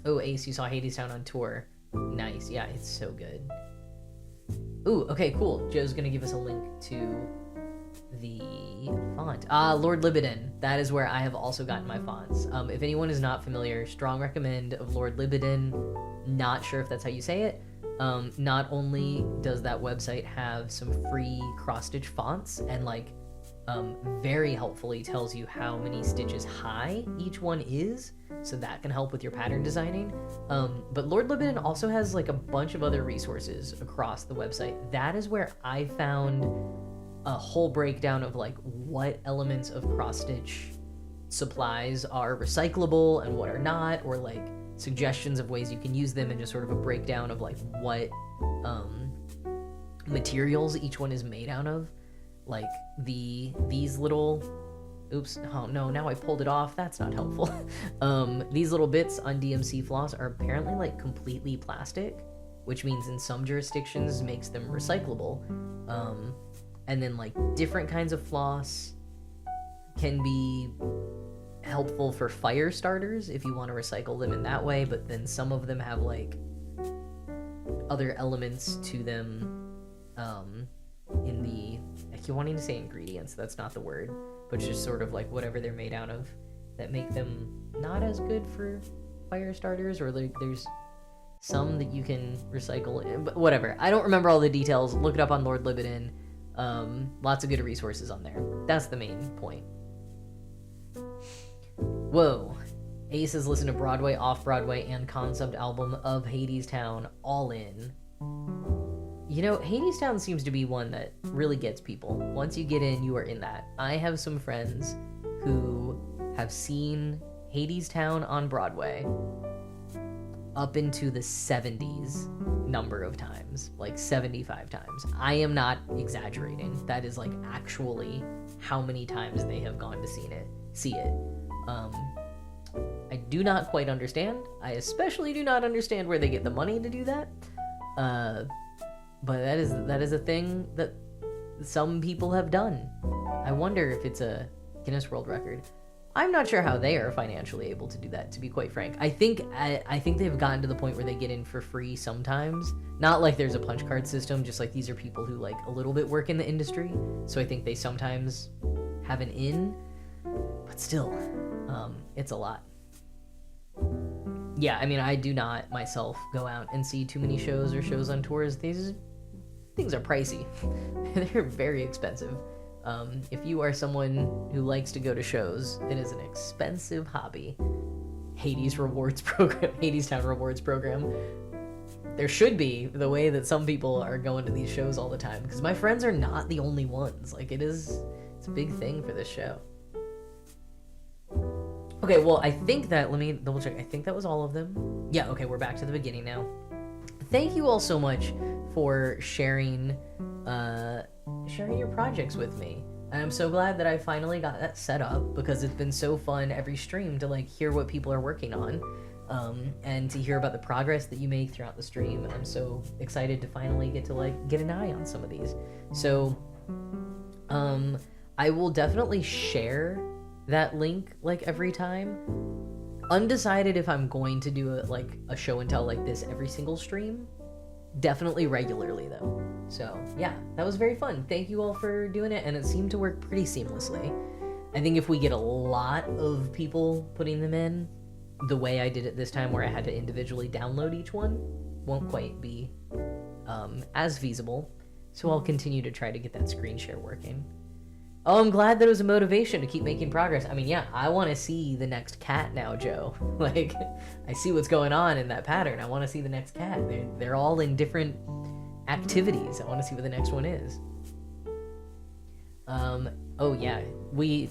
Oh, Ace, you saw Hadestown on tour. Nice. Yeah, it's so good. Ooh, okay, cool. Joe's gonna give us a link to the font. Lord Libidin. That is where I have also gotten my fonts. If anyone is not familiar, strong recommend of Lord Libidin. Not sure if that's how you say it. Not only does that website have some free cross-stitch fonts and like very helpfully tells you how many stitches high each one is, so that can help with your pattern designing. But Lord Libidin also has like a bunch of other resources across the website. That is where I found a whole breakdown of like what elements of cross-stitch supplies are recyclable and what are not, or like suggestions of ways you can use them, and just sort of a breakdown of like what materials each one is made out of. Like these little, oops, oh no, now I pulled it off, that's not helpful. These little bits on DMC floss are apparently like completely plastic, which means in some jurisdictions makes them recyclable. And then like different kinds of floss can be helpful for fire starters if you want to recycle them in that way, but then some of them have like other elements to them in the, I keep wanting to say ingredients, that's not the word, but just sort of like whatever they're made out of that make them not as good for fire starters, or like there's some that you can recycle, but whatever. I don't remember all the details. Look it up on Lord Libidin. Lots of good resources on there. That's the main point. Whoa. Ace has listened to Broadway, Off-Broadway, and concept album of Hadestown all in. You know, Hadestown seems to be one that really gets people. Once you get in, you are in that. I have some friends who have seen Hadestown on Broadway up into the 70s number of times, like 75 times. I am not exaggerating. That is like actually how many times they have gone to see it. I do not quite understand. I especially do not understand where they get the money to do that. But that is a thing that some people have done. I wonder if it's a Guinness World Record. I'm not sure how they are financially able to do that, to be quite frank. I think they've gotten to the point where they get in for free sometimes. Not like there's a punch card system, just like these are people who like a little bit work in the industry. So I think they sometimes have an in, but still, it's a lot. Yeah, I mean, I do not myself go out and see too many shows or shows on tours. These things are pricey. They're very expensive. If you are someone who likes to go to shows, it is an expensive hobby. Hadestown Rewards Program. There should be, the way that some people are going to these shows all the time, because my friends are not the only ones. Like, it's a big thing for this show. Okay, well, I think that, let me double check. I think that was all of them. Yeah, okay, we're back to the beginning now. Thank you all so much for sharing your projects with me. And I'm so glad that I finally got that set up, because it's been so fun every stream to like hear what people are working on, and to hear about the progress that you make throughout the stream. I'm so excited to finally get to like get an eye on some of these. So I will definitely share that link like every time. Undecided if I'm going to do a show and tell like this every single stream. Definitely regularly though. So yeah, that was very fun. Thank you all for doing it, and it seemed to work pretty seamlessly. I think if we get a lot of people putting them in, the way I did it this time, where I had to individually download each one, won't quite be as feasible. So I'll continue to try to get that screen share working. Oh, I'm glad that it was a motivation to keep making progress. I mean, yeah, I want to see the next cat now, Joe. Like, I see what's going on in that pattern. I want to see the next cat. They're all in different activities. I want to see what the next one is. Oh yeah, we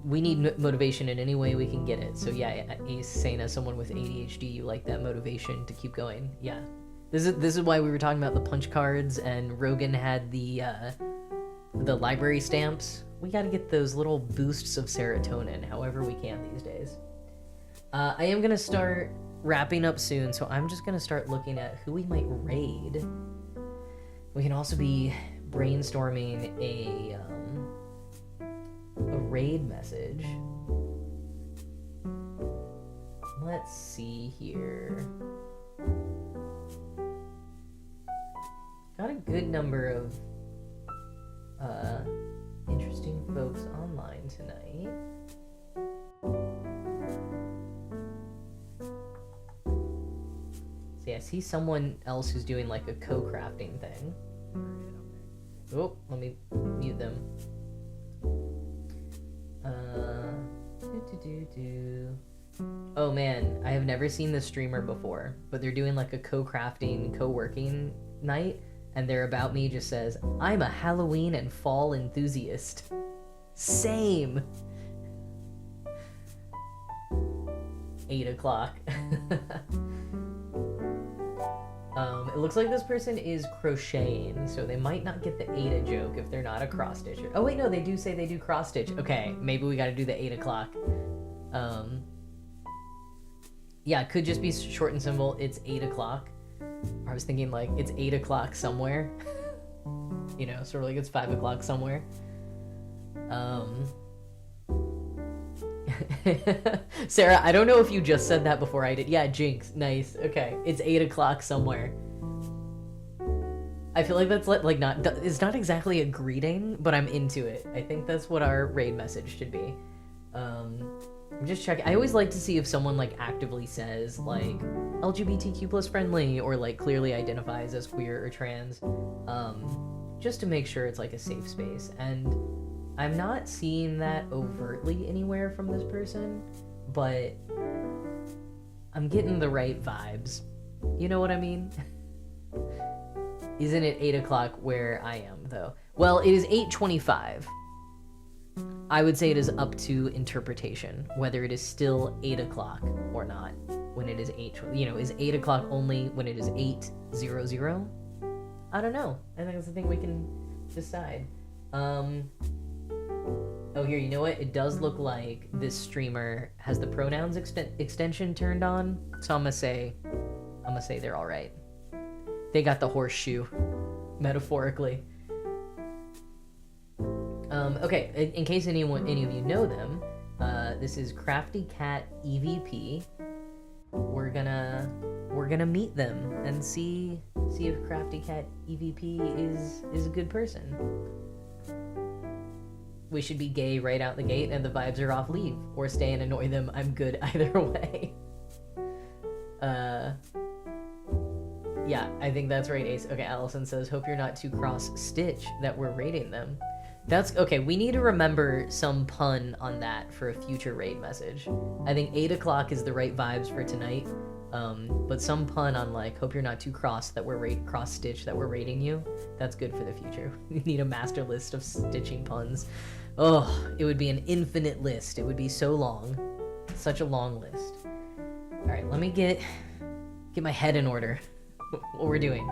need motivation in any way we can get it. So yeah, Ace saying as someone with ADHD, you like that motivation to keep going. Yeah, this is why we were talking about the punch cards, and Rogan had the library stamps. We got to get those little boosts of serotonin however we can these days. I am going to start wrapping up soon, so I'm just going to start looking at who we might raid. We can also be brainstorming a raid message. Let's see here. Got a good number of interesting folks online tonight. See, I see someone else who's doing like a co-crafting thing. Oh, let me mute them. Oh man, I have never seen this streamer before, but they're doing like a co-crafting, co-working night, and their about me just says, "I'm a Halloween and fall enthusiast." Same. 8 o'clock. It looks like this person is crocheting, so they might not get the Ada joke if they're not a cross stitcher. Oh wait, no, they do say they do cross stitch. Okay, maybe we gotta do the 8 o'clock. Yeah, it could just be short and simple. It's 8 o'clock. I was thinking like it's 8 o'clock somewhere. You know, sort of like it's 5 o'clock somewhere. Sarah, I don't know if you just said that before I did. Yeah, Jinx, nice. Okay, it's 8 o'clock somewhere. I feel like that's like not, it's not exactly a greeting, but I'm into it. I think that's what our raid message should be. I'm just checking. I always like to see if someone like actively says like LGBTQ plus friendly or like clearly identifies as queer or trans, just to make sure it's like a safe space. And I'm not seeing that overtly anywhere from this person, but I'm getting the right vibes. You know what I mean? Isn't it 8 o'clock where I am, though? Well, it is 8:25. I would say it is up to interpretation, whether it is still 8 o'clock or not when it is 8, you know, is 8 o'clock only when it is 8:00? I don't know. I think that's the thing we can decide. Oh, here, you know what? It does look like this streamer has the pronouns extension turned on, so I'm gonna say they're all right. They got the horseshoe, metaphorically. Okay, in case any of you know them, this is Crafty Cat EVP. We're gonna meet them and see if Crafty Cat EVP is a good person. We should be gay right out the gate and the vibes are off, leave. Or stay and annoy them, I'm good either way. Yeah, I think that's right, Ace. Okay, Allison says, hope you're not too cross-stitch that we're raiding them. That's, okay, we need to remember some pun on that for a future raid message. I think 8 o'clock is the right vibes for tonight, but some pun on like, hope you're not too cross that we're cross-stitch that we're raiding you. That's good for the future. We need a master list of stitching puns. Oh, it would be an infinite list. It would be so long. Such a long list. All right, let me get my head in order. What we're doing.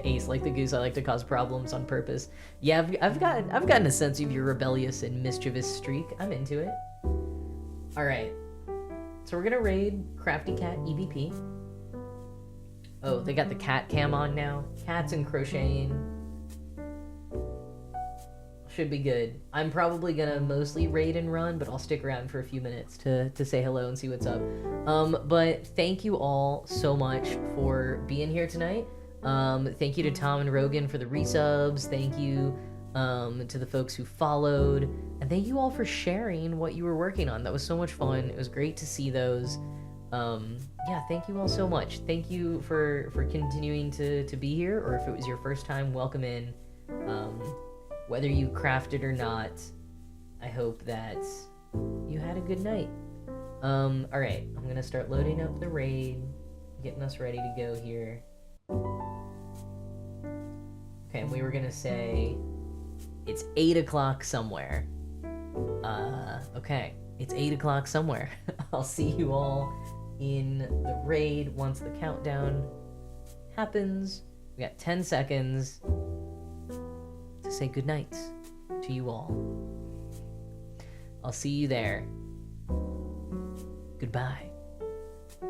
Ace, like the goose, I like to cause problems on purpose. Yeah, I've gotten a sense of your rebellious and mischievous streak. I'm into it. All right, so we're gonna raid Crafty Cat EVP. Oh, they got the cat cam on now. Cats and crocheting. Should be good. I'm probably gonna mostly raid and run, but I'll stick around for a few minutes to say hello and see what's up. But thank you all so much for being here tonight. Thank you to Tom and Rogan for the resubs. Thank you to the folks who followed. And thank you all for sharing what you were working on. That was so much fun. It was great to see those. Yeah, thank you all so much. Thank you for continuing to be here, or if it was your first time, welcome in. Whether you crafted or not, I hope that you had a good night. Alright, I'm gonna start loading up the raid, getting us ready to go here. Okay, and we were gonna say it's 8 o'clock somewhere. Okay, it's 8 o'clock somewhere. I'll see you all in the raid once the countdown happens. We got 10 seconds to say goodnight to you all. I'll see you there. Goodbye.